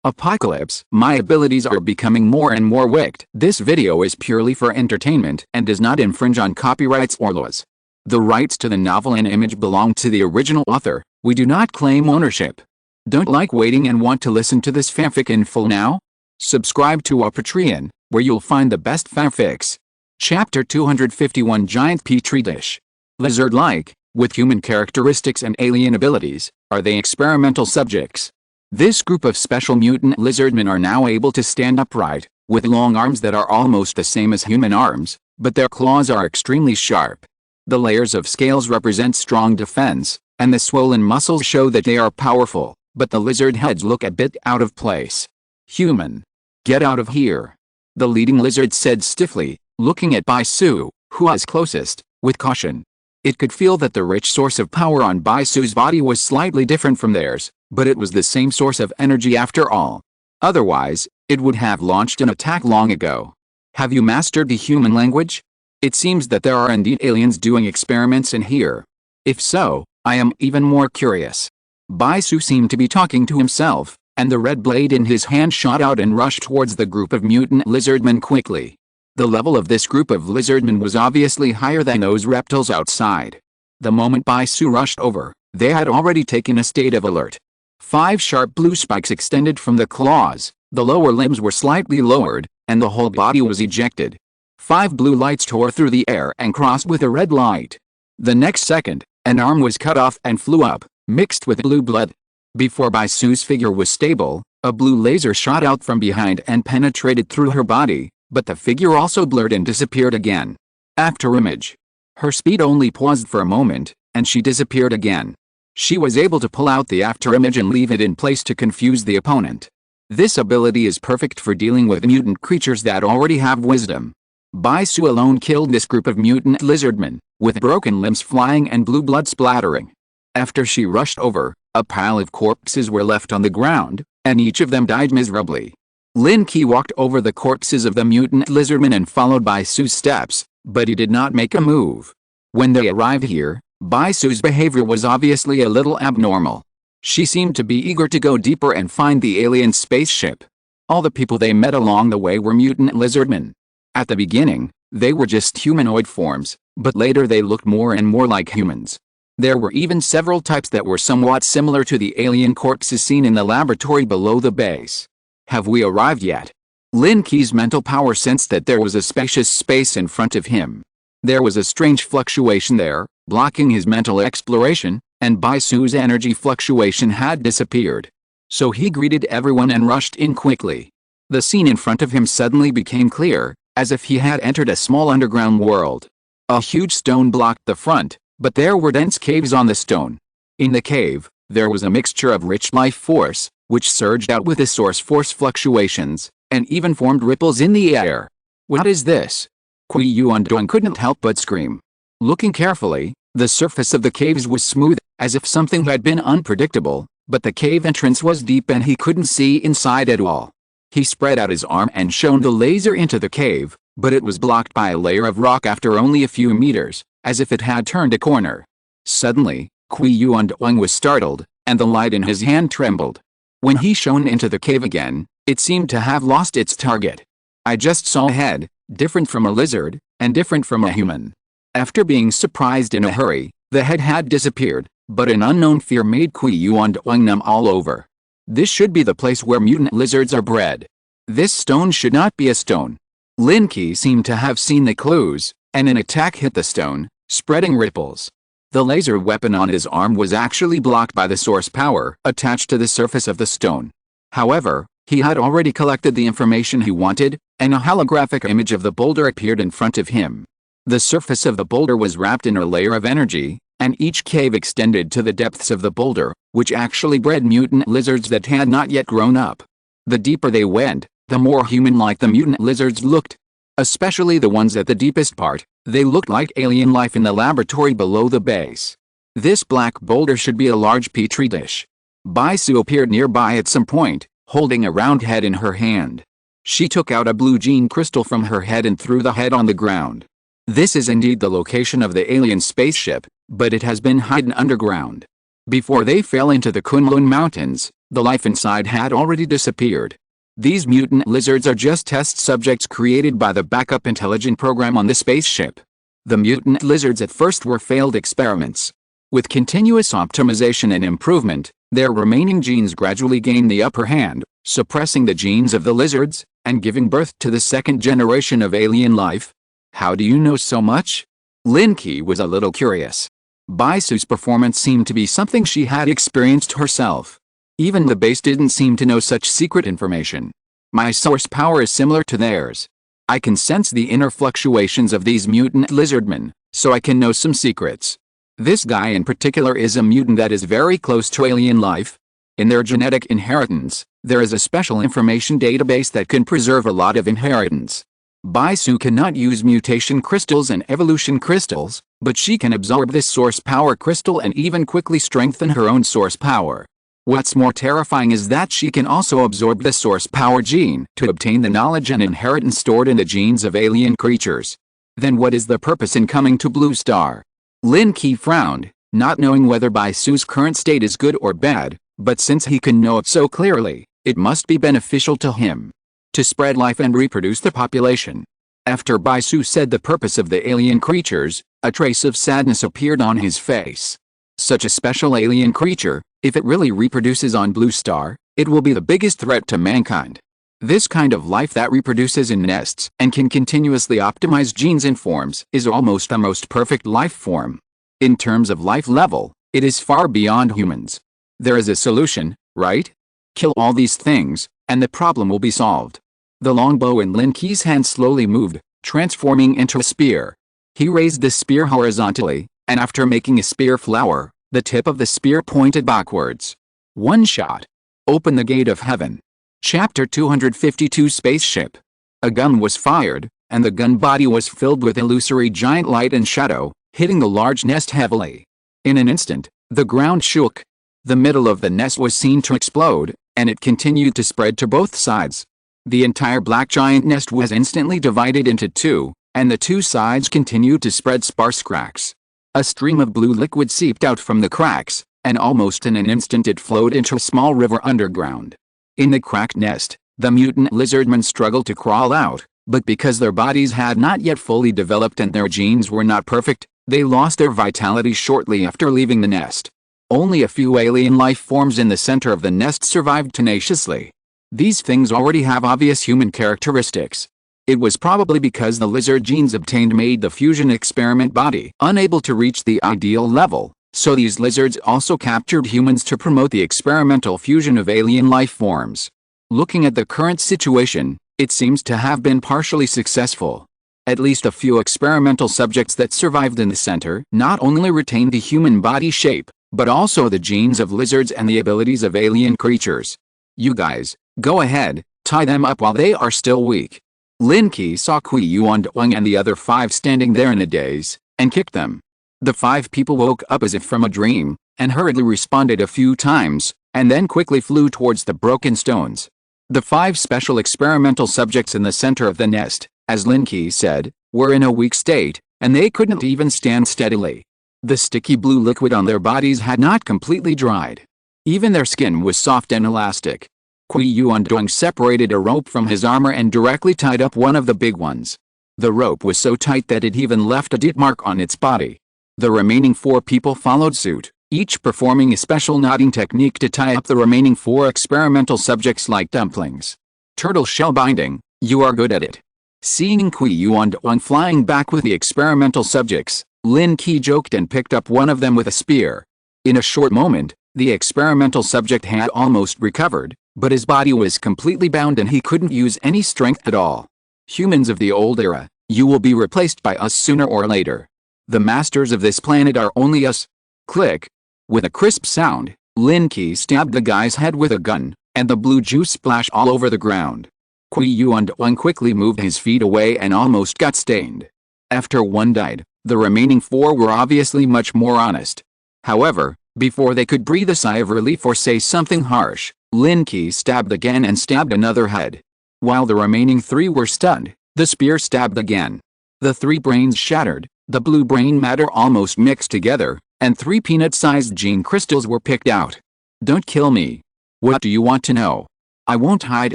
Apocalypse. My abilities are becoming more and more wicked. This video is purely for entertainment and does not infringe on copyrights or laws. The rights to the novel and image belong to the original author. We do not claim ownership. Don't like waiting and want to listen to this fanfic in full now? Subscribe to our Patreon, where you'll find the best fanfics. Chapter 251 Giant Petri Dish. Lizard-like, with human characteristics and alien abilities, are they experimental subjects? This group of special mutant lizardmen are now able to stand upright, with long arms that are almost the same as human arms, but their claws are extremely sharp. The layers of scales represent strong defense, and the swollen muscles show that they are powerful, but the lizard heads look a bit out of place. Human. Get out of here. The leading lizard said stiffly, looking at Bai Su, who was closest, with caution. It could feel that the rich source of power on Bai Su's body was slightly different from theirs, but it was the same source of energy after all. Otherwise, it would have launched an attack long ago. Have you mastered the human language? It seems that there are indeed aliens doing experiments in here. If so, I am even more curious. Bai Su seemed to be talking to himself, and the red blade in his hand shot out and rushed towards the group of mutant lizardmen quickly. The level of this group of lizardmen was obviously higher than those reptiles outside. The moment Bai Su rushed over, they had already taken a state of alert. 5 sharp blue spikes extended from the claws, the lower limbs were slightly lowered, and the whole body was ejected. 5 blue lights tore through the air and crossed with a red light. The next second, an arm was cut off and flew up, mixed with blue blood. Before Bai Su's figure was stable, a blue laser shot out from behind and penetrated through her body, but the figure also blurred and disappeared again. After image. Her speed only paused for a moment, and she disappeared again. She was able to pull out the after image and leave it in place to confuse the opponent. This ability is perfect for dealing with mutant creatures that already have wisdom. Bai Su alone killed this group of mutant lizardmen, with broken limbs flying and blue blood splattering. After she rushed over, a pile of corpses were left on the ground, and each of them died miserably. Lin Qi walked over the corpses of the mutant lizardmen and followed Bai Su's steps, but he did not make a move. When they arrived here, Bai Su's behavior was obviously a little abnormal. She seemed to be eager to go deeper and find the alien spaceship. All the people they met along the way were mutant lizardmen. At the beginning, they were just humanoid forms, but later they looked more and more like humans. There were even several types that were somewhat similar to the alien corpses seen in the laboratory below the base. Have we arrived yet? Lin Qi's mental power sensed that there was a spacious space in front of him. There was a strange fluctuation there, blocking his mental exploration, and Bai Su's energy fluctuation had disappeared. So he greeted everyone and rushed in quickly. The scene in front of him suddenly became clear, as if he had entered a small underground world. A huge stone blocked the front, but there were dense caves on the stone. In the cave, there was a mixture of rich life force, which surged out with the source force fluctuations, and even formed ripples in the air. What is this? Qui Yuan couldn't help but scream. Looking carefully, the surface of the caves was smooth, as if something had been unpredictable, but the cave entrance was deep and he couldn't see inside at all. He spread out his arm and shone the laser into the cave, but it was blocked by a layer of rock after only a few meters, as if it had turned a corner. Suddenly, Qui Yuan was startled, and the light in his hand trembled. When he shone into the cave again, it seemed to have lost its target. I just saw a head, different from a lizard, and different from a human. After being surprised in a hurry, the head had disappeared, but an unknown fear made Qui Yuan numb all over. This should be the place where mutant lizards are bred. This stone should not be a stone. Lin Qi seemed to have seen the clues, and an attack hit the stone, spreading ripples. The laser weapon on his arm was actually blocked by the source power attached to the surface of the stone. However, he had already collected the information he wanted, and a holographic image of the boulder appeared in front of him. The surface of the boulder was wrapped in a layer of energy, and each cave extended to the depths of the boulder, which actually bred mutant lizards that had not yet grown up. The deeper they went, the more human-like the mutant lizards looked. Especially the ones at the deepest part, they looked like alien life in the laboratory below the base. This black boulder should be a large petri dish. Bai Su appeared nearby at some point, holding a round head in her hand. She took out a blue gene crystal from her head and threw the head on the ground. This is indeed the location of the alien spaceship, but it has been hidden underground. Before they fell into the Kunlun Mountains, the life inside had already disappeared. These mutant lizards are just test subjects created by the backup intelligent program on the spaceship. The mutant lizards at first were failed experiments. With continuous optimization and improvement, their remaining genes gradually gained the upper hand, suppressing the genes of the lizards, and giving birth to the second generation of alien life. How do you know so much? Lin Qi was a little curious. Baisu's performance seemed to be something she had experienced herself. Even the base didn't seem to know such secret information. My source power is similar to theirs. I can sense the inner fluctuations of these mutant lizardmen, so I can know some secrets. This guy in particular is a mutant that is very close to alien life. In their genetic inheritance, there is a special information database that can preserve a lot of inheritance. Baisu cannot use mutation crystals and evolution crystals, but she can absorb this source power crystal and even quickly strengthen her own source power. What's more terrifying is that she can also absorb the source power gene to obtain the knowledge and inheritance stored in the genes of alien creatures. Then what is the purpose in coming to Blue Star? Lin Qi frowned, not knowing whether Baisu's current state is good or bad, but since he can know it so clearly, it must be beneficial to him. To spread life and reproduce the population. After Baisu said the purpose of the alien creatures, a trace of sadness appeared on his face. Such a special alien creature, if it really reproduces on Blue Star, it will be the biggest threat to mankind. This kind of life that reproduces in nests and can continuously optimize genes and forms is almost the most perfect life form. In terms of life level, it is far beyond humans. There is a solution, right? Kill all these things, and the problem will be solved. The longbow in Lin Qi's hand slowly moved, transforming into a spear. He raised the spear horizontally, and after making a spear flower, the tip of the spear pointed backwards. One shot. Open the gate of heaven. Chapter 252 Spaceship. A gun was fired, and the gun body was filled with illusory giant light and shadow, hitting the large nest heavily. In an instant, the ground shook. The middle of the nest was seen to explode, and it continued to spread to both sides. The entire black giant nest was instantly divided into two, and the two sides continued to spread sparse cracks. A stream of blue liquid seeped out from the cracks, and almost in an instant it flowed into a small river underground. In the cracked nest, the mutant lizardmen struggled to crawl out, but because their bodies had not yet fully developed and their genes were not perfect, they lost their vitality shortly after leaving the nest. Only a few alien life forms in the center of the nest survived tenaciously. These things already have obvious human characteristics. It was probably because the lizard genes obtained made the fusion experiment body unable to reach the ideal level, so these lizards also captured humans to promote the experimental fusion of alien life forms. Looking at the current situation, it seems to have been partially successful. At least a few experimental subjects that survived in the center not only retained the human body shape, but also the genes of lizards and the abilities of alien creatures. You guys, go ahead, tie them up while they are still weak. Lin Qi saw Kui Yuanduang and the other 5 standing there in a daze, and kicked them. The 5 people woke up as if from a dream, and hurriedly responded a few times, and then quickly flew towards the broken stones. The 5 special experimental subjects in the center of the nest, as Lin Qi said, were in a weak state, and they couldn't even stand steadily. The sticky blue liquid on their bodies had not completely dried. Even their skin was soft and elastic. Kui Yuanduang separated a rope from his armor and directly tied up one of the big ones. The rope was so tight that it even left a dip mark on its body. The remaining 4 people followed suit, each performing a special knotting technique to tie up the remaining 4 experimental subjects like dumplings. Turtle shell binding, you are good at it. Seeing Kui Yuanduang flying back with the experimental subjects, Lin Qi joked and picked up one of them with a spear. In a short moment, the experimental subject had almost recovered, but his body was completely bound and he couldn't use any strength at all. Humans of the old era, you will be replaced by us sooner or later. The masters of this planet are only us. Click. With a crisp sound, Lin Qi stabbed the guy's head with a gun, and the blue juice splashed all over the ground. Kui Yuanduang quickly moved his feet away and almost got stained. After one died, the remaining 4 were obviously much more honest. However, before they could breathe a sigh of relief or say something harsh, Lin Qi stabbed again and stabbed another head. While the remaining 3 were stunned, the spear stabbed again. The 3 brains shattered, the blue brain matter almost mixed together, and 3 peanut-sized gene crystals were picked out. Don't kill me. What do you want to know? I won't hide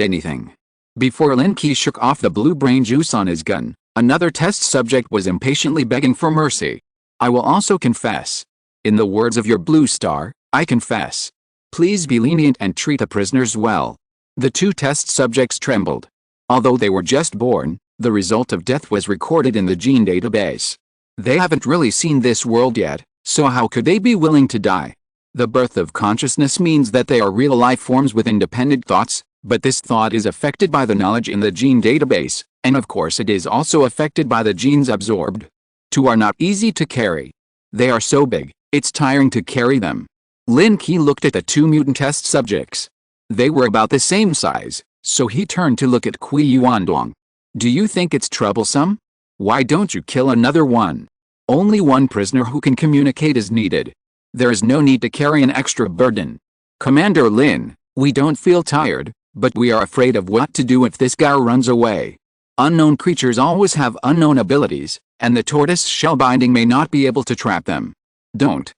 anything. Before Lin Qi shook off the blue brain juice on his gun, another test subject was impatiently begging for mercy. I will also confess. In the words of your blue star, I confess. Please be lenient and treat the prisoners well. The 2 test subjects trembled. Although they were just born, the result of death was recorded in the gene database. They haven't really seen this world yet, so how could they be willing to die? The birth of consciousness means that they are real life forms with independent thoughts, but this thought is affected by the knowledge in the gene database, and of course it is also affected by the genes absorbed. 2 are not easy to carry. They are so big, it's tiring to carry them. Lin Qi looked at the 2 mutant test subjects. They were about the same size, so he turned to look at Kui Yuanduang. Do you think it's troublesome? Why don't you kill another one? Only one prisoner who can communicate is needed. There is no need to carry an extra burden. Commander Lin, we don't feel tired, but we are afraid of what to do if this guy runs away. Unknown creatures always have unknown abilities, and the tortoise shell binding may not be able to trap them. Don't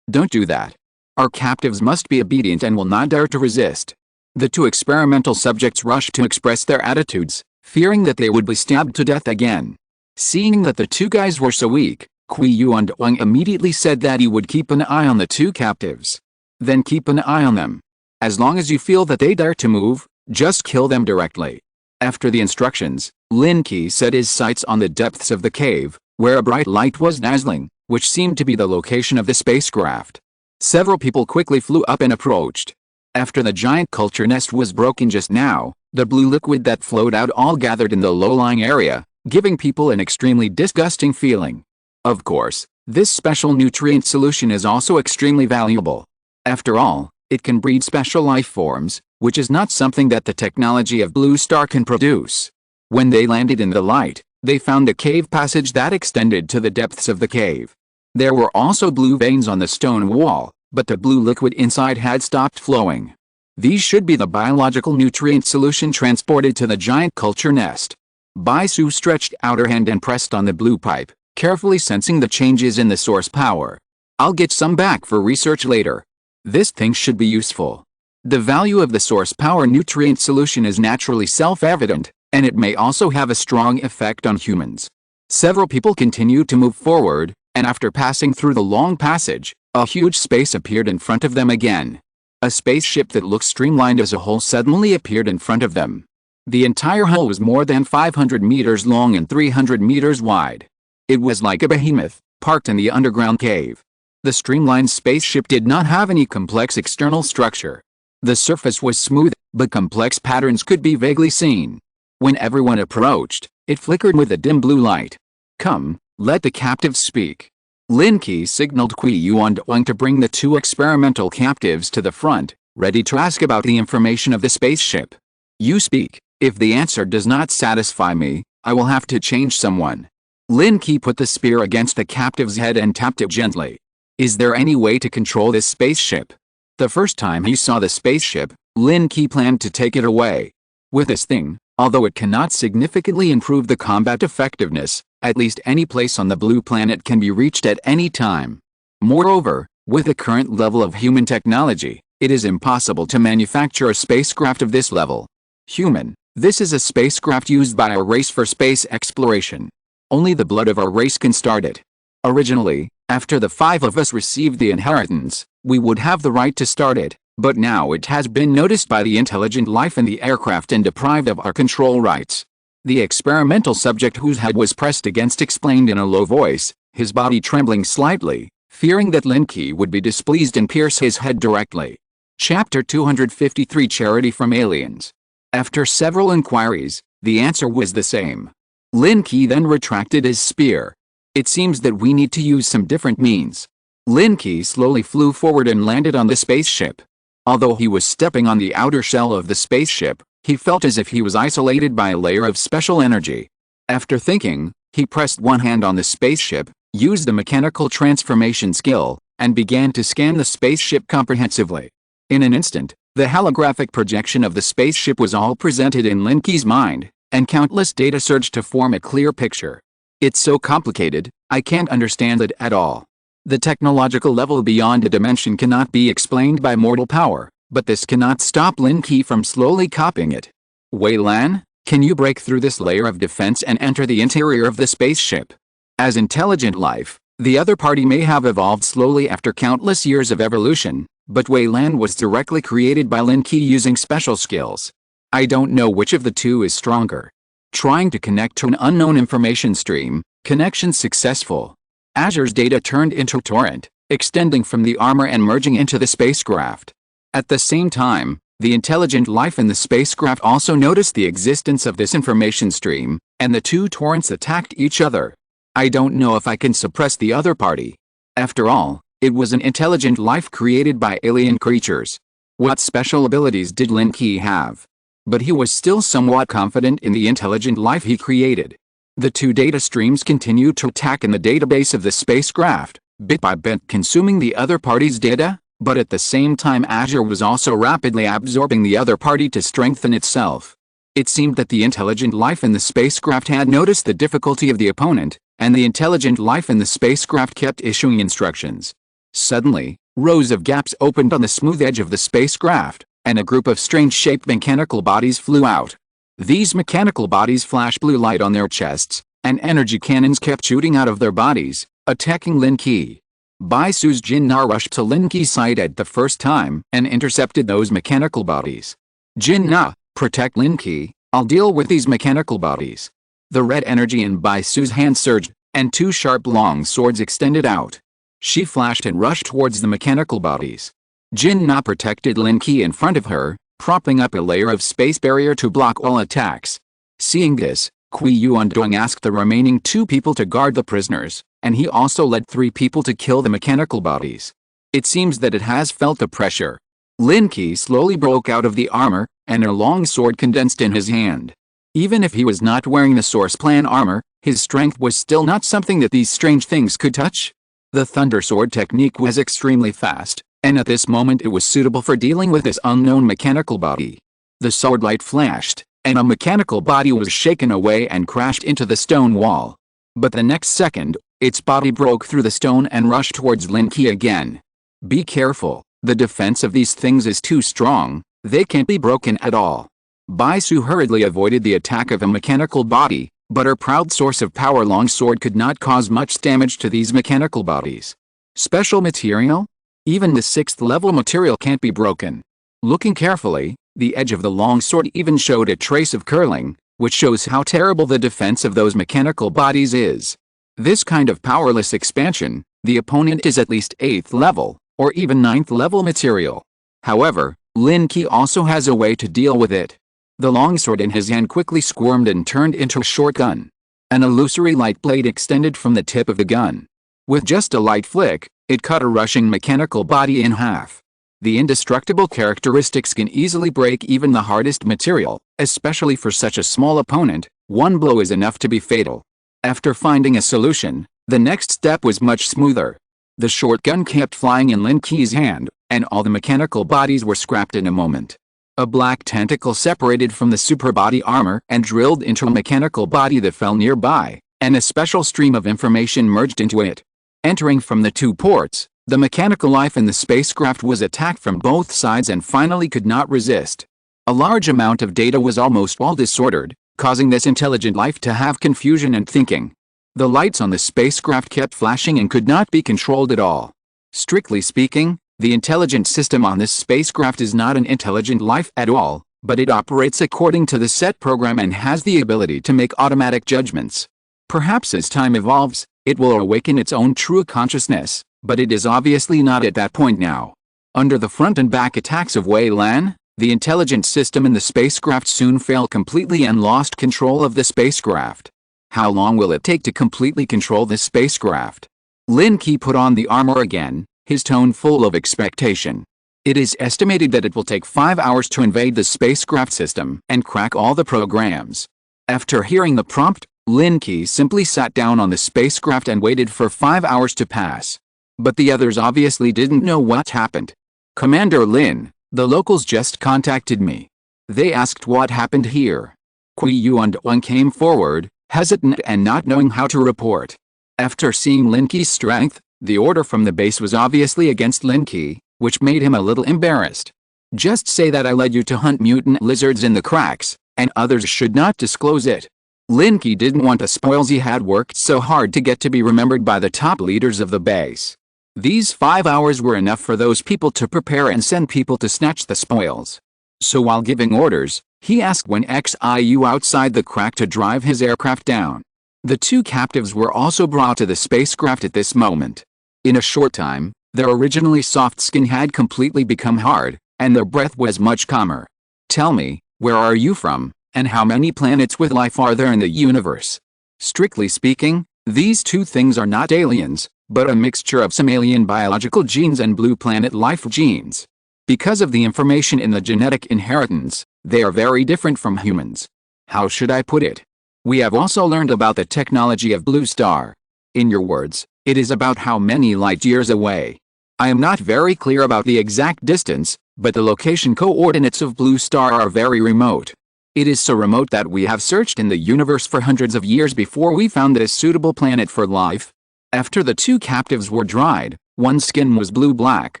do that. Our captives must be obedient and will not dare to resist. The 2 experimental subjects rushed to express their attitudes, fearing that they would be stabbed to death again. Seeing that the 2 guys were so weak, Kui Yuanduang immediately said that he would keep an eye on the 2 captives. Then keep an eye on them. As long as you feel that they dare to move, just kill them directly. After the instructions, Lin Qi set his sights on the depths of the cave, where a bright light was dazzling, which seemed to be the location of the spacecraft. Several people quickly flew up and approached. After the giant culture nest was broken just now, the blue liquid that flowed out all gathered in the low-lying area, giving people an extremely disgusting feeling. Of course, this special nutrient solution is also extremely valuable. After all, it can breed special life forms, which is not something that the technology of Blue Star can produce. When they landed in the light, they found a cave passage that extended to the depths of the cave. There were also blue veins on the stone wall, but the blue liquid inside had stopped flowing. These should be the biological nutrient solution transported to the giant culture nest. Bai Su stretched out her hand and pressed on the blue pipe, carefully sensing the changes in the source power. I'll get some back for research later. This thing should be useful. The value of the source power nutrient solution is naturally self-evident, and it may also have a strong effect on humans. Several people continued to move forward, and after passing through the long passage, a huge space appeared in front of them again. A spaceship that looked streamlined as a whole suddenly appeared in front of them. The entire hull was more than 500 meters long and 300 meters wide. It was like a behemoth, parked in the underground cave. The streamlined spaceship did not have any complex external structure. The surface was smooth, but complex patterns could be vaguely seen. When everyone approached, it flickered with a dim blue light. Come, let the captives speak. Lin Qi signaled Kui Yuanduang to bring the 2 experimental captives to the front, ready to ask about the information of the spaceship. You speak. If the answer does not satisfy me, I will have to change someone. Lin Qi put the spear against the captive's head and tapped it gently. Is there any way to control this spaceship? The first time he saw the spaceship, Lin Qi planned to take it away. With this thing, although it cannot significantly improve the combat effectiveness, at least any place on the blue planet can be reached at any time. Moreover, with the current level of human technology, it is impossible to manufacture a spacecraft of this level. Human, this is a spacecraft used by our race for space exploration. Only the blood of our race can start it. Originally, after the 5 of us received the inheritance, we would have the right to start it, but now it has been noticed by the intelligent life in the aircraft and deprived of our control rights. The experimental subject whose head was pressed against explained in a low voice, his body trembling slightly, fearing that Lin Qi would be displeased and pierce his head directly. Chapter 253 Charity from Aliens. After several inquiries, the answer was the same. Lin Qi then retracted his spear. It seems that we need to use some different means. Lin Qi slowly flew forward and landed on the spaceship. Although he was stepping on the outer shell of the spaceship, he felt as if he was isolated by a layer of special energy. After thinking, he pressed one hand on the spaceship, used the mechanical transformation skill, and began to scan the spaceship comprehensively. In an instant, the holographic projection of the spaceship was all presented in Lin Qi's mind, and countless data surged to form a clear picture. It's so complicated, I can't understand it at all. The technological level beyond a dimension cannot be explained by mortal power, but this cannot stop Lin Qi from slowly copying it. Wei Lan, can you break through this layer of defense and enter the interior of the spaceship? As intelligent life, the other party may have evolved slowly after countless years of evolution, but Wei Lan was directly created by Lin Qi using special skills. I don't know which of the two is stronger. Trying to connect to an unknown information stream, connection successful. Azure's data turned into a torrent, extending from the armor and merging into the spacecraft. At the same time, the intelligent life in the spacecraft also noticed the existence of this information stream, and the two torrents attacked each other. I don't know if I can suppress the other party. After all, it was an intelligent life created by alien creatures. What special abilities did Lin Qi have? But he was still somewhat confident in the intelligent life he created. The two data streams continued to attack in the database of the spacecraft, bit by bit consuming the other party's data, but at the same time Azure was also rapidly absorbing the other party to strengthen itself. It seemed that the intelligent life in the spacecraft had noticed the difficulty of the opponent, and the intelligent life in the spacecraft kept issuing instructions. Suddenly, rows of gaps opened on the smooth edge of the spacecraft, and a group of strange-shaped mechanical bodies flew out. These mechanical bodies flashed blue light on their chests, and energy cannons kept shooting out of their bodies, attacking Lin Qi. Bai Su's Jin Na rushed to Lin Qi's side at the first time and intercepted those mechanical bodies. Jin Na, protect Lin Qi, I'll deal with these mechanical bodies. The red energy in Bai Su's hand surged, and two sharp long swords extended out. She flashed and rushed towards the mechanical bodies. Jin Na protected Lin Qi in front of her, propping up a layer of space barrier to block all attacks. Seeing this, Kui Yuanduang asked the remaining two people to guard the prisoners, and he also led 3 people to kill the mechanical bodies. It seems that it has felt the pressure. Lin Qi slowly broke out of the armor, and a long sword condensed in his hand. Even if he was not wearing the source plan armor, his strength was still not something that these strange things could touch. The Thunder Sword technique was extremely fast, and at this moment it was suitable for dealing with this unknown mechanical body. The sword light flashed, and a mechanical body was shaken away and crashed into the stone wall. But the next second, its body broke through the stone and rushed towards Lin Qi again. Be careful, the defense of these things is too strong, they can't be broken at all. Bai Su hurriedly avoided the attack of a mechanical body, but her proud source of power longsword could not cause much damage to these mechanical bodies. Special material? Even the 6th level material can't be broken. Looking carefully, the edge of the longsword even showed a trace of curling, which shows how terrible the defense of those mechanical bodies is. This kind of powerless expansion, the opponent is at least 8th level, or even 9th level material. However, Lin Qi also has a way to deal with it. The longsword in his hand quickly squirmed and turned into a short gun. An illusory light blade extended from the tip of the gun. With just a light flick, it cut a rushing mechanical body in half. The indestructible characteristics can easily break even the hardest material, especially for such a small opponent. One blow is enough to be fatal. After finding a solution, the next step was much smoother. The short gun kept flying in Lin Qi's hand, and all the mechanical bodies were scrapped in a moment. A black tentacle separated from the super body armor and drilled into a mechanical body that fell nearby, and a special stream of information merged into it. Entering from the 2 ports, the mechanical life in the spacecraft was attacked from both sides and finally could not resist. A large amount of data was almost all disordered, causing this intelligent life to have confusion and thinking. The lights on the spacecraft kept flashing and could not be controlled at all. Strictly speaking, the intelligent system on this spacecraft is not an intelligent life at all, but it operates according to the set program and has the ability to make automatic judgments. Perhaps as time evolves, it will awaken its own true consciousness, but it is obviously not at that point now. Under the front and back attacks of Wei Lan, the intelligent system in the spacecraft soon failed completely and lost control of the spacecraft. How long will it take to completely control this spacecraft? Lin Qi put on the armor again, his tone full of expectation. It is estimated that it will take 5 hours to invade the spacecraft system and crack all the programs. After hearing the prompt, Lin Qi simply sat down on the spacecraft and waited for 5 hours to pass. But the others obviously didn't know what happened. Commander Lin, the locals just contacted me. They asked what happened here. Kui Yuanduang came forward, hesitant and not knowing how to report. After seeing Lin Qi's strength, The order from the base was obviously against Lin Qi, which made him a little embarrassed. Just say that I led you to hunt mutant lizards in the cracks, and others should not disclose it. Lin Qi didn't want the spoils he had worked so hard to get to be remembered by the top leaders of the base. These 5 hours were enough for those people to prepare and send people to snatch the spoils. So while giving orders, he asked when Xiu outside the crack to drive his aircraft down. The 2 captives were also brought to the spacecraft at this moment. In a short time, their originally soft skin had completely become hard, and their breath was much calmer. Tell me, where are you from, and how many planets with life are there in the universe? Strictly speaking, these 2 things are not aliens, but a mixture of some alien biological genes and blue planet life genes. Because of the information in the genetic inheritance, they are very different from humans. How should I put it? We have also learned about the technology of Blue Star. In your words, it is about how many light years away. I am not very clear about the exact distance, but the location coordinates of Blue Star are very remote. It is so remote that we have searched in the universe for hundreds of years before we found this suitable planet for life. After the 2 captives were dried, one skin was blue-black,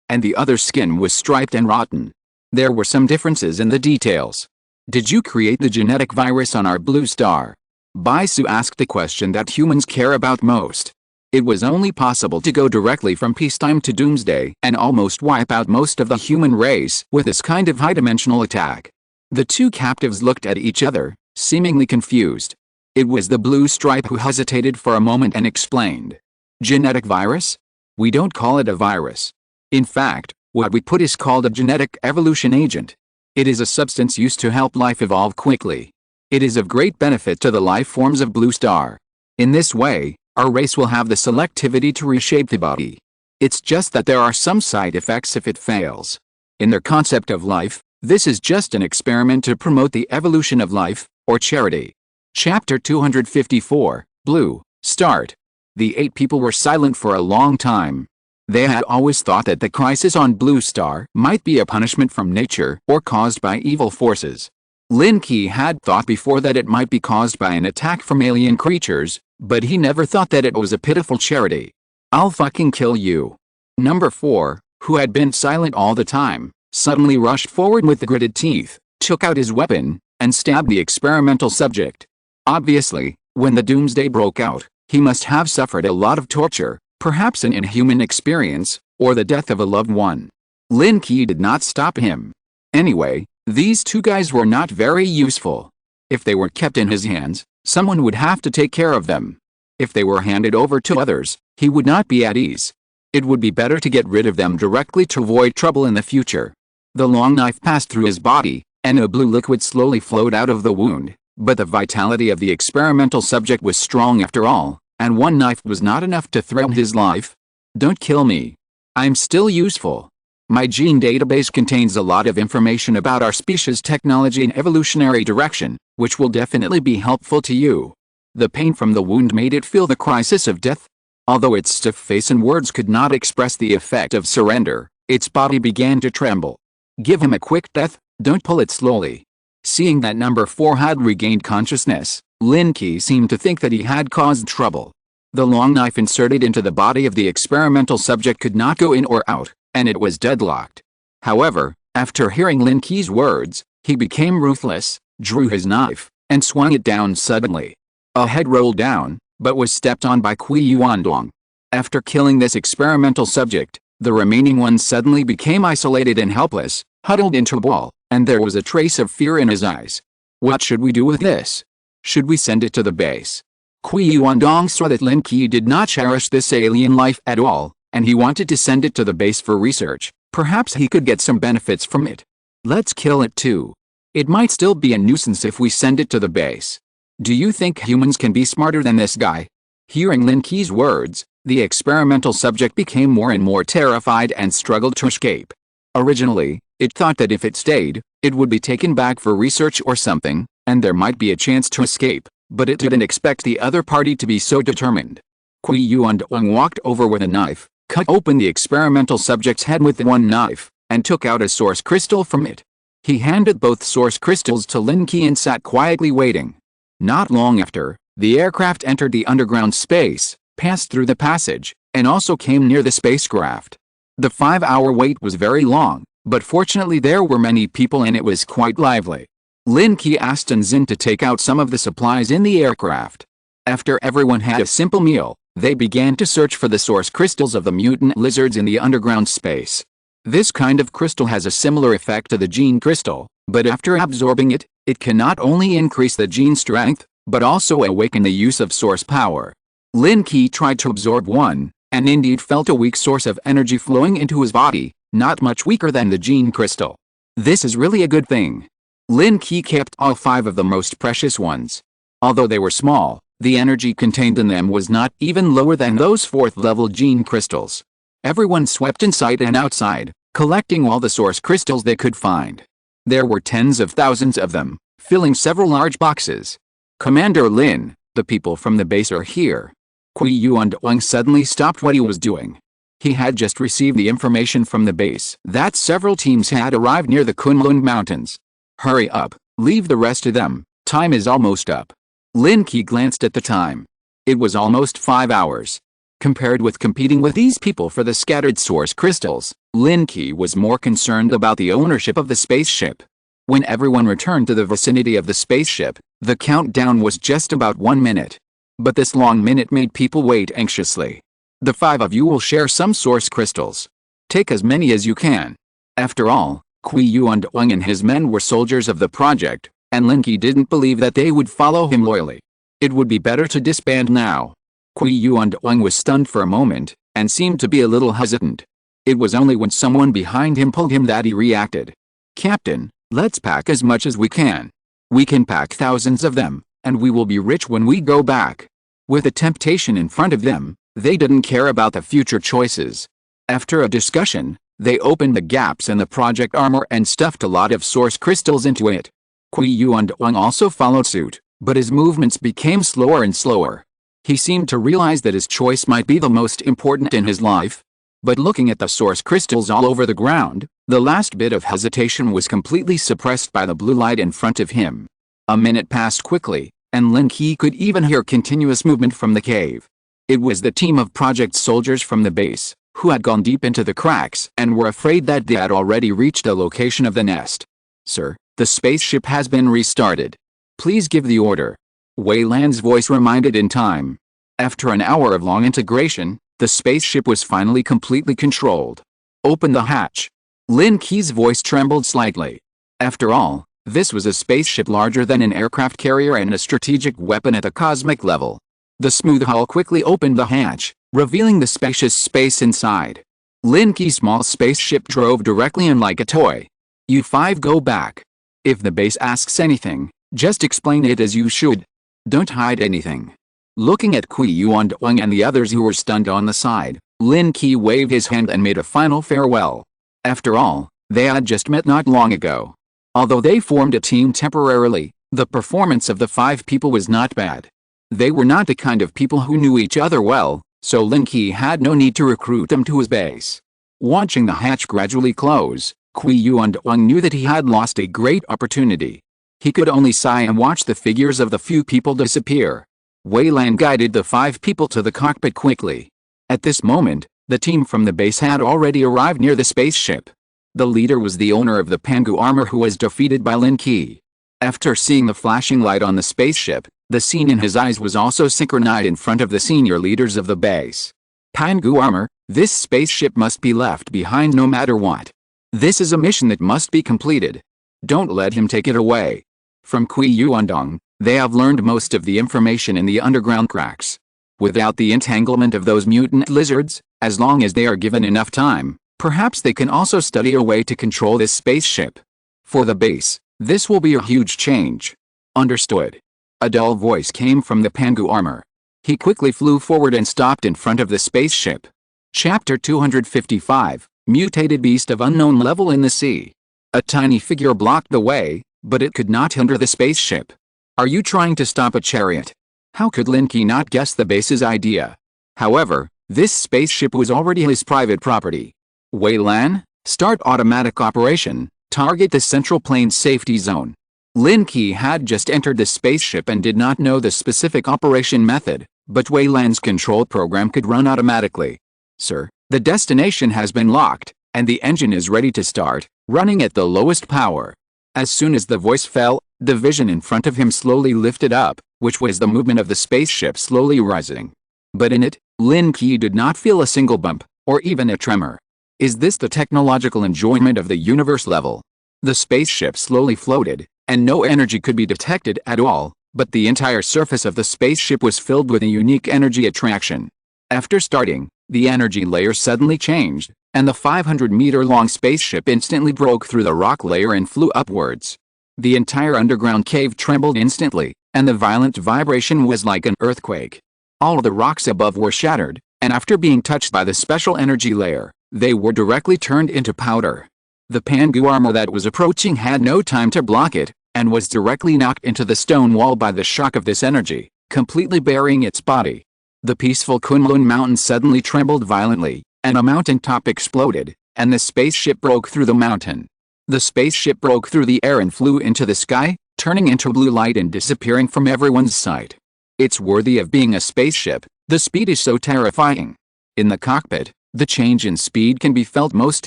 and the other skin was striped and rotten. There were some differences in the details. Did you create the genetic virus on our Blue Star? Baisu asked the question that humans care about most. It was only possible to go directly from peacetime to doomsday and almost wipe out most of the human race with this kind of high-dimensional attack. The 2 captives looked at each other, seemingly confused. It was the blue stripe who hesitated for a moment and explained. Genetic virus? We don't call it a virus. In fact, what we put is called a genetic evolution agent. It is a substance used to help life evolve quickly. It is of great benefit to the life forms of Blue Star. In this way, our race will have the selectivity to reshape the body. It's just that there are some side effects if it fails. In their concept of life, this is just an experiment to promote the evolution of life, or charity. Chapter 254, Blue, Start. The 8 people were silent for a long time. They had always thought that the crisis on Blue Star might be a punishment from nature or caused by evil forces. Lin Qi had thought before that it might be caused by an attack from alien creatures, but he never thought that it was a pitiful charity. I'll fucking kill you. Number 4, who had been silent all the time, suddenly rushed forward with gritted teeth, took out his weapon, and stabbed the experimental subject. Obviously, when the doomsday broke out, he must have suffered a lot of torture, perhaps an inhuman experience, or the death of a loved one. Lin Qi did not stop him. Anyway, these 2 guys were not very useful. If they were kept in his hands, someone would have to take care of them. If they were handed over to others, he would not be at ease. It would be better to get rid of them directly to avoid trouble in the future. The long knife passed through his body, and a blue liquid slowly flowed out of the wound, but the vitality of the experimental subject was strong after all, and one knife was not enough to threaten his life. Don't kill me. I'm still useful. My gene database contains a lot of information about our species' technology and evolutionary direction, which will definitely be helpful to you. The pain from the wound made it feel the crisis of death. Although its stiff face and words could not express the effect of surrender, its body began to tremble. Give him a quick death, don't pull it slowly. Seeing that number 4 had regained consciousness, Lin Qi seemed to think that he had caused trouble. The long knife inserted into the body of the experimental subject could not go in or out, and it was deadlocked. However, after hearing Lin Qi's words, he became ruthless, drew his knife, and swung it down suddenly. A head rolled down, but was stepped on by Qi Yuandong. After killing this experimental subject, the remaining ones suddenly became isolated and helpless, huddled into a ball, and there was a trace of fear in his eyes. What should we do with this? Should we send it to the base? Qi Yuandong saw that Lin Qi did not cherish this alien life at all, and he wanted to send it to the base for research. Perhaps he could get some benefits from it. Let's kill it too. It might still be a nuisance if we send it to the base. Do you think humans can be smarter than this guy? Hearing Lin Qi's words, the experimental subject became more and more terrified and struggled to escape. Originally, it thought that if it stayed, it would be taken back for research or something, and there might be a chance to escape, but it didn't expect the other party to be so determined. Qi Yuandong walked over with a knife, cut open the experimental subject's head with one knife, and took out a source crystal from it. He handed both source crystals to Lin Qi and sat quietly waiting. Not long after, the aircraft entered the underground space, passed through the passage, and also came near the spacecraft. The 5-hour wait was very long, but fortunately there were many people and it was quite lively. Lin Qi asked Zin to take out some of the supplies in the aircraft. After everyone had a simple meal, they began to search for the source crystals of the mutant lizards in the underground space. This kind of crystal has a similar effect to the gene crystal, but after absorbing it, it can not only increase the gene strength, but also awaken the use of source power. Lin Qi tried to absorb one, and indeed felt a weak source of energy flowing into his body, not much weaker than the gene crystal. This is really a good thing. Lin Qi kept all 5 of the most precious ones. Although they were small, the energy contained in them was not even lower than those 4th-level gene crystals. Everyone swept inside and outside, collecting all the source crystals they could find. There were tens of thousands of them, filling several large boxes. Commander Lin, the people from the base are here. Qi Yuanduang suddenly stopped what he was doing. He had just received the information from the base that several teams had arrived near the Kunlun Mountains. Hurry up, leave the rest to them, time is almost up. Lin Qi glanced at the time. It was almost 5 hours. Compared with competing with these people for the scattered source crystals, Lin Qi was more concerned about the ownership of the spaceship. When everyone returned to the vicinity of the spaceship, the countdown was just about 1 minute. But this long minute made people wait anxiously. The 5 of you will share some source crystals. Take as many as you can. After all, Qi Yuanduang and his men were soldiers of the project, and Lin Qi didn't believe that they would follow him loyally. It would be better to disband now. Qi Yuanduang was stunned for a moment, and seemed to be a little hesitant. It was only when someone behind him pulled him that he reacted. Captain, let's pack as much as we can. We can pack thousands of them, and we will be rich when we go back. With the temptation in front of them, they didn't care about the future choices. After a discussion, they opened the gaps in the project armor and stuffed a lot of source crystals into it. Qi Yuanduang also followed suit, but his movements became slower and slower. He seemed to realize that his choice might be the most important in his life. But looking at the source crystals all over the ground, the last bit of hesitation was completely suppressed by the blue light in front of him. A minute passed quickly, and Lin Qi could even hear continuous movement from the cave. It was the team of project soldiers from the base, who had gone deep into the cracks and were afraid that they had already reached the location of the nest. Sir, the spaceship has been restarted. Please give the order. Wei Lan's voice reminded in time. After an hour of long integration, the spaceship was finally completely controlled. Open the hatch. Lin Qi's voice trembled slightly. After all, this was a spaceship larger than an aircraft carrier and a strategic weapon at the cosmic level. The smooth hull quickly opened the hatch, revealing the spacious space inside. Lin Qi's small spaceship drove directly in like a toy. You 5 go back. If the base asks anything, just explain it as you should. Don't hide anything. Looking at Qi Yuanduang and the others who were stunned on the side, Lin Qi waved his hand and made a final farewell. After all, they had just met not long ago. Although they formed a team temporarily, the performance of the 5 people was not bad. They were not the kind of people who knew each other well, so Lin Qi had no need to recruit them to his base. Watching the hatch gradually close, Qi Yuanduang knew that he had lost a great opportunity. He could only sigh and watch the figures of the few people disappear. Wei Lan guided the 5 people to the cockpit quickly. At this moment, the team from the base had already arrived near the spaceship. The leader was the owner of the Pangu armor who was defeated by Lin Qi. After seeing the flashing light on the spaceship, the scene in his eyes was also synchronized in front of the senior leaders of the base. Pangu armor, this spaceship must be left behind no matter what. This is a mission that must be completed. Don't let him take it away. From Qi Yuanduang, they have learned most of the information in the underground cracks. Without the entanglement of those mutant lizards, as long as they are given enough time, perhaps they can also study a way to control this spaceship. For the base, this will be a huge change. Understood. A dull voice came from the Pangu armor. He quickly flew forward and stopped in front of the spaceship. Chapter 255, Mutated Beast of Unknown Level in the Sea. A tiny figure blocked the way, but it could not hinder the spaceship. Are you trying to stop a chariot? How could Lin Qi not guess the base's idea? However, this spaceship was already his private property. Wei Lan, start automatic operation, target the central plane safety zone. Lin Qi had just entered the spaceship and did not know the specific operation method, but Wei Lan's control program could run automatically. "Sir, the destination has been locked, and the engine is ready to start, running at the lowest power." As soon as the voice fell, the vision in front of him slowly lifted up, which was the movement of the spaceship slowly rising. But in it, Lin Qi did not feel a single bump, or even a tremor. Is this the technological enjoyment of the universe level? The spaceship slowly floated, and no energy could be detected at all, but the entire surface of the spaceship was filled with a unique energy attraction. After starting, the energy layer suddenly changed, and the 500-meter-long spaceship instantly broke through the rock layer and flew upwards. The entire underground cave trembled instantly, and the violent vibration was like an earthquake. All the rocks above were shattered, and after being touched by the special energy layer, they were directly turned into powder. The Pangu armor that was approaching had no time to block it, and was directly knocked into the stone wall by the shock of this energy, completely burying its body. The peaceful Kunlun mountain suddenly trembled violently, and a mountain top exploded, and the spaceship broke through the mountain. The spaceship broke through the air and flew into the sky, turning into blue light and disappearing from everyone's sight. It's worthy of being a spaceship, the speed is so terrifying. In the cockpit, the change in speed can be felt most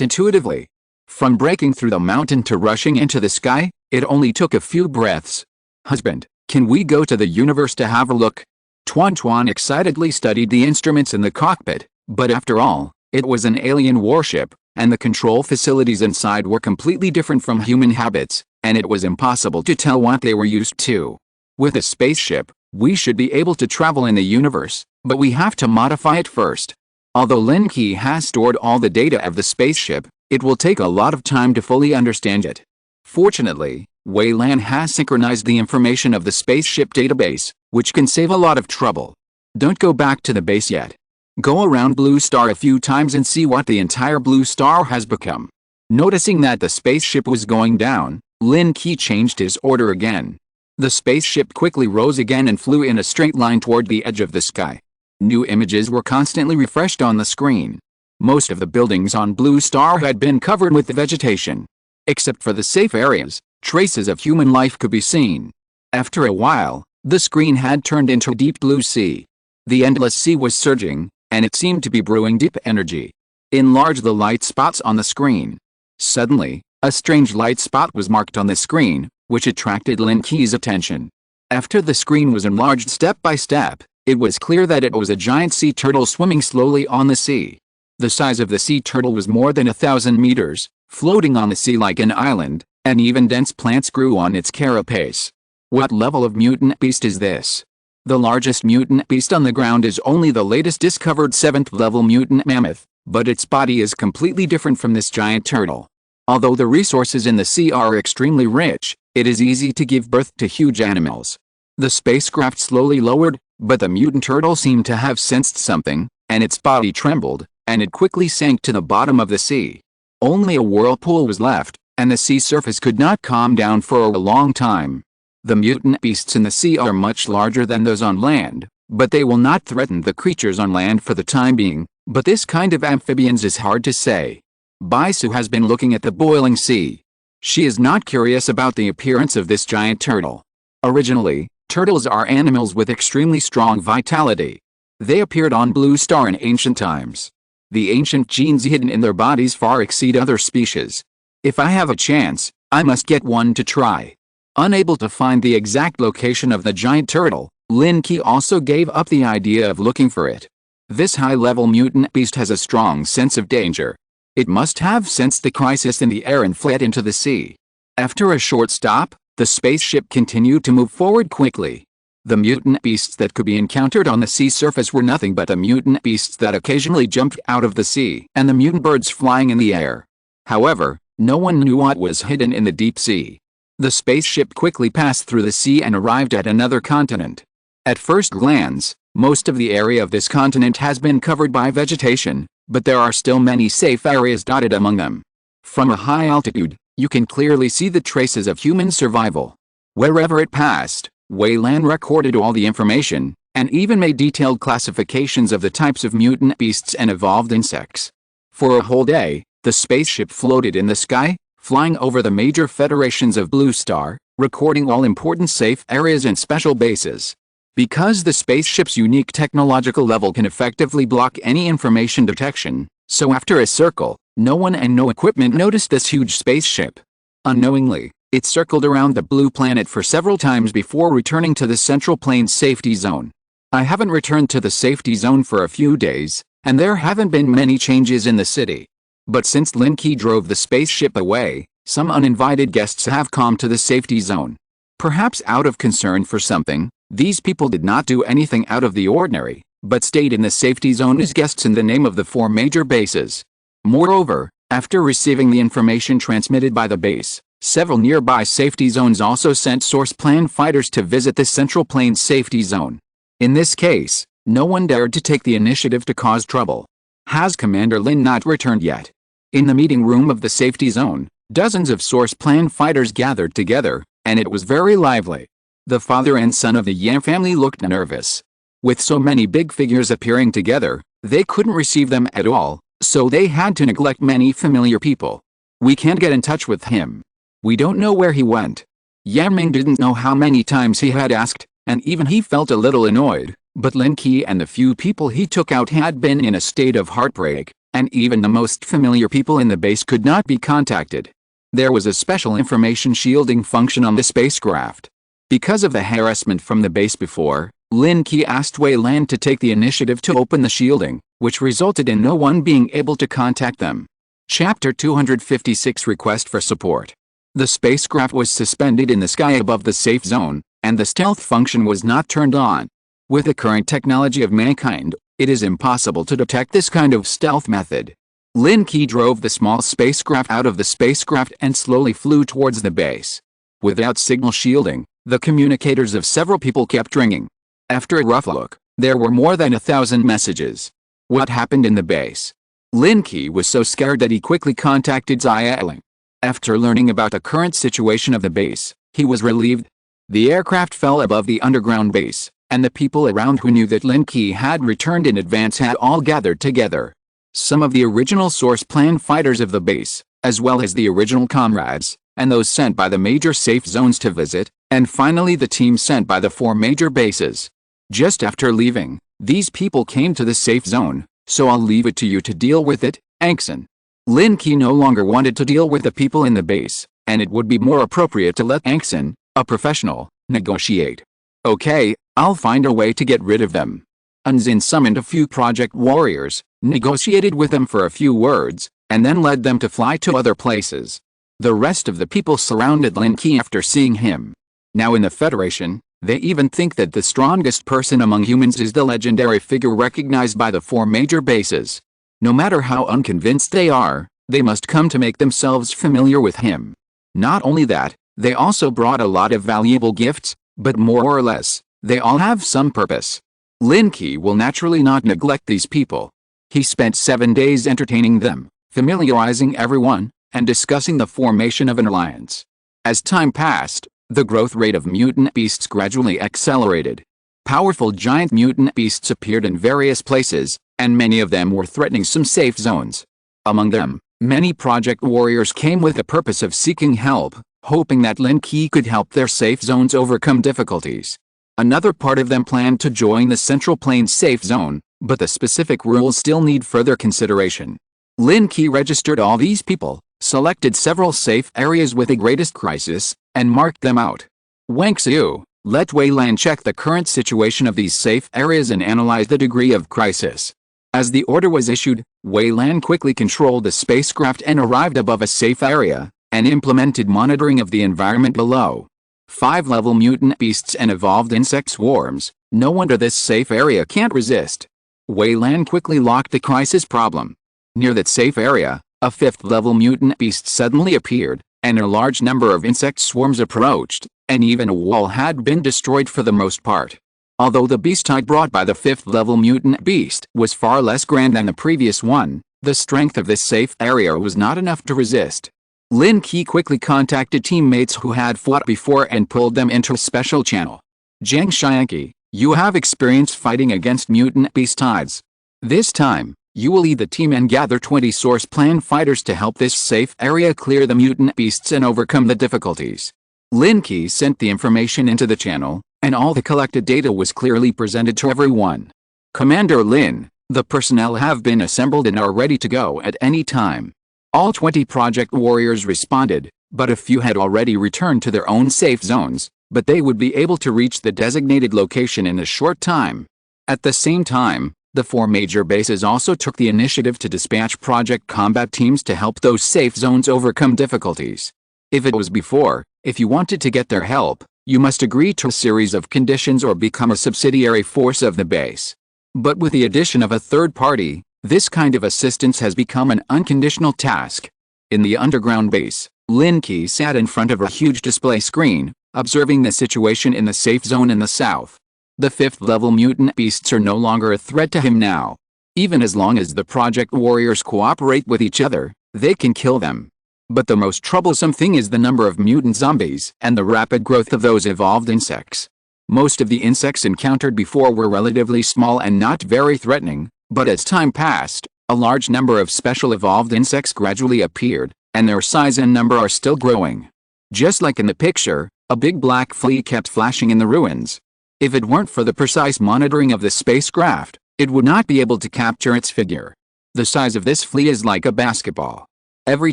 intuitively. From breaking through the mountain to rushing into the sky, it only took a few breaths. "Husband, can we go to the universe to have a look?" Tuan excitedly studied the instruments in the cockpit, but after all, it was an alien warship, and the control facilities inside were completely different from human habits, and it was impossible to tell what they were used to. With a spaceship, we should be able to travel in the universe, but we have to modify it first. Although Lin Qi has stored all the data of the spaceship, it will take a lot of time to fully understand it. Fortunately, Wei Lan has synchronized the information of the spaceship database, which can save a lot of trouble. Don't go back to the base yet. Go around Blue Star a few times and see what the entire Blue Star has become. Noticing that the spaceship was going down, Lin Qi changed his order again. The spaceship quickly rose again and flew in a straight line toward the edge of the sky. New images were constantly refreshed on the screen. Most of the buildings on Blue Star had been covered with vegetation. Except for the safe areas, traces of human life could be seen. After a while, the screen had turned into a deep blue sea. The endless sea was surging, and it seemed to be brewing deep energy. Enlarge the light spots on the screen. Suddenly, a strange light spot was marked on the screen, which attracted Lin Qi's attention. After the screen was enlarged step by step, it was clear that it was a giant sea turtle swimming slowly on the sea. The size of the sea turtle was more than 1,000 meters, floating on the sea like an island, and even dense plants grew on its carapace. What level of mutant beast is this? The largest mutant beast on the ground is only the latest discovered 7th-level mutant mammoth, but its body is completely different from this giant turtle. Although the resources in the sea are extremely rich, it is easy to give birth to huge animals. The spacecraft slowly lowered, but the mutant turtle seemed to have sensed something, and its body trembled, and it quickly sank to the bottom of the sea. Only a whirlpool was left, and the sea surface could not calm down for a long time. The mutant beasts in the sea are much larger than those on land, but they will not threaten the creatures on land for the time being, but this kind of amphibians is hard to say. Baisu has been looking at the boiling sea. She is not curious about the appearance of this giant turtle. Originally, turtles are animals with extremely strong vitality. They appeared on Blue Star in ancient times. The ancient genes hidden in their bodies far exceed other species. If I have a chance, I must get one to try. Unable to find the exact location of the giant turtle, Lin Qi also gave up the idea of looking for it. This high-level mutant beast has a strong sense of danger. It must have sensed the crisis in the air and fled into the sea. After a short stop, the spaceship continued to move forward quickly. The mutant beasts that could be encountered on the sea surface were nothing but the mutant beasts that occasionally jumped out of the sea and the mutant birds flying in the air. However, no one knew what was hidden in the deep sea. The spaceship quickly passed through the sea and arrived at another continent. At first glance, most of the area of this continent has been covered by vegetation, but there are still many safe areas dotted among them. From a high altitude, you can clearly see the traces of human survival. Wherever it passed, Wei Lan recorded all the information, and even made detailed classifications of the types of mutant beasts and evolved insects. For a whole day, the spaceship floated in the sky, flying over the major federations of Blue Star, recording all important safe areas and special bases. Because the spaceship's unique technological level can effectively block any information detection, so after a circle, no one and no equipment noticed this huge spaceship. Unknowingly, it circled around the blue planet for several times before returning to the central plane's safety zone. I haven't returned to the safety zone for a few days, and there haven't been many changes in the city. But since Lin Qi drove the spaceship away, some uninvited guests have come to the safety zone. Perhaps out of concern for something, these people did not do anything out of the ordinary, but stayed in the safety zone as guests in the name of the 4 major bases. Moreover, after receiving the information transmitted by the base, several nearby safety zones also sent source plan fighters to visit the central plane's safety zone. In this case, no one dared to take the initiative to cause trouble. Has Commander Lin not returned yet? In the meeting room of the safety zone, dozens of source plan fighters gathered together, and it was very lively. The father and son of the Yan family looked nervous. With so many big figures appearing together, they couldn't receive them at all, so they had to neglect many familiar people. We can't get in touch with him. We don't know where he went. Yan Ming didn't know how many times he had asked, and even he felt a little annoyed, but Lin Qi and the few people he took out had been in a state of heartbreak, and even the most familiar people in the base could not be contacted. There was a special information shielding function on the spacecraft. Because of the harassment from the base before, Lin Qi asked Wei Lan to take the initiative to open the shielding, which resulted in no one being able to contact them. Chapter 256 Request for Support. The spacecraft was suspended in the sky above the safe zone, and the stealth function was not turned on. With the current technology of mankind, it is impossible to detect this kind of stealth method. Lin Qi drove the small spacecraft out of the spacecraft and slowly flew towards the base. Without signal shielding, the communicators of several people kept ringing. After a rough look, there were more than 1,000 messages. What happened in the base? Lin Qi was so scared that he quickly contacted Xia Ling. After learning about the current situation of the base, he was relieved. The aircraft fell above the underground base, and the people around who knew that Lin Qi had returned in advance had all gathered together. Some of the original source plan fighters of the base, as well as the original comrades, and those sent by the major safe zones to visit, and finally the team sent by the 4 major bases. Just after leaving, these people came to the safe zone, so I'll leave it to you to deal with it, Angson. Lin Qi no longer wanted to deal with the people in the base, and it would be more appropriate to let Angson, a professional, negotiate. Okay, I'll find a way to get rid of them. Anzin summoned a few project warriors, negotiated with them for a few words, and then led them to fly to other places. The rest of the people surrounded Lin Qi after seeing him. Now in the Federation, they even think that the strongest person among humans is the legendary figure recognized by the 4 major bases. No matter how unconvinced they are, they must come to make themselves familiar with him. Not only that, they also brought a lot of valuable gifts, but more or less, they all have some purpose. Lin Qi will naturally not neglect these people. He spent 7 days entertaining them, familiarizing everyone, and discussing the formation of an alliance. As time passed, the growth rate of mutant beasts gradually accelerated. Powerful giant mutant beasts appeared in various places, and many of them were threatening some safe zones. Among them, many project warriors came with the purpose of seeking help, hoping that Lin Qi could help their safe zones overcome difficulties. Another part of them planned to join the Central Plains safe zone, but the specific rules still need further consideration. Lin Qi registered all these people, selected several safe areas with the greatest crisis, and marked them out. Wang Xiu, let Wei Lan check the current situation of these safe areas and analyze the degree of crisis. As the order was issued, Wei Lan quickly controlled the spacecraft and arrived above a safe area, and implemented monitoring of the environment below. 5-level mutant beasts and evolved insect swarms, no wonder this safe area can't resist. Wei Lan quickly locked the crisis problem. Near that safe area, a 5th-level mutant beast suddenly appeared, and a large number of insect swarms approached, and even a wall had been destroyed for the most part. Although the beast type brought by the 5th-level mutant beast was far less grand than the previous one, the strength of this safe area was not enough to resist. Lin Qi quickly contacted teammates who had fought before and pulled them into a special channel. Zhang Xiangqi, you have experience fighting against mutant beast types. This time, you will lead the team and gather 20 source plan fighters to help this safe area clear the mutant beasts and overcome the difficulties. Lin Qi sent the information into the channel, and all the collected data was clearly presented to everyone. Commander Lin, the personnel have been assembled and are ready to go at any time. All 20 project warriors responded, but a few had already returned to their own safe zones, but they would be able to reach the designated location in a short time. At the same time, the 4 major bases also took the initiative to dispatch project combat teams to help those safe zones overcome difficulties. If it was before, if you wanted to get their help, you must agree to a series of conditions or become a subsidiary force of the base. But with the addition of a third party, this kind of assistance has become an unconditional task. In the underground base, Lin Qi sat in front of a huge display screen, observing the situation in the safe zone in the south. The 5th-level mutant beasts are no longer a threat to him now. Even as long as the project warriors cooperate with each other, they can kill them. But the most troublesome thing is the number of mutant zombies and the rapid growth of those evolved insects. Most of the insects encountered before were relatively small and not very threatening, but as time passed, a large number of special evolved insects gradually appeared, and their size and number are still growing. Just like in the picture, a big black flea kept flashing in the ruins. If it weren't for the precise monitoring of the spacecraft, it would not be able to capture its figure. The size of this flea is like a basketball. Every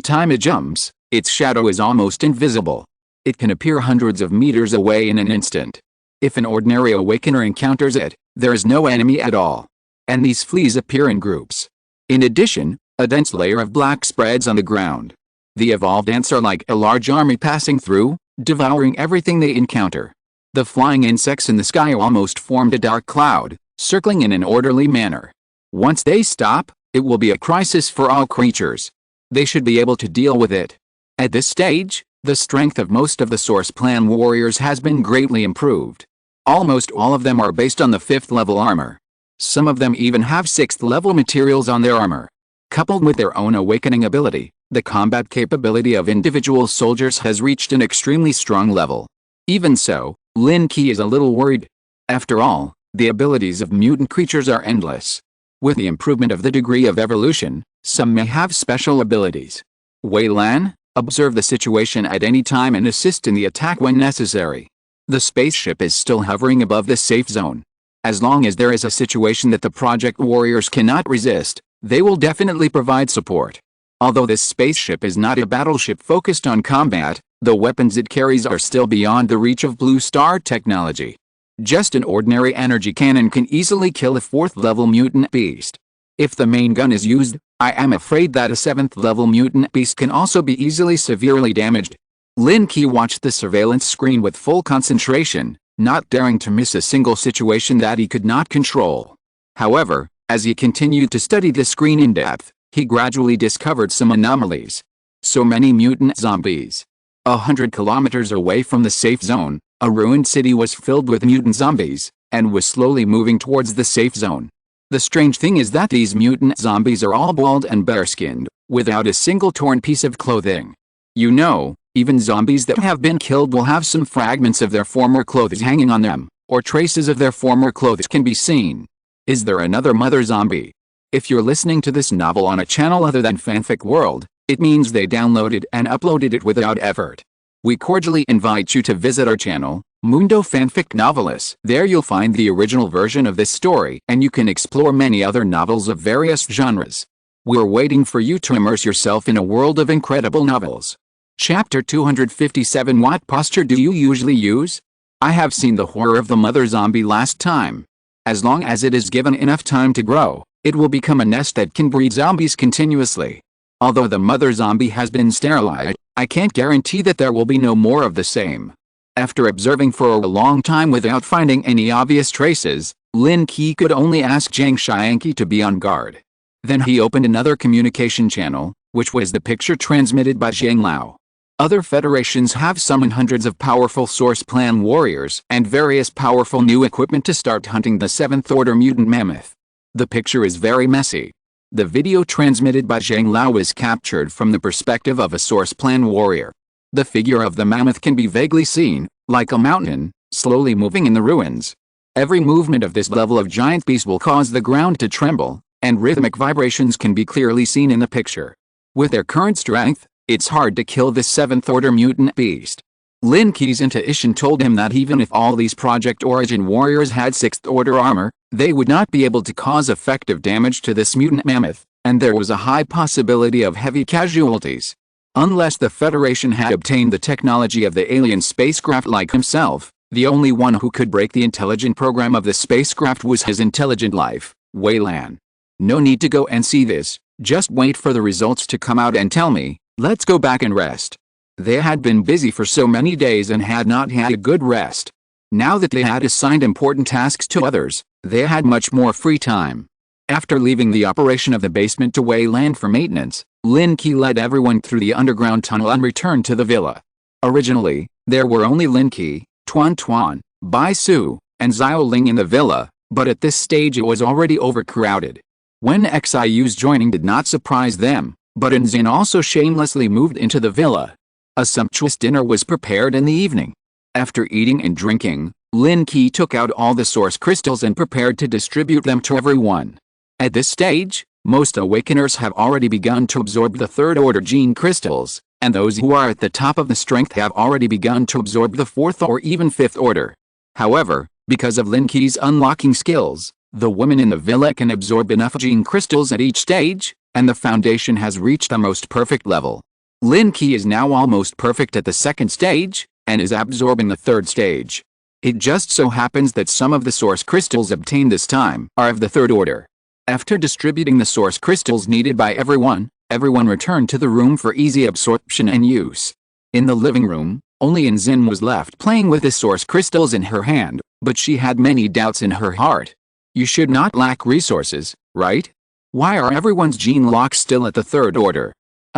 time it jumps, its shadow is almost invisible. It can appear hundreds of meters away in an instant. If an ordinary awakener encounters it, there is no enemy at all. And these fleas appear in groups. In addition, a dense layer of black spreads on the ground. The evolved ants are like a large army passing through, devouring everything they encounter. The flying insects in the sky almost formed a dark cloud, circling in an orderly manner. Once they stop, it will be a crisis for all creatures. They should be able to deal with it. At this stage, the strength of most of the source plan warriors has been greatly improved. Almost all of them are based on the 5th-level armor. Some of them even have 6th-level materials on their armor. Coupled with their own awakening ability, the combat capability of individual soldiers has reached an extremely strong level. Even so, Lin Qi is a little worried. After all, the abilities of mutant creatures are endless. With the improvement of the degree of evolution, some may have special abilities. Wei Lan, observe the situation at any time and assist in the attack when necessary. The spaceship is still hovering above the safe zone. As long as there is a situation that the project warriors cannot resist, they will definitely provide support. Although this spaceship is not a battleship focused on combat, the weapons it carries are still beyond the reach of Blue Star technology. Just an ordinary energy cannon can easily kill a 4th-level mutant beast. If the main gun is used, I am afraid that a 7th-level mutant beast can also be easily severely damaged. Lin Qi watched the surveillance screen with full concentration, not daring to miss a single situation that he could not control. However, as he continued to study the screen in depth, he gradually discovered some anomalies. So many mutant zombies. 100 kilometers away from the safe zone, a ruined city was filled with mutant zombies, and was slowly moving towards the safe zone. The strange thing is that these mutant zombies are all bald and bare-skinned, without a single torn piece of clothing. You know, even zombies that have been killed will have some fragments of their former clothes hanging on them, or traces of their former clothes can be seen. Is there another mother zombie? If you're listening to this novel on a channel other than Fanfic World, it means they downloaded and uploaded it without effort. We cordially invite you to visit our channel, Mundo Fanfic Novelis. There you'll find the original version of this story, and you can explore many other novels of various genres. We're waiting for you to immerse yourself in a world of incredible novels. Chapter 257. What posture do you usually use? I have seen the horror of the mother zombie last time. As long as it is given enough time to grow, it will become a nest that can breed zombies continuously. Although the mother zombie has been sterilized, I can't guarantee that there will be no more of the same. After observing for a long time without finding any obvious traces, Lin Qi could only ask Zhang Xiangqi to be on guard. Then he opened another communication channel, which was the picture transmitted by Zhang Lao. Other federations have summoned hundreds of powerful source plan warriors and various powerful new equipment to start hunting the 7th Order mutant mammoth. The picture is very messy. The video transmitted by Zhang Lao is captured from the perspective of a source plan warrior. The figure of the mammoth can be vaguely seen, like a mountain, slowly moving in the ruins. Every movement of this level of giant beast will cause the ground to tremble, and rhythmic vibrations can be clearly seen in the picture. With their current strength, it's hard to kill this 7th Order mutant beast. Lin Qi's intuition told him that even if all these Project Origin warriors had 6th order armor, they would not be able to cause effective damage to this mutant mammoth, and there was a high possibility of heavy casualties. Unless the Federation had obtained the technology of the alien spacecraft like himself, the only one who could break the intelligent program of the spacecraft was his intelligent life, Wei Lan. No need to go and see this, just wait for the results to come out and tell me. Let's go back and rest. They had been busy for so many days and had not had a good rest. Now that they had assigned important tasks to others, they had much more free time. After leaving the operation of the basement to Wei Lan for maintenance, Lin Qi led everyone through the underground tunnel and returned to the villa. Originally, there were only Lin Qi, Tuan, Bai Su, and Xiao Ling in the villa, but at this stage it was already overcrowded. When Xiu's joining did not surprise them, but Zin also shamelessly moved into the villa. A sumptuous dinner was prepared in the evening. After eating and drinking, Lin Qi took out all the source crystals and prepared to distribute them to everyone. At this stage, most awakeners have already begun to absorb the 3rd order gene crystals, and those who are at the top of the strength have already begun to absorb the 4th or even 5th order. However, because of Lin Qi's unlocking skills, the women in the villa can absorb enough gene crystals at each stage, and the foundation has reached the most perfect level. Lin Qi is now almost perfect at the 2nd stage, and is absorbing the 3rd stage. It just so happens that some of the source crystals obtained this time are of the 3rd order. After distributing the source crystals needed by everyone returned to the room for easy absorption and use. In the living room, only Zin was left playing with the source crystals in her hand, but she had many doubts in her heart. You should not lack resources, right? Why are everyone's gene locks still at the 3rd order?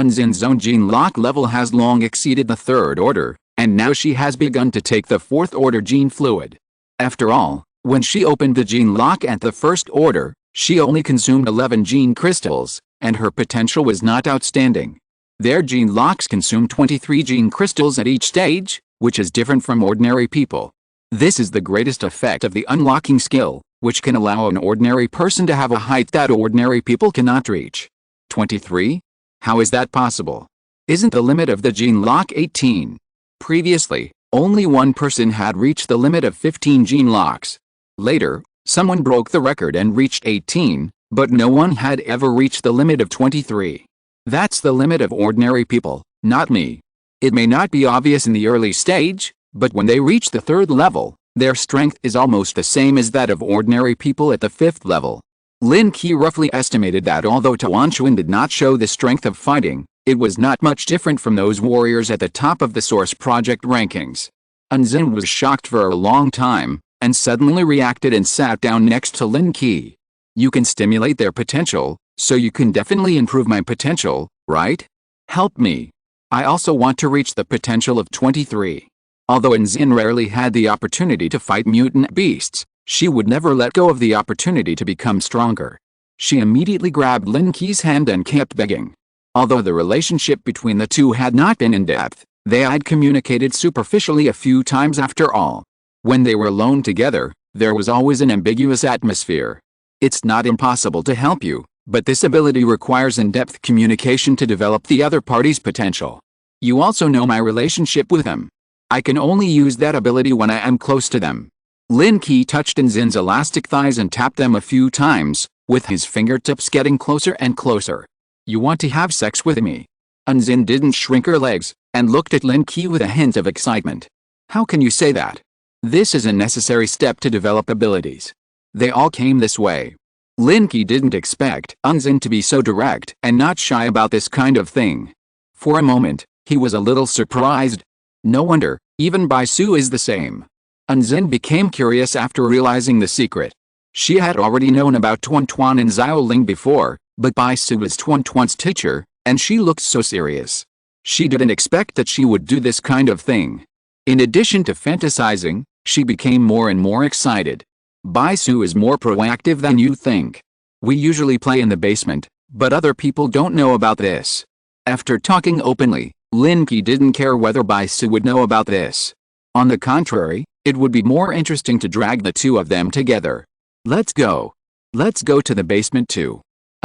Zin's own gene lock level has long exceeded the 3rd order, and now she has begun to take the 4th order gene fluid. After all, when she opened the gene lock at the 1st order, she only consumed 11 gene crystals, and her potential was not outstanding. Their gene locks consume 23 gene crystals at each stage, which is different from ordinary people. This is the greatest effect of the unlocking skill, which can allow an ordinary person to have a height that ordinary people cannot reach. 23? How is that possible? Isn't the limit of the gene lock 18? Previously, only one person had reached the limit of 15 gene locks. Later, someone broke the record and reached 18, but no one had ever reached the limit of 23. That's the limit of ordinary people, not me. It may not be obvious in the early stage, but when they reach the 3rd level, their strength is almost the same as that of ordinary people at the 5th level. Lin Qi roughly estimated that although Tuan did not show the strength of fighting, it was not much different from those warriors at the top of the Source Project rankings. Zin was shocked for a long time, and suddenly reacted and sat down next to Lin Qi. You can stimulate their potential, so you can definitely improve my potential, right? Help me. I also want to reach the potential of 23. Although Zin rarely had the opportunity to fight mutant beasts, she would never let go of the opportunity to become stronger. She immediately grabbed Lin Qi's hand and kept begging. Although the relationship between the two had not been in depth, they had communicated superficially a few times after all. When they were alone together, there was always an ambiguous atmosphere. It's not impossible to help you, but this ability requires in-depth communication to develop the other party's potential. You also know my relationship with them. I can only use that ability when I am close to them. Lin Qi touched Zin's elastic thighs and tapped them a few times, with his fingertips getting closer and closer. You want to have sex with me? Zin didn't shrink her legs, and looked at Lin Qi with a hint of excitement. How can you say that? This is a necessary step to develop abilities. They all came this way. Lin Qi didn't expect Zin to be so direct and not shy about this kind of thing. For a moment, he was a little surprised. No wonder, even Bai Su is the same. Zin became curious after realizing the secret. She had already known about Tuan and Xiao Ling before, but Bai Su was Tuan's teacher, and she looked so serious. She didn't expect that she would do this kind of thing. In addition to fantasizing, she became more and more excited. Bai Su is more proactive than you think. We usually play in the basement, but other people don't know about this. After talking openly, Lin Qi didn't care whether Bai Su would know about this. On the contrary, it would be more interesting to drag the two of them together. Let's go. Let's go to the basement too.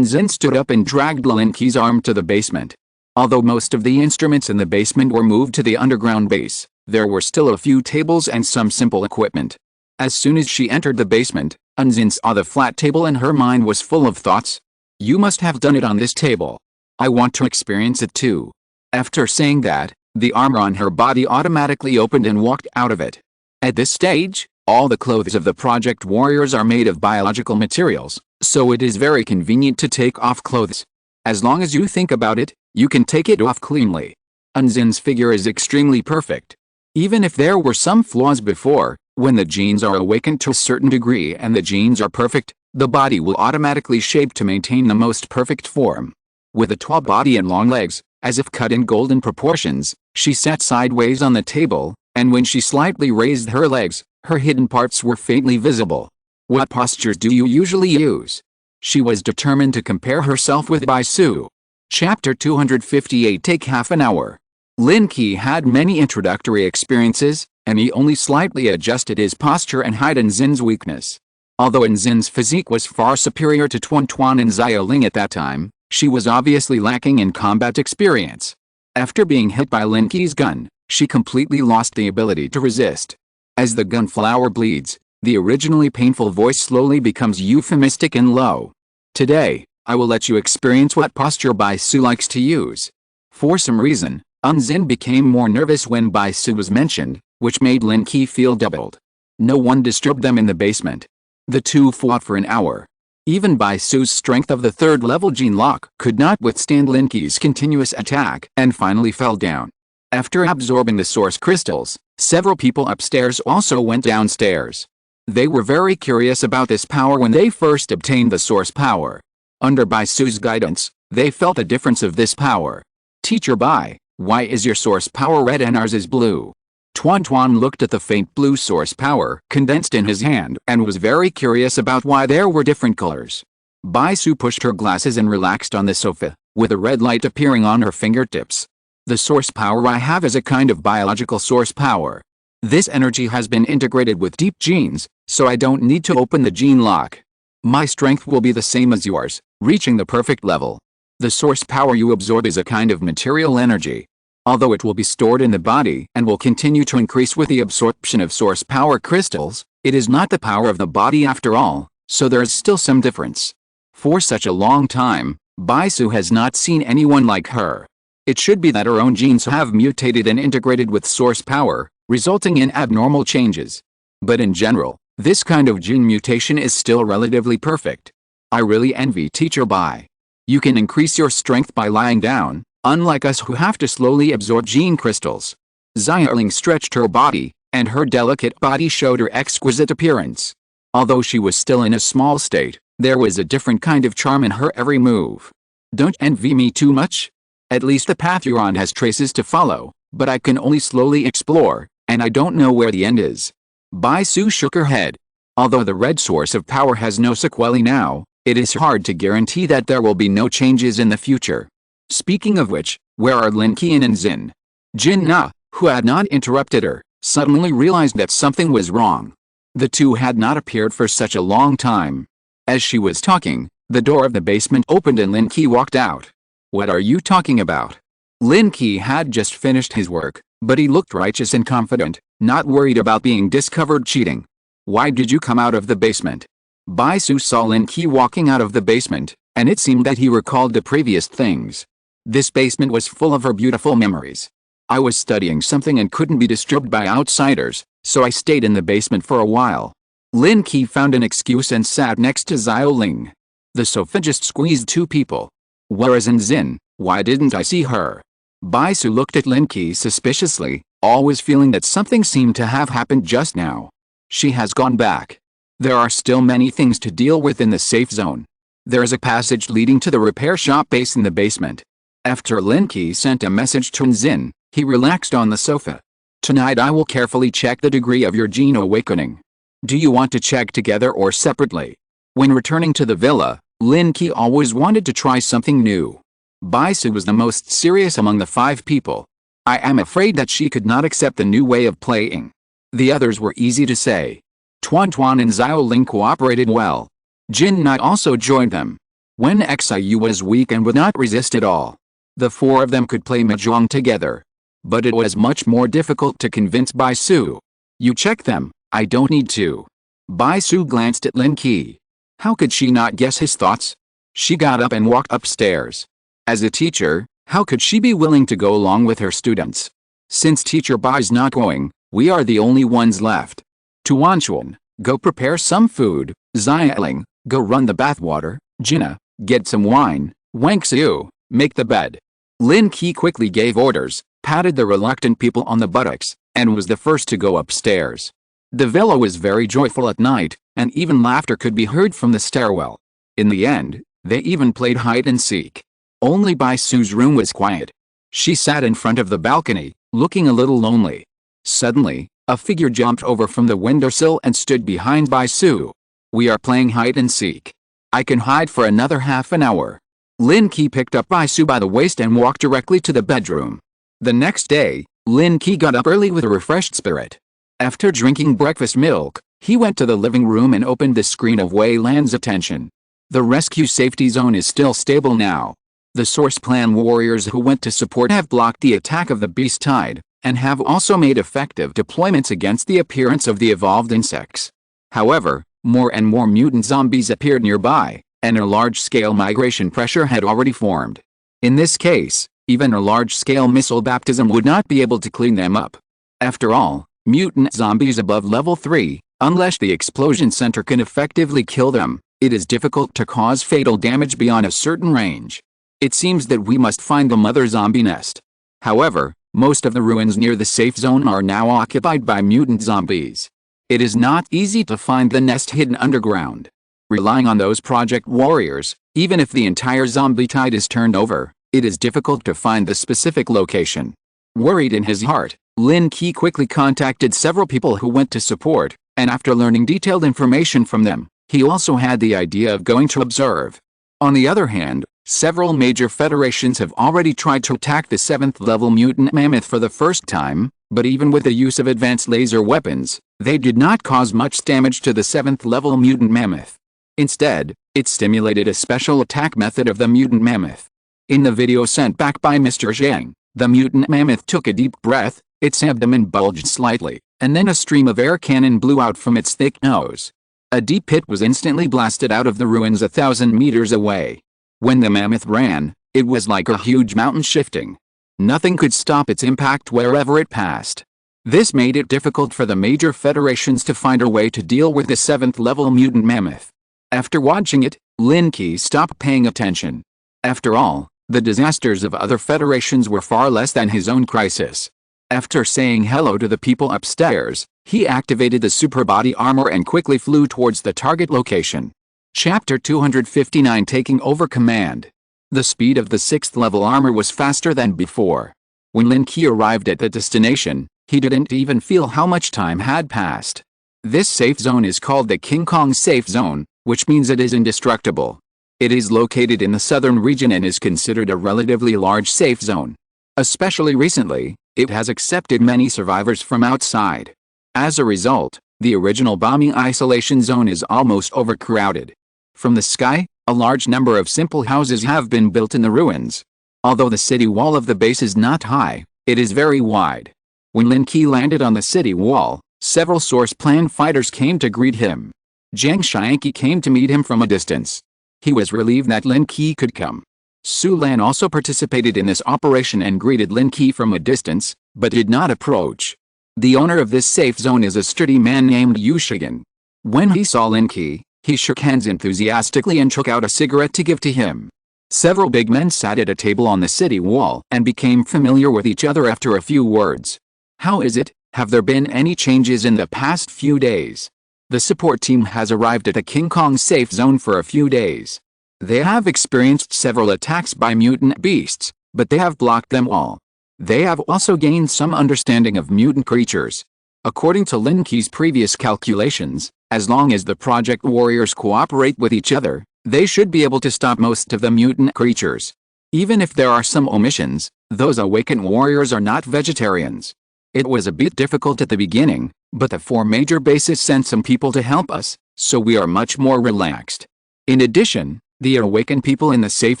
Zin stood up and dragged Lin Qi's arm to the basement. Although most of the instruments in the basement were moved to the underground base, There were still a few tables and some simple equipment. As soon as she entered the basement, Unzin saw the flat table and her mind was full of thoughts. You must have done it on this table. I want to experience it too. After saying that, the armor on her body automatically opened and walked out of it. At this stage, all the clothes of the Project Warriors are made of biological materials, so it is very convenient to take off clothes. As long as you think about it, you can take it off cleanly. Unzin's figure is extremely perfect. Even if there were some flaws before, when the genes are awakened to a certain degree and the genes are perfect, the body will automatically shape to maintain the most perfect form. With a tall body and long legs, as if cut in golden proportions, she sat sideways on the table, and when she slightly raised her legs, her hidden parts were faintly visible. What postures do you usually use? She was determined to compare herself with Bai Su. Chapter 258. Take half an hour. Lin Qi had many introductory experiences, and he only slightly adjusted his posture and hid Unzin's weakness. Although Unzin's physique was far superior to Tuan Tuan and Xiaoling at that time, she was obviously lacking in combat experience. After being hit by Lin Qi's gun, she completely lost the ability to resist. As the gunflower bleeds, the originally painful voice slowly becomes euphemistic and low. Today, I will let you experience what posture Bai Su likes to use. For some reason, Unzin became more nervous when Bai Su was mentioned, which made Lin Qi feel doubled. No one disturbed them in the basement. The two fought for an hour. Even Bai Su's strength of the third-level gene lock could not withstand Lin Qi's continuous attack and finally fell down. After absorbing the source crystals, several people upstairs also went downstairs. They were very curious about this power when they first obtained the source power. Under Bai Su's guidance, they felt the difference of this power. Teacher Bai, why is your source power red and ours is blue? Tuan Tuan looked at the faint blue source power condensed in his hand and was very curious about why there were different colors. Bai Su pushed her glasses and relaxed on the sofa, with a red light appearing on her fingertips. The source power I have is a kind of biological source power. This energy has been integrated with deep genes, so I don't need to open the gene lock. My strength will be the same as yours, reaching the perfect level. The source power you absorb is a kind of material energy. Although it will be stored in the body and will continue to increase with the absorption of source power crystals, it is not the power of the body after all, so there is still some difference. For such a long time, Bai Su has not seen anyone like her. It should be that her own genes have mutated and integrated with source power, resulting in abnormal changes. But in general, this kind of gene mutation is still relatively perfect. I really envy Teacher Bai. You can increase your strength by lying down, unlike us who have to slowly absorb gene crystals. Xiaoling stretched her body, and her delicate body showed her exquisite appearance. Although she was still in a small state, there was a different kind of charm in her every move. Don't envy me too much? At least the path you're on has traces to follow, but I can only slowly explore, and I don't know where the end is. Bai Su shook her head. Although the red source of power has no sequelae now, it is hard to guarantee that there will be no changes in the future. Speaking of which, where are Lin Qi and Unzin? Jin Na, who had not interrupted her, suddenly realized that something was wrong. The two had not appeared for such a long time. As she was talking, the door of the basement opened and Lin Qi walked out. What are you talking about? Lin Qi had just finished his work, but he looked righteous and confident, not worried about being discovered cheating. Why did you come out of the basement? Bai Su saw Lin Qi walking out of the basement, and it seemed that he recalled the previous things. This basement was full of her beautiful memories. I was studying something and couldn't be disturbed by outsiders, so I stayed in the basement for a while. Lin Qi found an excuse and sat next to Xiaoling. The sofa just squeezed two people. Where is Unzin? Why didn't I see her? Bai Su looked at Lin Qi suspiciously, always feeling that something seemed to have happened just now. She has gone back. There are still many things to deal with in the safe zone. There is a passage leading to the repair shop base in the basement. After Lin Qi sent a message to Unzin, he relaxed on the sofa. Tonight I will carefully check the degree of your gene awakening. Do you want to check together or separately? When returning to the villa, Lin Qi always wanted to try something new. Bai Su was the most serious among the 5 people. I am afraid that she could not accept the new way of playing. The others were easy to say. Tuan Tuan and Xiaoling cooperated well. Jin Na also joined them. When Xiu was weak and would not resist at all, the 4 of them could play mahjong together. But it was much more difficult to convince Bai Su. You check them, I don't need to. Bai Su glanced at Lin Qi. How could she not guess his thoughts? She got up and walked upstairs. As a teacher, how could she be willing to go along with her students? Since teacher Bai's not going, we are the only ones left. Tuanchuan, go prepare some food. Xialing, go run the bathwater. Jina, get some wine. Wang Xiu, make the bed. Lin Qi quickly gave orders, patted the reluctant people on the buttocks, and was the first to go upstairs. The villa was very joyful at night, and even laughter could be heard from the stairwell. In the end, they even played hide and seek. Only Bai Su's room was quiet. She sat in front of the balcony, looking a little lonely. Suddenly, a figure jumped over from the windowsill and stood behind Bai Su. We are playing hide and seek. I can hide for another half an hour. Lin Qi picked up Bai Su by the waist and walked directly to the bedroom. The next day, Lin Qi got up early with a refreshed spirit. After drinking breakfast milk, he went to the living room and opened the screen of Wei Lan's attention. The rescue safety zone is still stable now. The source plan warriors who went to support have blocked the attack of the beast tide, and have also made effective deployments against the appearance of the evolved insects. However, more and more mutant zombies appeared nearby, and a large-scale migration pressure had already formed. In this case, even a large-scale missile baptism would not be able to clean them up. After all, mutant zombies above level 3, unless the explosion center can effectively kill them, it is difficult to cause fatal damage beyond a certain range. It seems that we must find the mother zombie nest. However, most of the ruins near the safe zone are now occupied by mutant zombies. It is not easy to find the nest hidden underground. Relying on those project warriors, even if the entire zombie tide is turned over, it is difficult to find the specific location. Worried in his heart, Lin Qi quickly contacted several people who went to support, and after learning detailed information from them, he also had the idea of going to observe. On the other hand, several major federations have already tried to attack the 7th level mutant mammoth for the first time, but even with the use of advanced laser weapons, they did not cause much damage to the 7th level mutant mammoth. Instead, it stimulated a special attack method of the mutant mammoth. In the video sent back by Mr. Zhang, the mutant mammoth took a deep breath, its abdomen bulged slightly, and then a stream of air cannon blew out from its thick nose. A deep pit was instantly blasted out of the ruins 1,000 meters away. When the mammoth ran, it was like a huge mountain shifting. Nothing could stop its impact wherever it passed. This made it difficult for the major federations to find a way to deal with the 7th level mutant mammoth. After watching it, Lin Qi stopped paying attention. After all, the disasters of other federations were far less than his own crisis. After saying hello to the people upstairs, he activated the super body armor and quickly flew towards the target location. Chapter 259 Taking Over Command. The speed of the 6th level armor was faster than before. When Lin Qi arrived at the destination, he didn't even feel how much time had passed. This safe zone is called the King Kong Safe Zone, which means it is indestructible. It is located in the southern region and is considered a relatively large safe zone. Especially recently, it has accepted many survivors from outside. As a result, the original bombing isolation zone is almost overcrowded. From the sky, a large number of simple houses have been built in the ruins. Although the city wall of the base is not high, it is very wide. When Lin Qi landed on the city wall, several source plan fighters came to greet him. Zhang Xiangqi came to meet him from a distance. He was relieved that Lin Qi could come. Su Lan also participated in this operation and greeted Lin Qi from a distance, but did not approach. The owner of this safe zone is a sturdy man named Yu Shigan. When he saw Lin Qi, he shook hands enthusiastically and took out a cigarette to give to him. Several big men sat at a table on the city wall and became familiar with each other after a few words. How is it? Have there been any changes in the past few days? The support team has arrived at the King Kong safe zone for a few days. They have experienced several attacks by mutant beasts, but they have blocked them all. They have also gained some understanding of mutant creatures. According to Lin Qi's previous calculations, as long as the project warriors cooperate with each other, they should be able to stop most of the mutant creatures. Even if there are some omissions, those awakened warriors are not vegetarians. It was a bit difficult at the beginning, but the 4 major bases sent some people to help us, so we are much more relaxed. In addition, the awakened people in the safe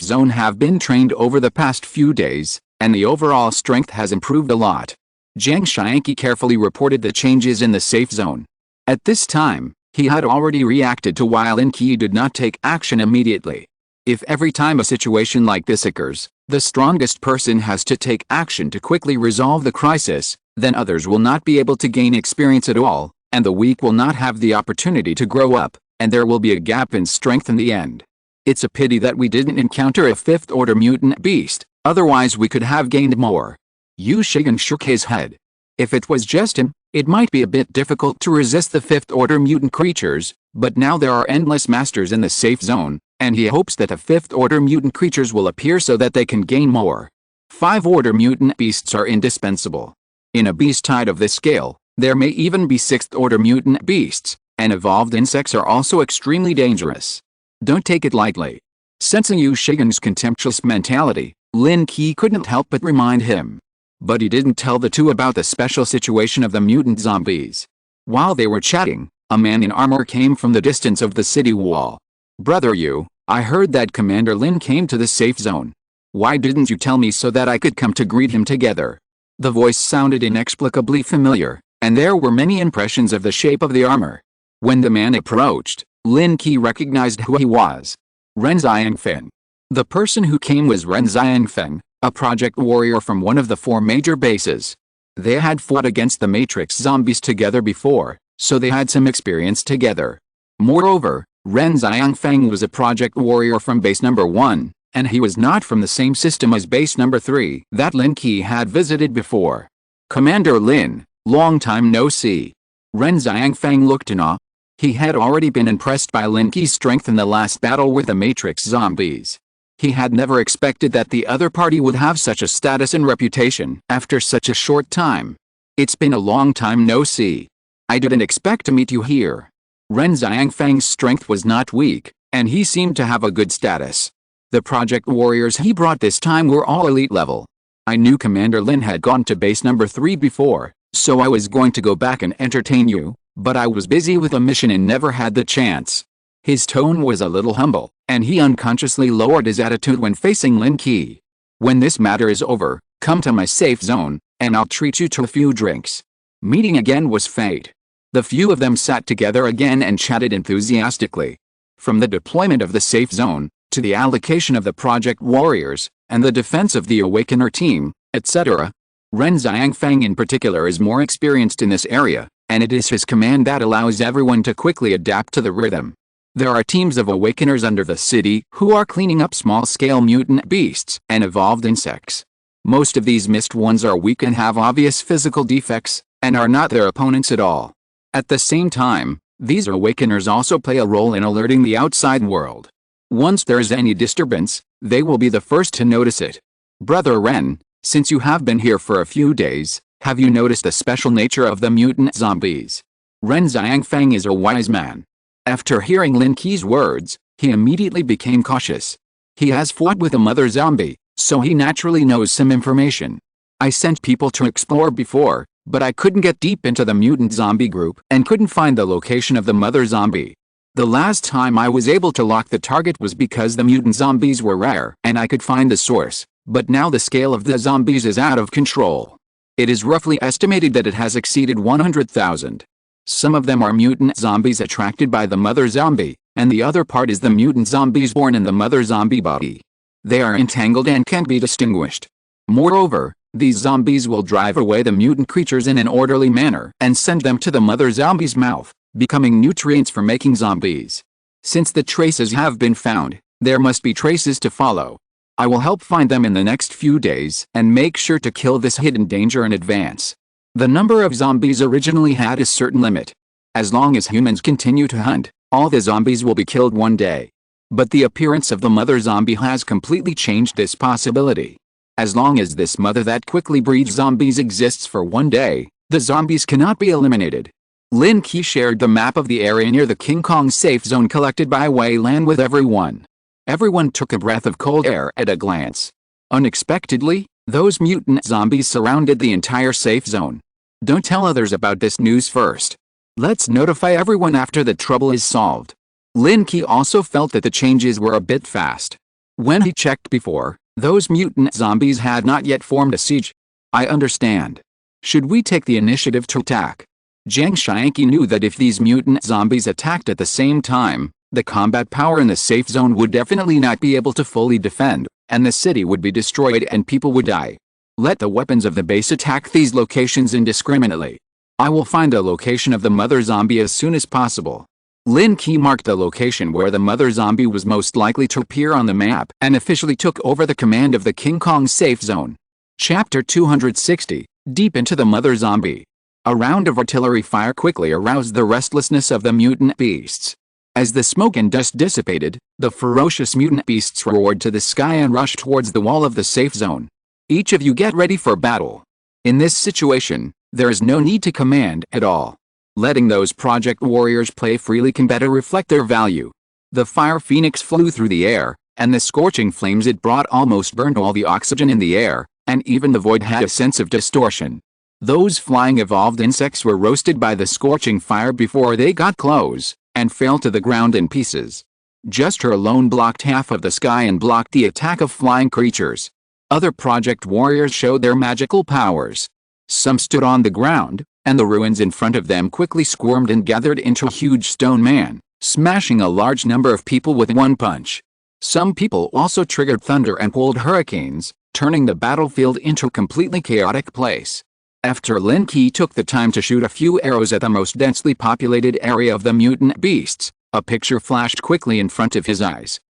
zone have been trained over the past few days, and the overall strength has improved a lot. Zhang Xiangqi carefully reported the changes in the safe zone. At this time, he had already reacted to why Lin Qi did not take action immediately. If every time a situation like this occurs, the strongest person has to take action to quickly resolve the crisis, then others will not be able to gain experience at all, and the weak will not have the opportunity to grow up, and there will be a gap in strength in the end. It's a pity that we didn't encounter a fifth-order mutant beast, otherwise we could have gained more. Yu Shigen shook his head. If it was just him, it might be a bit difficult to resist the fifth-order mutant creatures, but now there are endless masters in the safe zone, and he hopes that the fifth-order mutant creatures will appear so that they can gain more. Five-order mutant beasts are indispensable. In a beast tide of this scale, there may even be sixth-order mutant beasts, and evolved insects are also extremely dangerous. Don't take it lightly. Sensing Yu Shigen's contemptuous mentality, Lin Qi couldn't help but remind him. But he didn't tell the two about the special situation of the mutant zombies. While they were chatting, a man in armor came from the distance of the city wall. "Brother Yu, I heard that Commander Lin came to the safe zone. Why didn't you tell me so that I could come to greet him together?" The voice sounded inexplicably familiar, and there were many impressions of the shape of the armor. When the man approached, Lin Qi recognized who he was. Ren Xiangfeng. The person who came was Ren Xiangfeng, a project warrior from one of the 4 major bases. They had fought against the Matrix zombies together before, so they had some experience together. Moreover, Ren Xiangfeng was a project warrior from base number 1, and he was not from the same system as base number 3 that Lin Qi had visited before. "Commander Lin, long time no see." Ren Xiangfeng looked in awe. He had already been impressed by Lin Qi's strength in the last battle with the Matrix zombies. He had never expected that the other party would have such a status and reputation after such a short time. "It's been a long time no see. I didn't expect to meet you here." Ren Xiangfeng's strength was not weak, and he seemed to have a good status. The project warriors he brought this time were all elite level. "I knew Commander Lin had gone to base number 3 before, so I was going to go back and entertain you, but I was busy with a mission and never had the chance." His tone was a little humble, and he unconsciously lowered his attitude when facing Lin Qi. "When this matter is over, come to my safe zone, and I'll treat you to a few drinks." Meeting again was fate. The few of them sat together again and chatted enthusiastically. From the deployment of the safe zone, to the allocation of the project warriors, and the defense of the Awakener team, etc. Ren Xiangfeng in particular is more experienced in this area, and it is his command that allows everyone to quickly adapt to the rhythm. There are teams of Awakeners under the city who are cleaning up small-scale mutant beasts and evolved insects. Most of these missed ones are weak and have obvious physical defects, and are not their opponents at all. At the same time, these Awakeners also play a role in alerting the outside world. Once there is any disturbance, they will be the first to notice it. "Brother Ren, since you have been here for a few days, have you noticed the special nature of the mutant zombies?" Ren Xiangfeng is a wise man. After hearing Lin Qi's words, he immediately became cautious. He has fought with a mother zombie, so he naturally knows some information. "I sent people to explore before, but I couldn't get deep into the mutant zombie group and couldn't find the location of the mother zombie. The last time I was able to lock the target was because the mutant zombies were rare and I could find the source, but now the scale of the zombies is out of control. It is roughly estimated that it has exceeded 100,000. Some of them are mutant zombies attracted by the mother zombie, and the other part is the mutant zombies born in the mother zombie body. They are entangled and can't be distinguished. Moreover, these zombies will drive away the mutant creatures in an orderly manner and send them to the mother zombie's mouth, becoming nutrients for making zombies. Since the traces have been found, there must be traces to follow. I will help find them in the next few days and make sure to kill this hidden danger in advance." The number of zombies originally had a certain limit. As long as humans continue to hunt, all the zombies will be killed one day. But the appearance of the mother zombie has completely changed this possibility. As long as this mother that quickly breeds zombies exists for one day, the zombies cannot be eliminated. Lin Qi shared the map of the area near the King Kong safe zone collected by Wei Lan with everyone. Everyone took a breath of cold air at a glance. Unexpectedly, those mutant zombies surrounded the entire safe zone. "Don't tell others about this news first. Let's notify everyone after the trouble is solved." Lin Qi also felt that the changes were a bit fast. When he checked before, Those mutant zombies had not yet formed a siege. I understand. Should we take the initiative to attack? Zhang Xiangqi knew that if these mutant zombies attacked at the same time, the combat power in the safe zone would definitely not be able to fully defend, and the city would be destroyed and people would die. Let the weapons of the base attack these locations indiscriminately. I will find the location of the mother zombie as soon as possible. Lin Qi marked the location where the mother zombie was most likely to appear on the map and officially took over the command of the King Kong safe zone. Chapter 260, Deep into the Mother Zombie. A round of artillery fire quickly aroused the restlessness of the mutant beasts. As the smoke and dust dissipated, the ferocious mutant beasts roared to the sky and rushed towards the wall of the safe zone. Each of you get ready for battle. In this situation, there is no need to command at all. Letting those project warriors play freely can better reflect their value. The fire phoenix flew through the air, and the scorching flames it brought almost burned all the oxygen in the air, and even the void had a sense of distortion. Those flying evolved insects were roasted by the scorching fire before they got close, and fell to the ground in pieces. Just her alone blocked half of the sky and blocked the attack of flying creatures. Other project warriors showed their magical powers. Some stood on the ground, and the ruins in front of them quickly squirmed and gathered into a huge stone man, smashing a large number of people with one punch. Some people also triggered thunder and pulled hurricanes, turning the battlefield into a completely chaotic place. After Lin Qi took the time to shoot a few arrows at the most densely populated area of the mutant beasts, a picture flashed quickly in front of his eyes.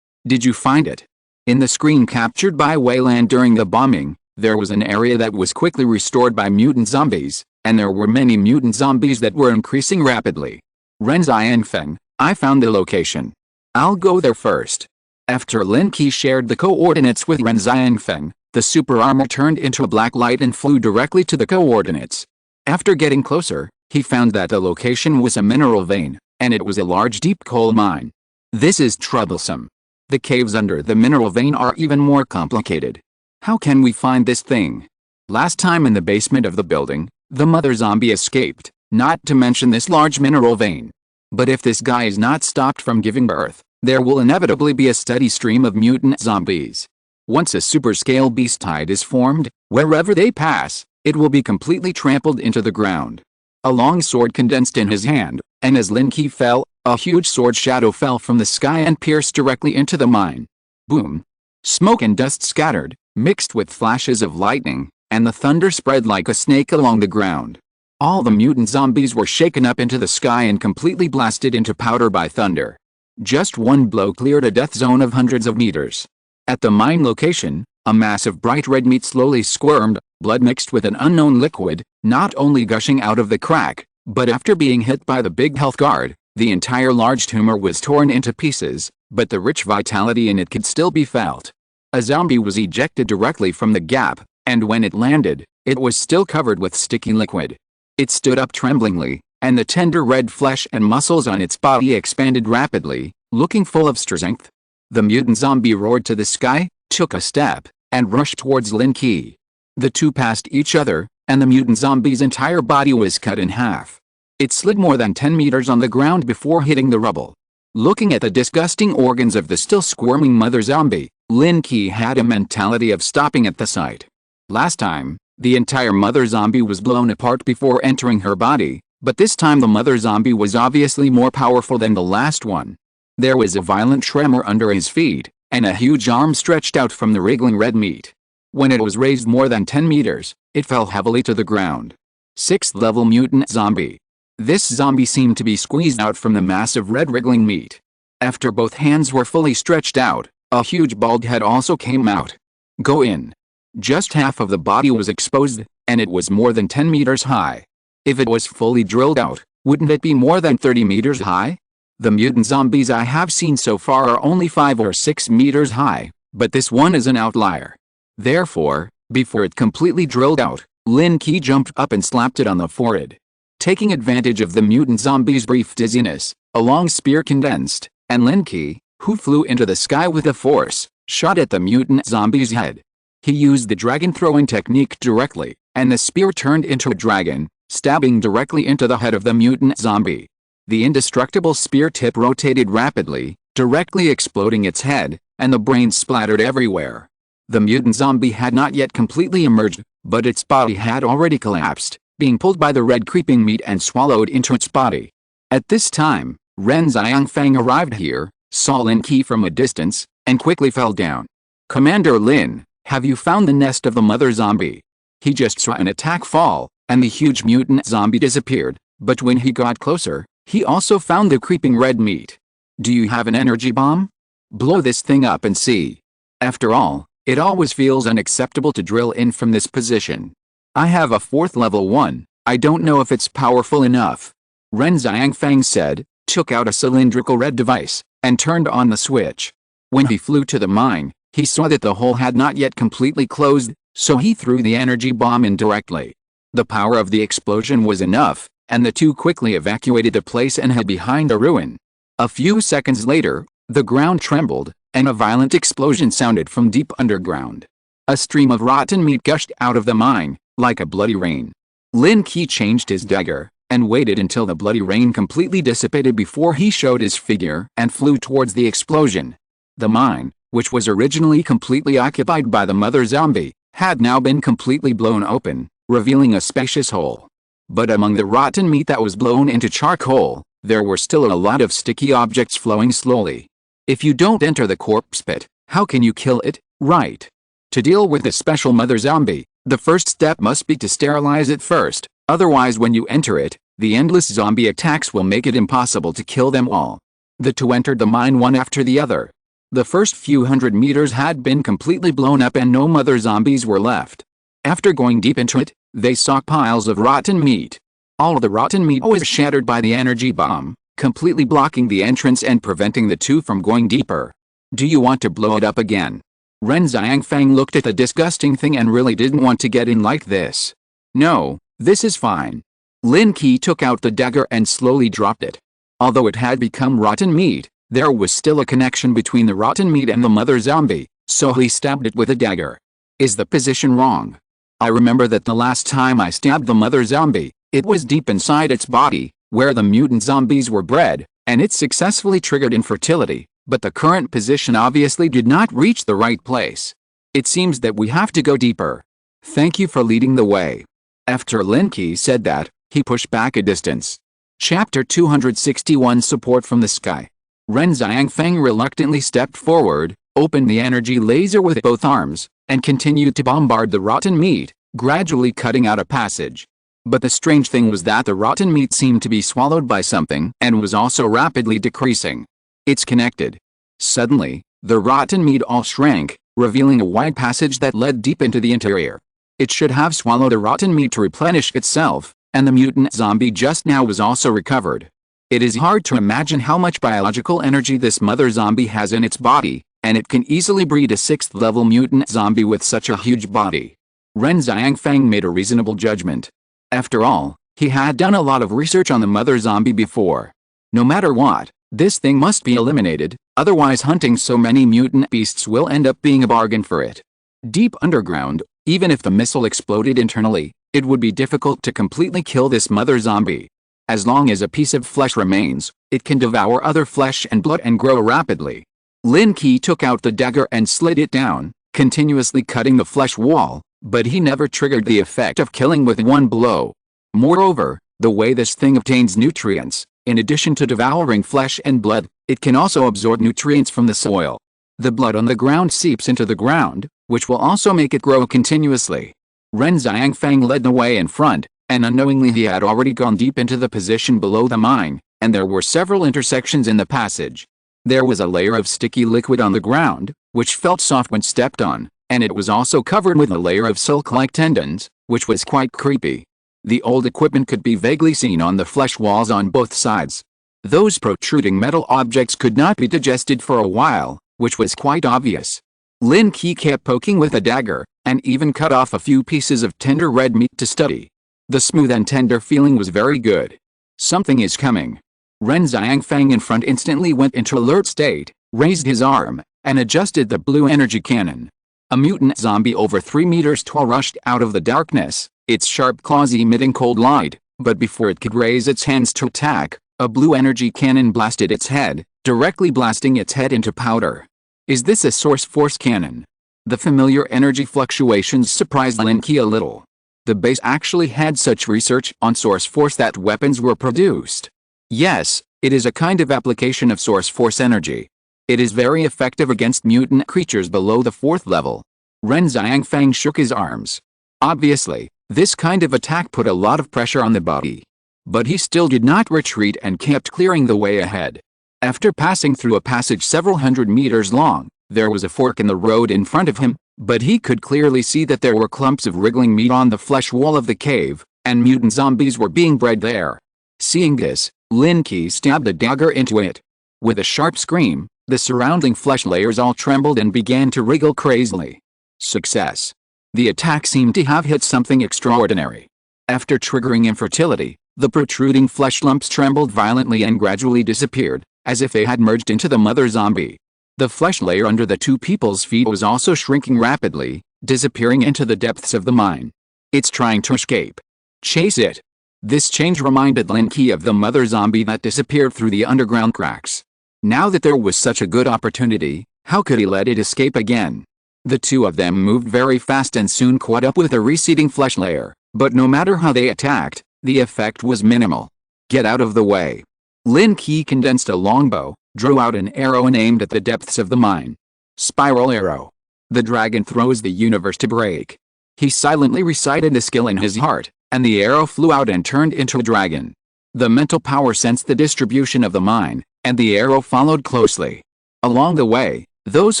Did you find it? In the screen captured by Wayland during the bombing, there was an area that was quickly restored by mutant zombies, and there were many mutant zombies that were increasing rapidly. Ren Xiangfeng, I found the location. I'll go there first. After Lin Qi shared the coordinates with Ren Xiangfeng, the super armor turned into a black light and flew directly to the coordinates. After getting closer, he found that the location was a mineral vein, and it was a large deep coal mine. This is troublesome. The caves under the mineral vein are even more complicated. How can we find this thing? Last time in the basement of the building, the mother zombie escaped, not to mention this large mineral vein. But if this guy is not stopped from giving birth, there will inevitably be a steady stream of mutant zombies. Once a super-scale beast tide is formed, wherever they pass, it will be completely trampled into the ground. A long sword condensed in his hand, and as Lin Qi fell, a huge sword shadow fell from the sky and pierced directly into the mine. Boom! Smoke and dust scattered, mixed with flashes of lightning, and the thunder spread like a snake along the ground. All the mutant zombies were shaken up into the sky and completely blasted into powder by thunder. Just one blow cleared a death zone of hundreds of meters. At the mine location, a mass of bright red meat slowly squirmed, blood mixed with an unknown liquid, not only gushing out of the crack, but after being hit by the big health guard, the entire large tumor was torn into pieces, but the rich vitality in it could still be felt. A zombie was ejected directly from the gap, and when it landed, it was still covered with sticky liquid. It stood up tremblingly, and the tender red flesh and muscles on its body expanded rapidly, looking full of strength. The mutant zombie roared to the sky, took a step, and rushed towards Lin Qi. The two passed each other, and the mutant zombie's entire body was cut in half. It slid more than 10 meters on the ground before hitting the rubble. Looking at the disgusting organs of the still squirming mother zombie, Lin Qi had a mentality of stopping at the sight. Last time, the entire mother zombie was blown apart before entering her body, but this time the mother zombie was obviously more powerful than the last one. There was a violent tremor under his feet, and a huge arm stretched out from the wriggling red meat. When it was raised more than 10 meters, it fell heavily to the ground. 6th level mutant zombie. This zombie seemed to be squeezed out from the mass of red wriggling meat. After both hands were fully stretched out, a huge bald head also came out. Go in. Just half of the body was exposed, and it was more than 10 meters high. If it was fully drilled out, wouldn't it be more than 30 meters high? The mutant zombies I have seen so far are only 5 or 6 meters high, but this one is an outlier. Therefore, before it completely drilled out, Lin Qi jumped up and slapped it on the forehead. Taking advantage of the mutant zombie's brief dizziness, a long spear condensed, and Lin Qi, who flew into the sky with a force, shot at the mutant zombie's head. He used the dragon throwing technique directly, and the spear turned into a dragon, stabbing directly into the head of the mutant zombie. The indestructible spear tip rotated rapidly, directly exploding its head, and the brains splattered everywhere. The mutant zombie had not yet completely emerged, but its body had already collapsed, being pulled by the red creeping meat and swallowed into its body. At this time, Ren Xiangfang arrived here, saw Lin Qi from a distance, and quickly fell down. "Commander Lin, have you found the nest of the mother zombie?" He just saw an attack fall, and the huge mutant zombie disappeared, but when he got closer, he also found the creeping red meat. "Do you have an energy bomb? Blow this thing up and see. After all, it always feels unacceptable to drill in from this position. I have a 4th level one, I don't know if it's powerful enough." Ren Xiangfang said, took out a cylindrical red device, and turned on the switch. When he flew to the mine, he saw that the hole had not yet completely closed, so he threw the energy bomb in directly. The power of the explosion was enough, and the two quickly evacuated the place and hid behind a ruin. A few seconds later, the ground trembled, and a violent explosion sounded from deep underground. A stream of rotten meat gushed out of the mine, like a bloody rain. Lin Qi changed his dagger, and waited until the bloody rain completely dissipated before he showed his figure and flew towards the explosion. The mine, which was originally completely occupied by the mother zombie, had now been completely blown open, revealing a spacious hole. But among the rotten meat that was blown into charcoal, there were still a lot of sticky objects flowing slowly. If you don't enter the corpse pit, how can you kill it, right? To deal with the special mother zombie, the first step must be to sterilize it first, otherwise when you enter it, the endless zombie attacks will make it impossible to kill them all. The two entered the mine one after the other. The first few hundred meters had been completely blown up and no mother zombies were left. After going deep into it, they saw piles of rotten meat. All the rotten meat was shattered by the energy bomb, completely blocking the entrance and preventing the two from going deeper. "Do you want to blow it up again?" Ren Xiangfang looked at the disgusting thing and really didn't want to get in like this. "No, this is fine." Lin Qi took out the dagger and slowly dropped it. Although it had become rotten meat, there was still a connection between the rotten meat and the mother zombie, so he stabbed it with a dagger. "Is the position wrong? I remember that the last time I stabbed the mother zombie, it was deep inside its body, where the mutant zombies were bred, and it successfully triggered infertility, but the current position obviously did not reach the right place. It seems that we have to go deeper. Thank you for leading the way." After Lin Qi said that, he pushed back a distance. Chapter 261 Support from the Sky. Ren Xiangfang reluctantly stepped forward, opened the energy laser with both arms, and continued to bombard the rotten meat, gradually cutting out a passage. But the strange thing was that the rotten meat seemed to be swallowed by something and was also rapidly decreasing. "It's connected." Suddenly, the rotten meat all shrank, revealing a wide passage that led deep into the interior. It should have swallowed the rotten meat to replenish itself, and the mutant zombie just now was also recovered. It is hard to imagine how much biological energy this mother zombie has in its body, and it can easily breed a 6th-level mutant zombie with such a huge body. Ren Xiangfang made a reasonable judgment. After all, he had done a lot of research on the mother zombie before. No matter what, this thing must be eliminated, otherwise hunting so many mutant beasts will end up being a bargain for it. Deep underground, even if the missile exploded internally, it would be difficult to completely kill this mother zombie. As long as a piece of flesh remains, it can devour other flesh and blood and grow rapidly. Lin Qi took out the dagger and slid it down, continuously cutting the flesh wall, but he never triggered the effect of killing with one blow. Moreover, the way this thing obtains nutrients, in addition to devouring flesh and blood, it can also absorb nutrients from the soil. The blood on the ground seeps into the ground, which will also make it grow continuously. Ren Xiangfang led the way in front, and unknowingly he had already gone deep into the position below the mine, and there were several intersections in the passage. There was a layer of sticky liquid on the ground, which felt soft when stepped on, and it was also covered with a layer of silk-like tendons, which was quite creepy. The old equipment could be vaguely seen on the flesh walls on both sides. Those protruding metal objects could not be digested for a while, which was quite obvious. Lin Qi kept poking with a dagger, and even cut off a few pieces of tender red meat to study. The smooth and tender feeling was very good. Something is coming. Ren Xiangfang in front instantly went into alert state, raised his arm, and adjusted the blue energy cannon. A mutant zombie over 3 meters tall rushed out of the darkness, its sharp claws emitting cold light, but before it could raise its hands to attack, a blue energy cannon blasted its head, directly blasting its head into powder. Is this a source force cannon? The familiar energy fluctuations surprised Lin Qi a little. The base actually had such research on source force that weapons were produced. Yes, it is a kind of application of source force energy. It is very effective against mutant creatures below the 4th level. Ren Xiangfang shook his arms. Obviously, this kind of attack put a lot of pressure on the body. But he still did not retreat and kept clearing the way ahead. After passing through a passage several hundred meters long, there was a fork in the road in front of him, but he could clearly see that there were clumps of wriggling meat on the flesh wall of the cave, and mutant zombies were being bred there. Seeing this, Lin Qi stabbed a dagger into it. With a sharp scream, the surrounding flesh layers all trembled and began to wriggle crazily. Success. The attack seemed to have hit something extraordinary. After triggering infertility, the protruding flesh lumps trembled violently and gradually disappeared, as if they had merged into the mother zombie. The flesh layer under the two people's feet was also shrinking rapidly, disappearing into the depths of the mine. It's trying to escape. Chase it. This change reminded Lin Qi of the mother zombie that disappeared through the underground cracks. Now that there was such a good opportunity, how could he let it escape again? The two of them moved very fast and soon caught up with a receding flesh layer, but no matter how they attacked, the effect was minimal. Get out of the way. Lin Qi condensed a longbow, drew out an arrow and aimed at the depths of the mine. Spiral arrow. The dragon throws the universe to break. He silently recited the skill in his heart, and the arrow flew out and turned into a dragon. The mental power sensed the distribution of the mine, and the arrow followed closely. Along the way, those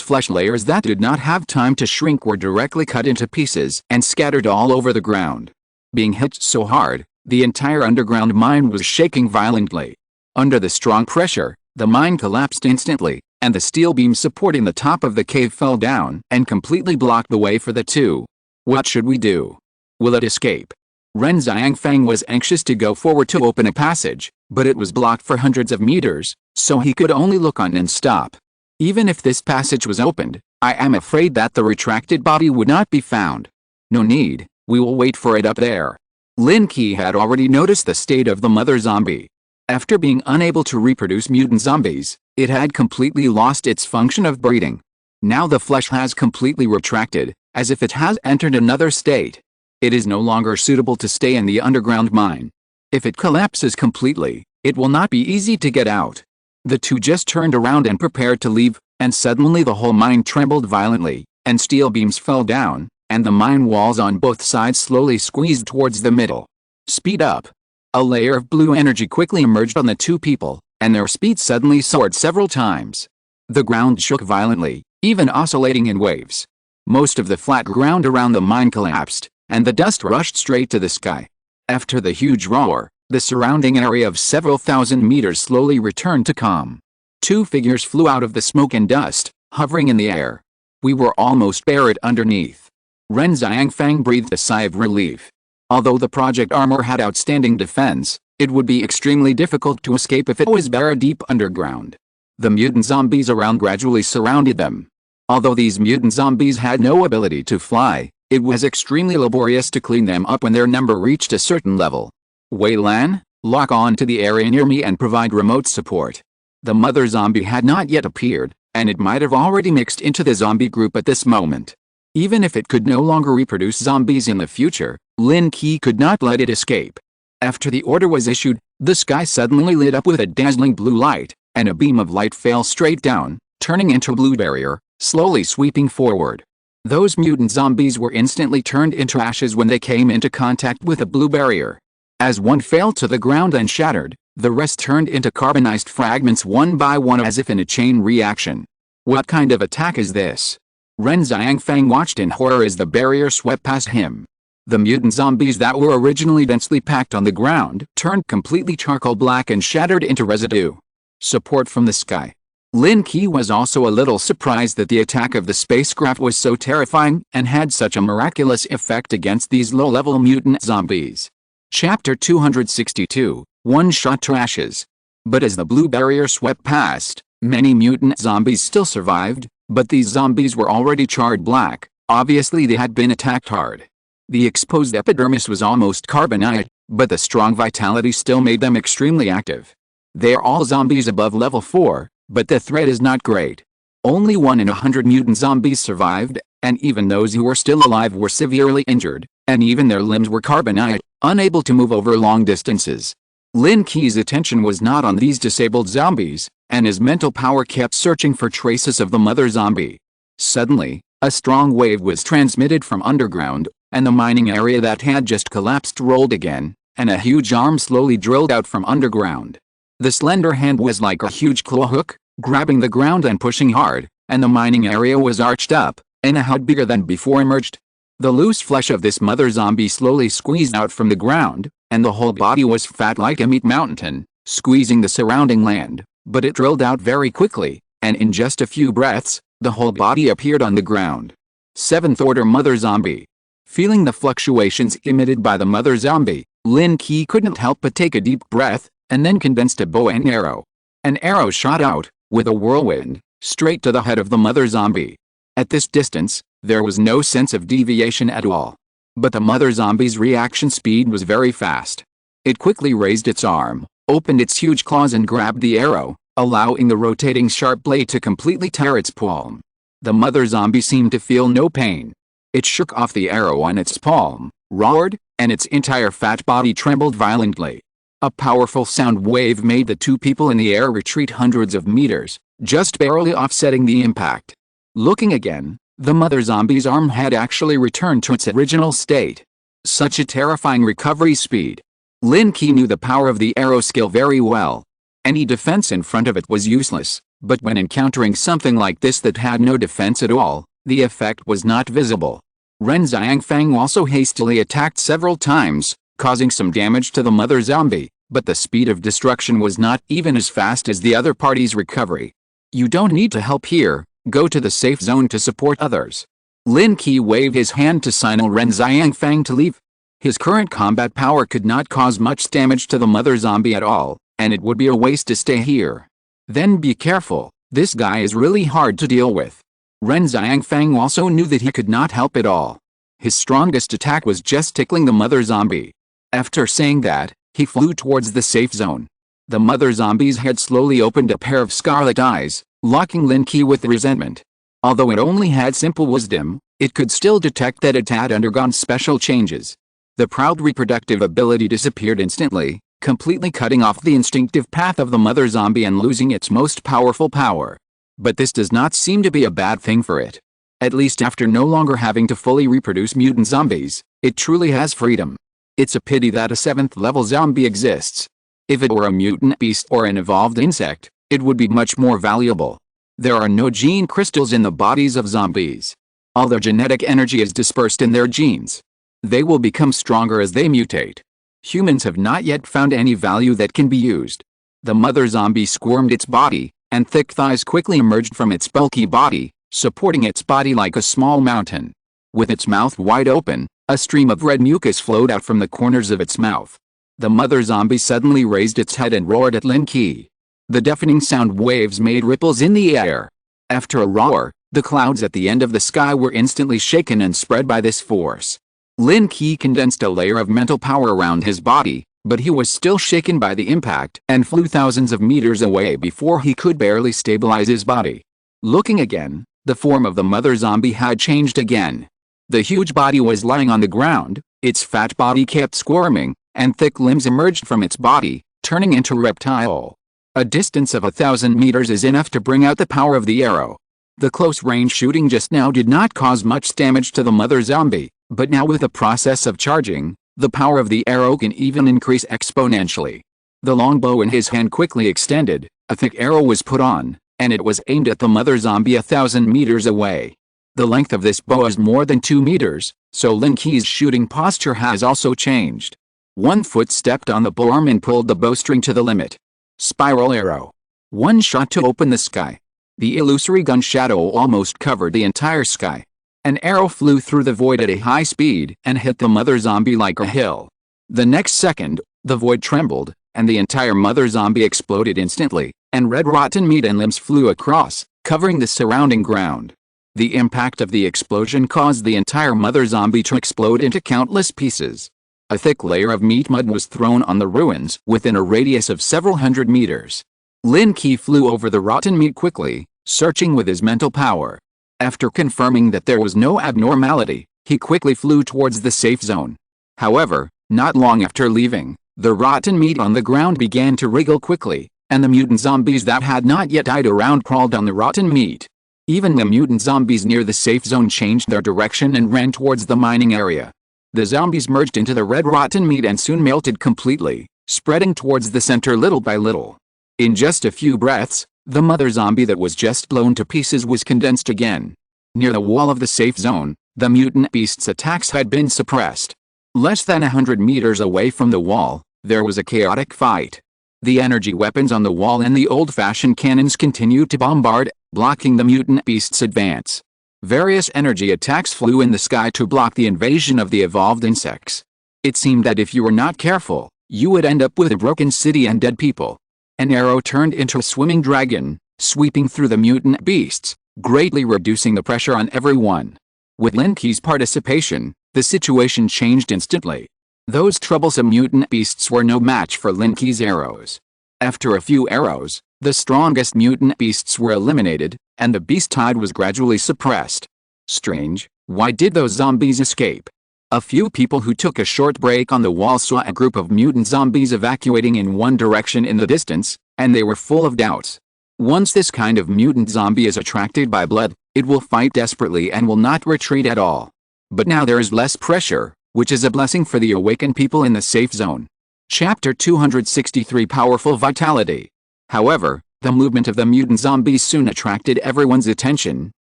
flesh layers that did not have time to shrink were directly cut into pieces and scattered all over the ground. Being hit so hard, the entire underground mine was shaking violently. Under the strong pressure, the mine collapsed instantly, and the steel beam supporting the top of the cave fell down and completely blocked the way for the two. What should we do? Will it escape? Ren Xiangfang was anxious to go forward to open a passage, but it was blocked for hundreds of meters, so he could only look on and stop. Even if this passage was opened, I am afraid that the retracted body would not be found. No need, we will wait for it up there. Lin Qi had already noticed the state of the mother zombie. After being unable to reproduce mutant zombies, it had completely lost its function of breeding. Now the flesh has completely retracted, as if it has entered another state. It is no longer suitable to stay in the underground mine. If it collapses completely, it will not be easy to get out. The two just turned around and prepared to leave, and suddenly the whole mine trembled violently, and steel beams fell down, and the mine walls on both sides slowly squeezed towards the middle. Speed up. A layer of blue energy quickly emerged on the two people, and their speed suddenly soared several times. The ground shook violently, even oscillating in waves. Most of the flat ground around the mine collapsed, and the dust rushed straight to the sky. After the huge roar, the surrounding area of several thousand meters slowly returned to calm. Two figures flew out of the smoke and dust, hovering in the air. We were almost buried underneath. Ren Xiangfang breathed a sigh of relief. Although the project armor had outstanding defense, it would be extremely difficult to escape if it was buried deep underground. The mutant zombies around gradually surrounded them. Although these mutant zombies had no ability to fly, it was extremely laborious to clean them up when their number reached a certain level. Wei Lan, lock on to the area near me and provide remote support. The mother zombie had not yet appeared, and it might have already mixed into the zombie group at this moment. Even if it could no longer reproduce zombies in the future, Lin Qi could not let it escape. After the order was issued, the sky suddenly lit up with a dazzling blue light, and a beam of light fell straight down, turning into a blue barrier, slowly sweeping forward. Those mutant zombies were instantly turned into ashes when they came into contact with the blue barrier. As one fell to the ground and shattered, the rest turned into carbonized fragments one by one as if in a chain reaction. What kind of attack is this? Ren Xiangfang watched in horror as the barrier swept past him. The mutant zombies that were originally densely packed on the ground turned completely charcoal black and shattered into residue. Support from the sky. Lin Qi was also a little surprised that the attack of the spacecraft was so terrifying and had such a miraculous effect against these low-level mutant zombies. Chapter 262, One Shot to Ashes. But as the blue barrier swept past, many mutant zombies still survived, but these zombies were already charred black. Obviously they had been attacked hard. The exposed epidermis was almost carbonized, but the strong vitality still made them extremely active. They are all zombies above level 4, but the threat is not great. Only 1 in 100 mutant zombies survived, and even those who were still alive were severely injured, and even their limbs were carbonite, unable to move over long distances. Lin Qi's attention was not on these disabled zombies, and his mental power kept searching for traces of the mother zombie. Suddenly, a strong wave was transmitted from underground, and the mining area that had just collapsed rolled again, and a huge arm slowly drilled out from underground. The slender hand was like a huge claw hook, grabbing the ground and pushing hard, and the mining area was arched up, and a hut bigger than before emerged. The loose flesh of this mother zombie slowly squeezed out from the ground, and the whole body was fat like a meat mountain, squeezing the surrounding land, but it drilled out very quickly, and in just a few breaths, the whole body appeared on the ground. Seventh order mother zombie. Feeling the fluctuations emitted by the mother zombie, Lin Qi couldn't help but take a deep breath, and then condensed a bow and arrow. An arrow shot out, with a whirlwind, straight to the head of the mother zombie. At this distance, there was no sense of deviation at all. But the mother zombie's reaction speed was very fast. It quickly raised its arm, opened its huge claws and grabbed the arrow, allowing the rotating sharp blade to completely tear its palm. The mother zombie seemed to feel no pain. It shook off the arrow on its palm, roared, and its entire fat body trembled violently. A powerful sound wave made the two people in the air retreat hundreds of meters, just barely offsetting the impact. Looking again, the mother zombie's arm had actually returned to its original state. Such a terrifying recovery speed. Lin Qi knew the power of the arrow skill very well. Any defense in front of it was useless, but when encountering something like this that had no defense at all, the effect was not visible. Ren Xiangfang also hastily attacked several times, causing some damage to the mother zombie, but the speed of destruction was not even as fast as the other party's recovery. You don't need to help here, go to the safe zone to support others. Lin Qi waved his hand to signal Ren Xiangfang to leave. His current combat power could not cause much damage to the mother zombie at all, and it would be a waste to stay here. Then be careful, this guy is really hard to deal with. Ren Xiangfang also knew that he could not help at all. His strongest attack was just tickling the mother zombie. After saying that, he flew towards the safe zone. The mother zombie's head slowly opened a pair of scarlet eyes, locking Lin Qi with resentment. Although it only had simple wisdom, it could still detect that it had undergone special changes. The proud reproductive ability disappeared instantly, completely cutting off the instinctive path of the mother zombie and losing its most powerful power. But this does not seem to be a bad thing for it. At least after no longer having to fully reproduce mutant zombies, it truly has freedom. It's a pity that a 7th level zombie exists. If it were a mutant beast or an evolved insect, it would be much more valuable. There are no gene crystals in the bodies of zombies. All their genetic energy is dispersed in their genes. They will become stronger as they mutate. Humans have not yet found any value that can be used. The mother zombie squirmed its body, and thick thighs quickly emerged from its bulky body, supporting its body like a small mountain. With its mouth wide open, a stream of red mucus flowed out from the corners of its mouth. The mother zombie suddenly raised its head and roared at Lin Qi. The deafening sound waves made ripples in the air. After a roar, the clouds at the end of the sky were instantly shaken and spread by this force. Lin Qi condensed a layer of mental power around his body, but he was still shaken by the impact and flew thousands of meters away before he could barely stabilize his body. Looking again, the form of the mother zombie had changed again. The huge body was lying on the ground, its fat body kept squirming, and thick limbs emerged from its body, turning into a reptile. A distance of 1,000 meters is enough to bring out the power of the arrow. The close-range shooting just now did not cause much damage to the mother zombie, but now with the process of charging, the power of the arrow can even increase exponentially. The longbow in his hand quickly extended, a thick arrow was put on, and it was aimed at the mother zombie 1,000 meters away. The length of this bow is more than 2 meters, so Lin Qi's shooting posture has also changed. One foot stepped on the bow arm and pulled the bowstring to the limit. Spiral arrow. One shot to open the sky. The illusory gun shadow almost covered the entire sky. An arrow flew through the void at a high speed and hit the mother zombie like a hill. The next second, the void trembled, and the entire mother zombie exploded instantly, and red rotten meat and limbs flew across, covering the surrounding ground. The impact of the explosion caused the entire mother zombie to explode into countless pieces. A thick layer of meat mud was thrown on the ruins within a radius of several hundred meters. Lin Qi flew over the rotten meat quickly, searching with his mental power. After confirming that there was no abnormality, he quickly flew towards the safe zone. However, not long after leaving, the rotten meat on the ground began to wriggle quickly, and the mutant zombies that had not yet died around crawled on the rotten meat. Even the mutant zombies near the safe zone changed their direction and ran towards the mining area. The zombies merged into the red rotten meat and soon melted completely, spreading towards the center little by little. In just a few breaths, the mother zombie that was just blown to pieces was condensed again. Near the wall of the safe zone, the mutant beast's attacks had been suppressed. Less than 100 meters away from the wall, there was a chaotic fight. The energy weapons on the wall and the old-fashioned cannons continued to bombard, blocking the mutant beast's advance. Various energy attacks flew in the sky to block the invasion of the evolved insects. It seemed that if you were not careful, you would end up with a broken city and dead people. An arrow turned into a swimming dragon, sweeping through the mutant beasts, greatly reducing the pressure on everyone. With Lin Qi's participation, the situation changed instantly. Those troublesome mutant beasts were no match for Lin Qi's arrows. After a few arrows, the strongest mutant beasts were eliminated, and the beast tide was gradually suppressed. Strange, why did those zombies escape? A few people who took a short break on the wall saw a group of mutant zombies evacuating in one direction in the distance, and they were full of doubts. Once this kind of mutant zombie is attracted by blood, it will fight desperately and will not retreat at all. But now there is less pressure, which is a blessing for the awakened people in the safe zone. Chapter 263 Powerful Vitality. However, the movement of the mutant zombies soon attracted everyone's attention,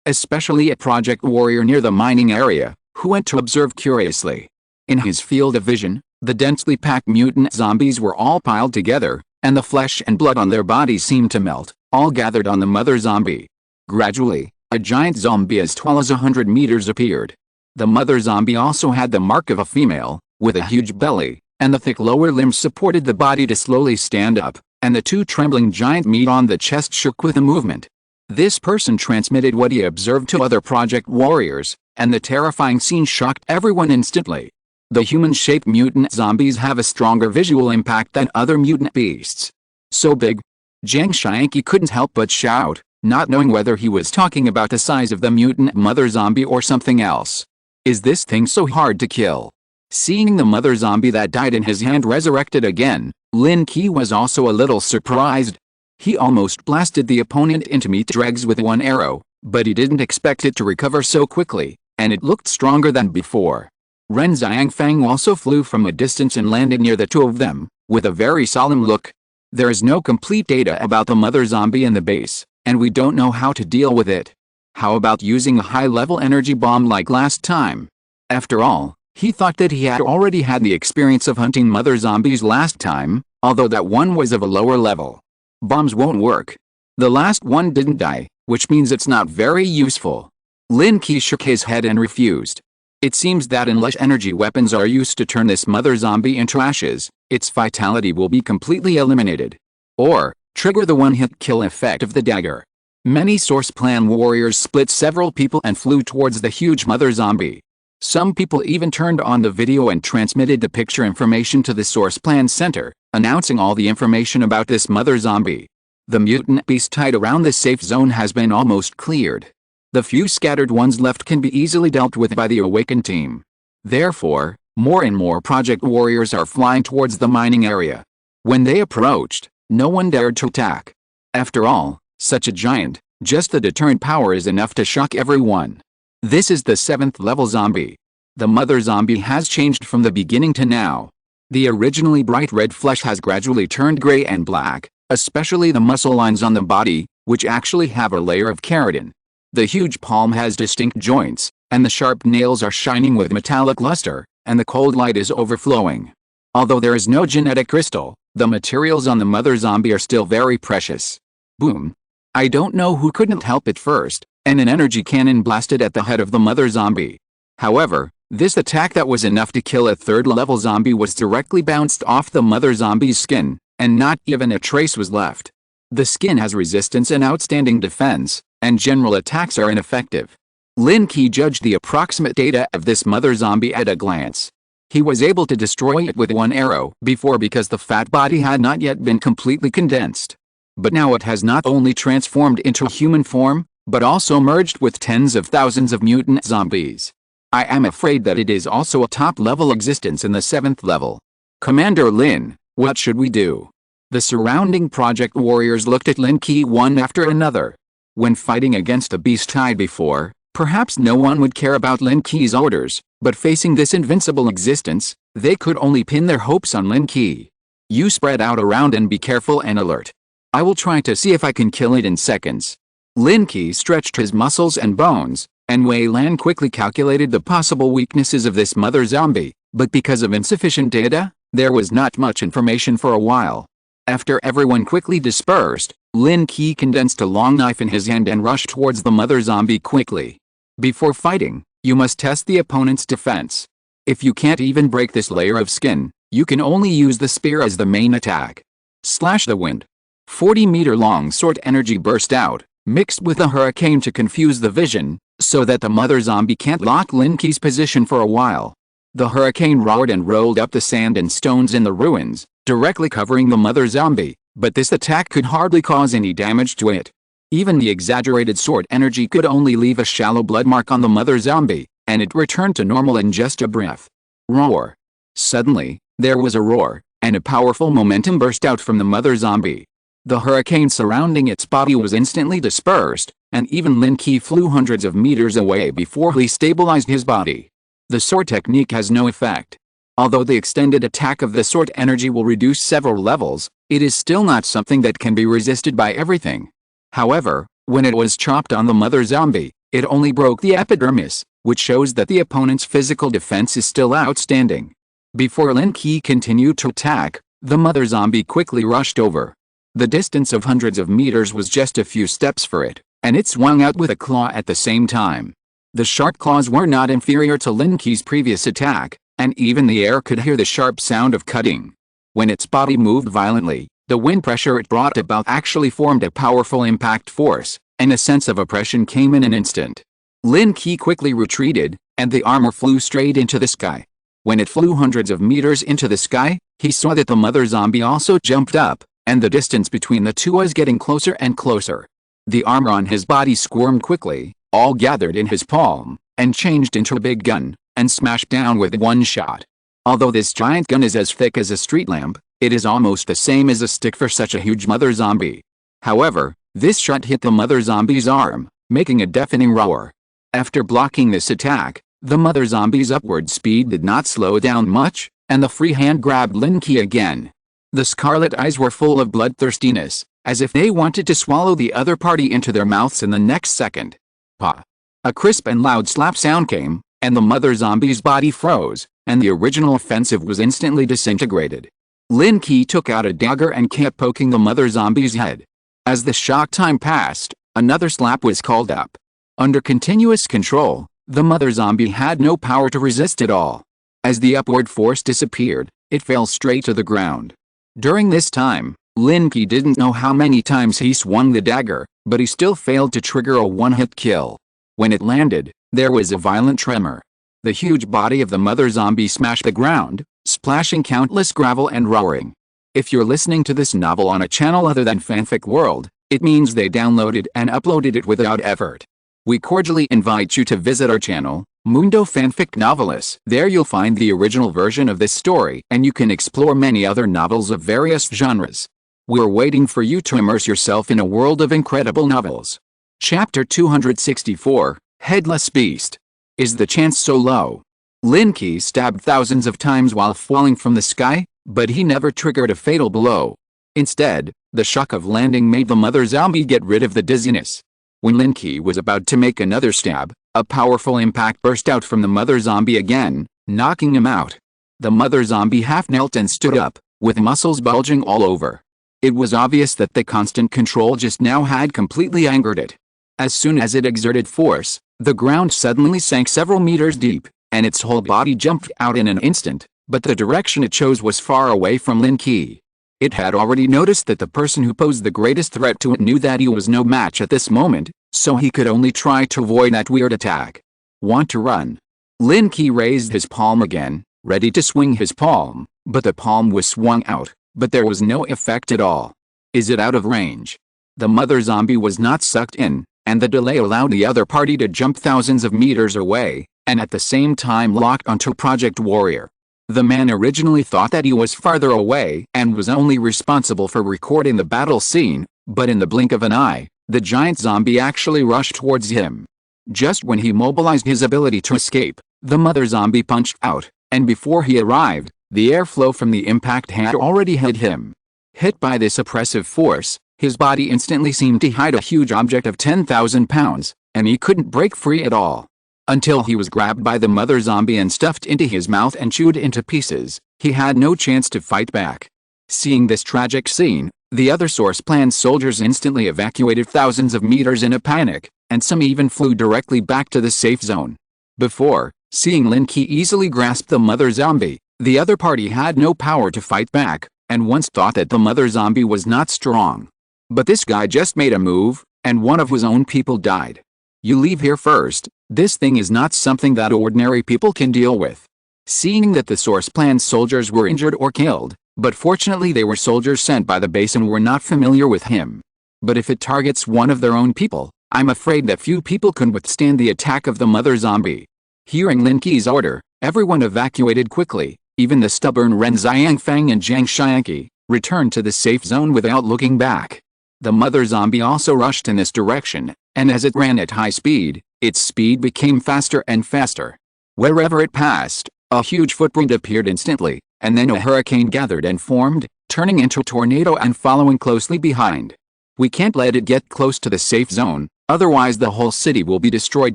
especially a project warrior near the mining area, who went to observe curiously. In his field of vision, the densely packed mutant zombies were all piled together, and the flesh and blood on their bodies seemed to melt, all gathered on the mother zombie. Gradually, a giant zombie as tall as 100 meters appeared. The mother zombie also had the mark of a female, with a huge belly, and the thick lower limbs supported the body to slowly stand up, and the two trembling giant meat on the chest shook with the movement. This person transmitted what he observed to other project warriors, and the terrifying scene shocked everyone instantly. The human-shaped mutant zombies have a stronger visual impact than other mutant beasts. So big. Zhang Xiangqi couldn't help but shout, not knowing whether he was talking about the size of the mutant mother zombie or something else. Is this thing so hard to kill? Seeing the mother zombie that died in his hand resurrected again, Lin Qi was also a little surprised. He almost blasted the opponent into meat dregs with one arrow, but he didn't expect it to recover so quickly, and it looked stronger than before. Ren Xiangfang also flew from a distance and landed near the two of them, with a very solemn look. There is no complete data about the mother zombie in the base, and we don't know how to deal with it. How about using a high-level energy bomb like last time? After all, he thought that he had already had the experience of hunting mother zombies last time, although that one was of a lower level. Bombs won't work. The last one didn't die, which means it's not very useful. Lin Qi shook his head and refused. It seems that unless energy weapons are used to turn this mother zombie into ashes, its vitality will be completely eliminated. Or, trigger the one-hit kill effect of the dagger. Many source plan warriors split several people and flew towards the huge mother zombie. Some people even turned on the video and transmitted the picture information to the source plan center, announcing all the information about this mother zombie. The mutant beast tied around the safe zone has been almost cleared. The few scattered ones left can be easily dealt with by the awaken team. Therefore, more and more project warriors are flying towards the mining area. When they approached, no one dared to attack. After all, such a giant, just the deterrent power is enough to shock everyone. This is the 7th level zombie. The mother zombie has changed from the beginning to now. The originally bright red flesh has gradually turned gray and black, especially the muscle lines on the body, which actually have a layer of keratin. The huge palm has distinct joints, and the sharp nails are shining with metallic luster, and the cold light is overflowing. Although there is no genetic crystal, the materials on the mother zombie are still very precious. Boom. I don't know who couldn't help it first, and an energy cannon blasted at the head of the mother zombie. However, this attack that was enough to kill a 3rd level zombie was directly bounced off the mother zombie's skin, and not even a trace was left. The skin has resistance and outstanding defense, and general attacks are ineffective. Lin Qi judged the approximate data of this mother zombie at a glance. He was able to destroy it with one arrow before because the fat body had not yet been completely condensed. But now it has not only transformed into human form, but also merged with tens of thousands of mutant zombies. I am afraid that it is also a top-level existence in the 7th level. Commander Lin, what should we do? The surrounding project warriors looked at Lin Qi one after another. When fighting against a beast-tide before, perhaps no one would care about Lin Qi's orders, but facing this invincible existence, they could only pin their hopes on Lin Qi. You spread out around and be careful and alert. I will try to see if I can kill it in seconds. Lin Qi stretched his muscles and bones, and Wei Lan quickly calculated the possible weaknesses of this mother zombie, but because of insufficient data, there was not much information for a while. After everyone quickly dispersed, Lin Qi condensed a long knife in his hand and rushed towards the mother zombie quickly. Before fighting, you must test the opponent's defense. If you can't even break this layer of skin, you can only use the spear as the main attack. Slash the wind. 40-meter-long sword energy burst out, mixed with a hurricane to confuse the vision, so that the mother zombie can't lock Lin Qi's position for a while. The hurricane roared and rolled up the sand and stones in the ruins, directly covering the mother zombie, but this attack could hardly cause any damage to it. Even the exaggerated sword energy could only leave a shallow blood mark on the mother zombie, and it returned to normal in just a breath. Roar. Suddenly, there was a roar, and a powerful momentum burst out from the mother zombie. The hurricane surrounding its body was instantly dispersed, and even Lin Qi flew hundreds of meters away before he stabilized his body. The sword technique has no effect. Although the extended attack of the sword energy will reduce several levels, it is still not something that can be resisted by everything. However, when it was chopped on the mother zombie, it only broke the epidermis, which shows that the opponent's physical defense is still outstanding. Before Lin Qi continued to attack, the mother zombie quickly rushed over. The distance of hundreds of meters was just a few steps for it, and it swung out with a claw at the same time. The sharp claws were not inferior to Lin Qi's previous attack, and even the air could hear the sharp sound of cutting. When its body moved violently, the wind pressure it brought about actually formed a powerful impact force, and a sense of oppression came in an instant. Lin Qi quickly retreated, and the armor flew straight into the sky. When it flew hundreds of meters into the sky, he saw that the mother zombie also jumped up, and the distance between the two was getting closer and closer. The armor on his body squirmed quickly, all gathered in his palm, and changed into a big gun, and smashed down with one shot. Although this giant gun is as thick as a street lamp, it is almost the same as a stick for such a huge mother zombie. However, this shot hit the mother zombie's arm, making a deafening roar. After blocking this attack, the mother zombie's upward speed did not slow down much, and the free hand grabbed Lin Qi again. The scarlet eyes were full of bloodthirstiness, as if they wanted to swallow the other party into their mouths in the next second. Pa! A crisp and loud slap sound came, and the mother zombie's body froze, and the original offensive was instantly disintegrated. Lin Qi took out a dagger and kept poking the mother zombie's head. As the shock time passed, another slap was called up. Under continuous control, the mother zombie had no power to resist at all. As the upward force disappeared, it fell straight to the ground. During this time, Lin Qi didn't know how many times he swung the dagger, but he still failed to trigger a one-hit kill. When it landed, there was a violent tremor. The huge body of the mother zombie smashed the ground, splashing countless gravel and roaring. If you're listening to this novel on a channel other than Fanfic World, it means they downloaded and uploaded it without effort. We cordially invite you to visit our channel, Mundo Fanfic Novelist. There you'll find the original version of this story, and you can explore many other novels of various genres. We're waiting for you to immerse yourself in a world of incredible novels. Chapter 264, Headless Beast. Is the chance so low? Lin Qi stabbed thousands of times while falling from the sky, but he never triggered a fatal blow. Instead, the shock of landing made the mother zombie get rid of the dizziness. When Lin Qi was about to make another stab, a powerful impact burst out from the mother zombie again, knocking him out. The mother zombie half knelt and stood up, with muscles bulging all over. It was obvious that the constant control just now had completely angered it. As soon as it exerted force, the ground suddenly sank several meters deep, and its whole body jumped out in an instant, but the direction it chose was far away from Lin Qi. It had already noticed that the person who posed the greatest threat to it knew that he was no match at this moment, so he could only try to avoid that weird attack. Want to run? Lin Qi raised his palm again, ready to swing his palm, but the palm was swung out, but there was no effect at all. Is it out of range? The mother zombie was not sucked in, and the delay allowed the other party to jump thousands of meters away, and at the same time locked onto Project Warrior. The man originally thought that he was farther away and was only responsible for recording the battle scene, but in the blink of an eye, the giant zombie actually rushed towards him. Just when he mobilized his ability to escape, the mother zombie punched out, and before he arrived, the airflow from the impact had already hit him. Hit by this oppressive force, his body instantly seemed to hide a huge object of 10,000 pounds, and he couldn't break free at all. Until he was grabbed by the mother zombie and stuffed into his mouth and chewed into pieces, he had no chance to fight back. Seeing this tragic scene, the other Source Plan soldiers instantly evacuated thousands of meters in a panic, and some even flew directly back to the safe zone. Before, seeing Lin Qi easily grasp the mother zombie, the other party had no power to fight back, and once thought that the mother zombie was not strong. But this guy just made a move, and one of his own people died. You leave here first, this thing is not something that ordinary people can deal with. Seeing that the Source Plan soldiers were injured or killed, but fortunately they were soldiers sent by the base and were not familiar with him. But if it targets one of their own people, I'm afraid that few people can withstand the attack of the mother zombie. Hearing Lin Qi's order, everyone evacuated quickly, even the stubborn Ren Xiangfang and Zhang Xiangqi returned to the safe zone without looking back. The mother zombie also rushed in this direction, and as it ran at high speed, its speed became faster and faster. Wherever it passed, a huge footprint appeared instantly, and then a hurricane gathered and formed, turning into a tornado and following closely behind. We can't let it get close to the safe zone, otherwise the whole city will be destroyed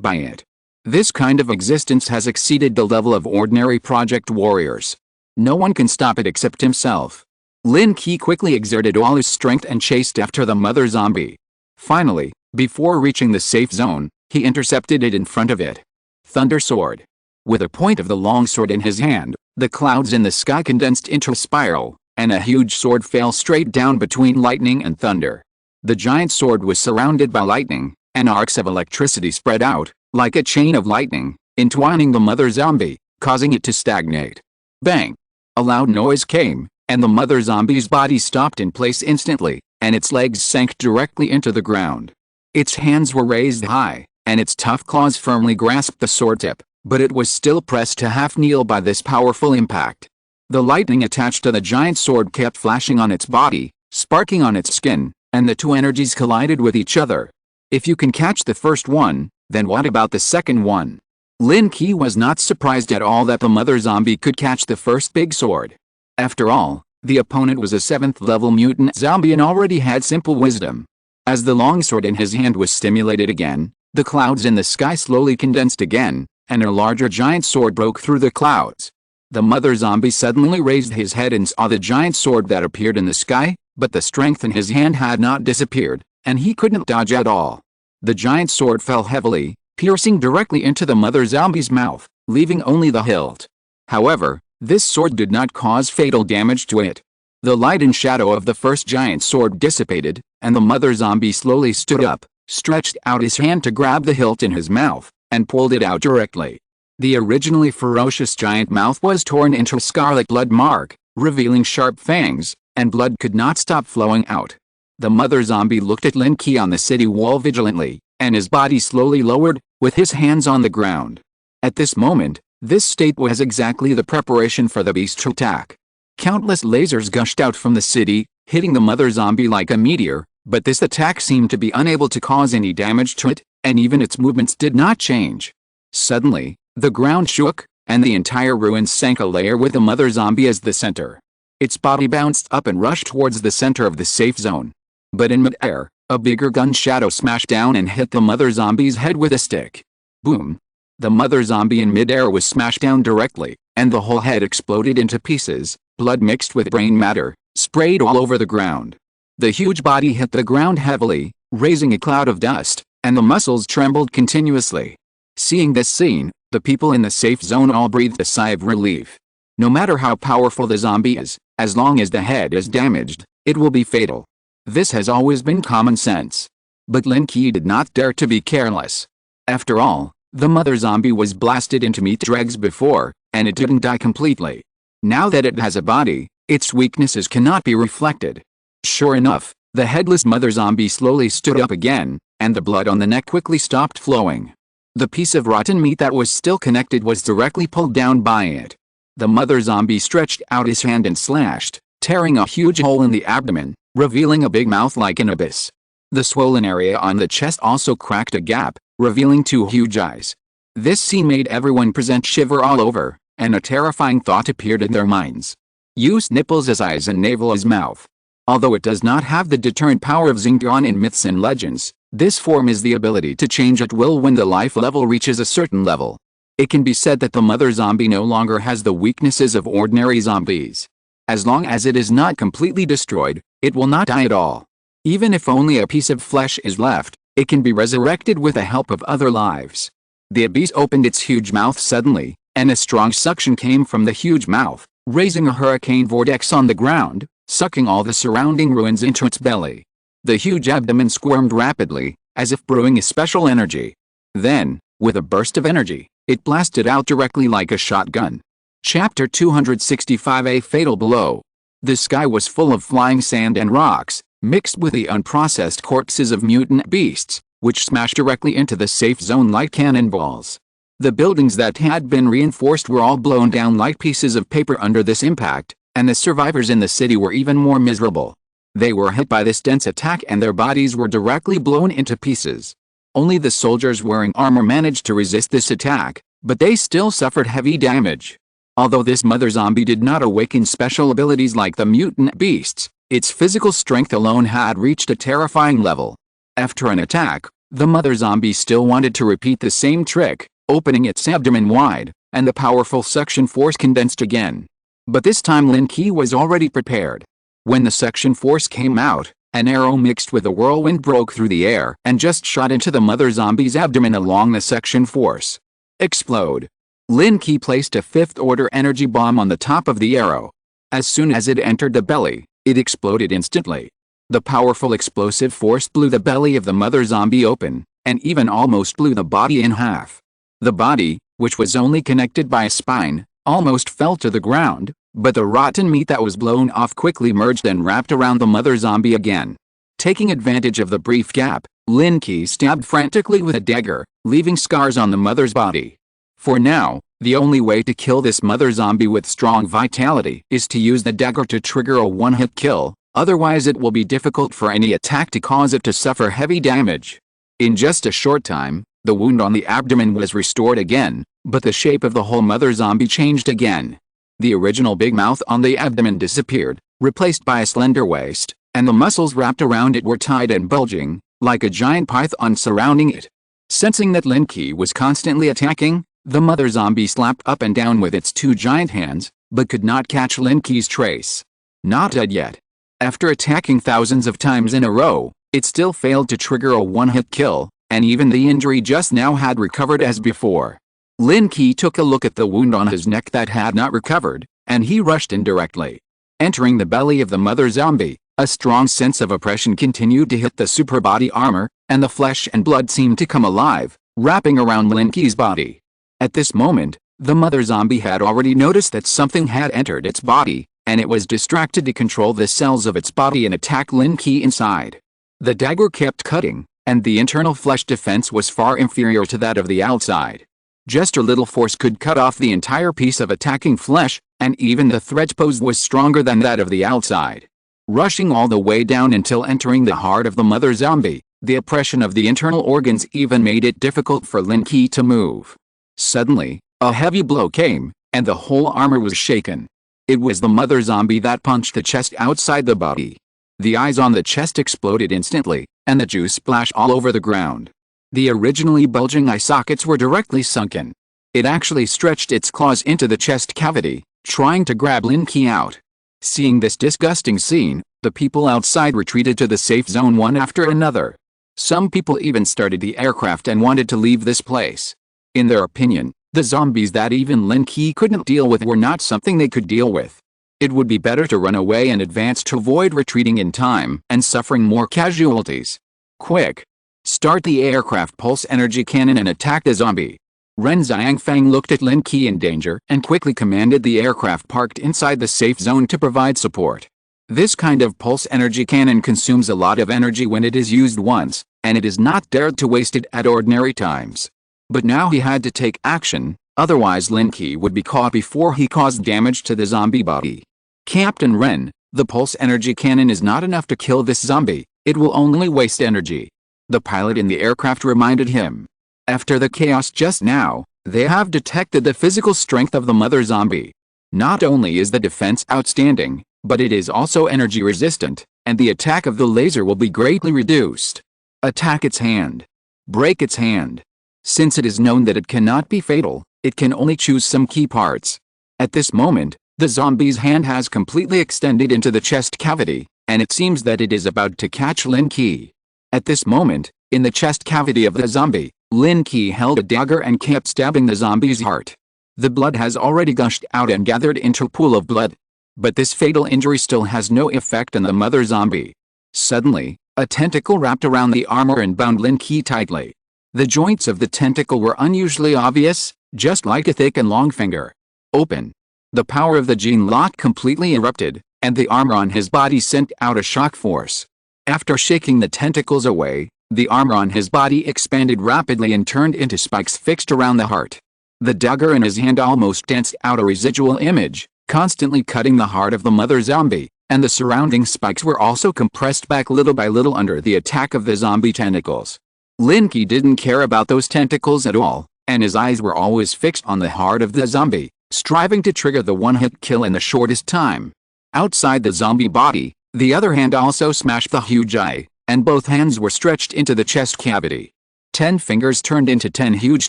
by it. This kind of existence has exceeded the level of ordinary Project Warriors. No one can stop it except himself. Lin Qi quickly exerted all his strength and chased after the mother zombie. Finally, before reaching the safe zone, he intercepted it in front of it. Thunder Sword. With a point of the long sword in his hand, the clouds in the sky condensed into a spiral, and a huge sword fell straight down between lightning and thunder. The giant sword was surrounded by lightning, and arcs of electricity spread out, like a chain of lightning, entwining the mother zombie, causing it to stagnate. Bang! A loud noise came, and the mother zombie's body stopped in place instantly, and its legs sank directly into the ground. Its hands were raised high, and its tough claws firmly grasped the sword tip, but it was still pressed to half kneel by this powerful impact. The lightning attached to the giant sword kept flashing on its body, sparking on its skin, and the two energies collided with each other. If you can catch the first one, then what about the second one? Lin Qi was not surprised at all that the mother zombie could catch the first big sword. After all, the opponent was a 7th level mutant zombie and already had simple wisdom. As the longsword in his hand was stimulated again, the clouds in the sky slowly condensed again, and a larger giant sword broke through the clouds. The mother zombie suddenly raised his head and saw the giant sword that appeared in the sky, but the strength in his hand had not disappeared, and he couldn't dodge at all. The giant sword fell heavily, piercing directly into the mother zombie's mouth, leaving only the hilt. However, this sword did not cause fatal damage to it. The light and shadow of the first giant sword dissipated, and the mother zombie slowly stood up, stretched out his hand to grab the hilt in his mouth, and pulled it out directly. The originally ferocious giant mouth was torn into a scarlet blood mark, revealing sharp fangs, and blood could not stop flowing out. The mother zombie looked at Lin Qi on the city wall vigilantly, and his body slowly lowered, with his hands on the ground. At this moment, this state was exactly the preparation for the beast to attack. Countless lasers gushed out from the city, hitting the mother zombie like a meteor, but this attack seemed to be unable to cause any damage to it, and even its movements did not change. Suddenly, the ground shook, and the entire ruin sank a layer with the mother zombie as the center. Its body bounced up and rushed towards the center of the safe zone. But in mid-air, a bigger gun shadow smashed down and hit the mother zombie's head with a stick. Boom! The mother zombie in mid-air was smashed down directly, and the whole head exploded into pieces, blood mixed with brain matter, sprayed all over the ground. The huge body hit the ground heavily, raising a cloud of dust, and the muscles trembled continuously. Seeing this scene, the people in the safe zone all breathed a sigh of relief. No matter how powerful the zombie is, as long as the head is damaged, it will be fatal. This has always been common sense. But Lin Qi did not dare to be careless. After all, the mother zombie was blasted into meat dregs before, and it didn't die completely. Now that it has a body, its weaknesses cannot be reflected. Sure enough, the headless mother zombie slowly stood up again, and the blood on the neck quickly stopped flowing. The piece of rotten meat that was still connected was directly pulled down by it. The mother zombie stretched out his hand and slashed, tearing a huge hole in the abdomen, revealing a big mouth like an abyss. The swollen area on the chest also cracked a gap, revealing two huge eyes. This scene made everyone present shiver all over, and a terrifying thought appeared in their minds. Use nipples as eyes and navel as mouth. Although it does not have the deterrent power of Xingdian in myths and legends, this form is the ability to change at will when the life level reaches a certain level. It can be said that the mother zombie no longer has the weaknesses of ordinary zombies. As long as it is not completely destroyed, it will not die at all. Even if only a piece of flesh is left, it can be resurrected with the help of other lives. The abyss opened its huge mouth suddenly, and a strong suction came from the huge mouth, raising a hurricane vortex on the ground, sucking all the surrounding ruins into its belly. The huge abdomen squirmed rapidly, as if brewing a special energy. Then, with a burst of energy, it blasted out directly like a shotgun. Chapter 265: A Fatal Blow. The sky was full of flying sand and rocks, mixed with the unprocessed corpses of mutant beasts, which smashed directly into the safe zone like cannonballs. The buildings that had been reinforced were all blown down like pieces of paper under this impact, and the survivors in the city were even more miserable. They were hit by this dense attack and their bodies were directly blown into pieces. Only the soldiers wearing armor managed to resist this attack, but they still suffered heavy damage. Although this mother zombie did not awaken special abilities like the mutant beasts, its physical strength alone had reached a terrifying level. After an attack, the mother zombie still wanted to repeat the same trick, opening its abdomen wide, and the powerful suction force condensed again. But this time Lin Qi was already prepared. When the suction force came out, an arrow mixed with a whirlwind broke through the air and just shot into the mother zombie's abdomen along the suction force. Explode. Lin Qi placed a fifth-order energy bomb on the top of the arrow. As soon as it entered the belly, it exploded instantly. The powerful explosive force blew the belly of the mother zombie open, and even almost blew the body in half. The body, which was only connected by a spine, almost fell to the ground, but the rotten meat that was blown off quickly merged and wrapped around the mother zombie again. Taking advantage of the brief gap, Lin Qi stabbed frantically with a dagger, leaving scars on the mother's body. For now, the only way to kill this mother zombie with strong vitality is to use the dagger to trigger a one-hit kill, otherwise it will be difficult for any attack to cause it to suffer heavy damage. In just a short time, the wound on the abdomen was restored again, but the shape of the whole mother zombie changed again. The original big mouth on the abdomen disappeared, replaced by a slender waist, and the muscles wrapped around it were tight and bulging, like a giant python surrounding it. Sensing that Lin Qi was constantly attacking, the mother zombie slapped up and down with its two giant hands, but could not catch Lin Qi's trace. Not dead yet. After attacking thousands of times in a row, it still failed to trigger a one-hit kill, and even the injury just now had recovered as before. Lin Qi took a look at the wound on his neck that had not recovered, and he rushed in directly. Entering the belly of the mother zombie, a strong sense of oppression continued to hit the super body armor, and the flesh and blood seemed to come alive, wrapping around Lin Qi's body. At this moment, the mother zombie had already noticed that something had entered its body, and it was distracted to control the cells of its body and attack Lin Qi inside. The dagger kept cutting, and the internal flesh defense was far inferior to that of the outside. Just a little force could cut off the entire piece of attacking flesh, and even the threat posed was stronger than that of the outside. Rushing all the way down until entering the heart of the mother zombie, the oppression of the internal organs even made it difficult for Lin Qi to move. Suddenly, a heavy blow came, and the whole armor was shaken. It was the mother zombie that punched the chest outside the body. The eyes on the chest exploded instantly, and the juice splashed all over the ground. The originally bulging eye sockets were directly sunken. It actually stretched its claws into the chest cavity, trying to grab Lin Qi out. Seeing this disgusting scene, the people outside retreated to the safe zone one after another. Some people even started the aircraft and wanted to leave this place. In their opinion, the zombies that even Lin Qi couldn't deal with were not something they could deal with. It would be better to run away and advance to avoid retreating in time and suffering more casualties. Quick! Start the aircraft pulse energy cannon and attack the zombie. Ren Xiangfang looked at Lin Qi in danger and quickly commanded the aircraft parked inside the safe zone to provide support. This kind of pulse energy cannon consumes a lot of energy when it is used once, and it is not dared to waste it at ordinary times. But now he had to take action, otherwise Lin Qi would be caught before he caused damage to the zombie body. Captain Ren, the pulse energy cannon is not enough to kill this zombie, it will only waste energy. The pilot in the aircraft reminded him. After the chaos just now, they have detected the physical strength of the mother zombie. Not only is the defense outstanding, but it is also energy resistant, and the attack of the laser will be greatly reduced. Attack its hand. Break its hand. Since it is known that it cannot be fatal, it can only choose some key parts. At this moment, the zombie's hand has completely extended into the chest cavity, and it seems that it is about to catch Lin Qi. At this moment, in the chest cavity of the zombie, Lin Qi held a dagger and kept stabbing the zombie's heart. The blood has already gushed out and gathered into a pool of blood. But this fatal injury still has no effect on the mother zombie. Suddenly, a tentacle wrapped around the armor and bound Lin Qi tightly. The joints of the tentacle were unusually obvious, just like a thick and long finger. Open. The power of the gene lock completely erupted, and the armor on his body sent out a shock force. After shaking the tentacles away, the armor on his body expanded rapidly and turned into spikes fixed around the heart. The dagger in his hand almost danced out a residual image, constantly cutting the heart of the mother zombie, and the surrounding spikes were also compressed back little by little under the attack of the zombie tentacles. Lin Qi didn't care about those tentacles at all, and his eyes were always fixed on the heart of the zombie, striving to trigger the one-hit kill in the shortest time. Outside the zombie body, the other hand also smashed the huge eye, and both hands were stretched into the chest cavity. 10 fingers turned into 10 huge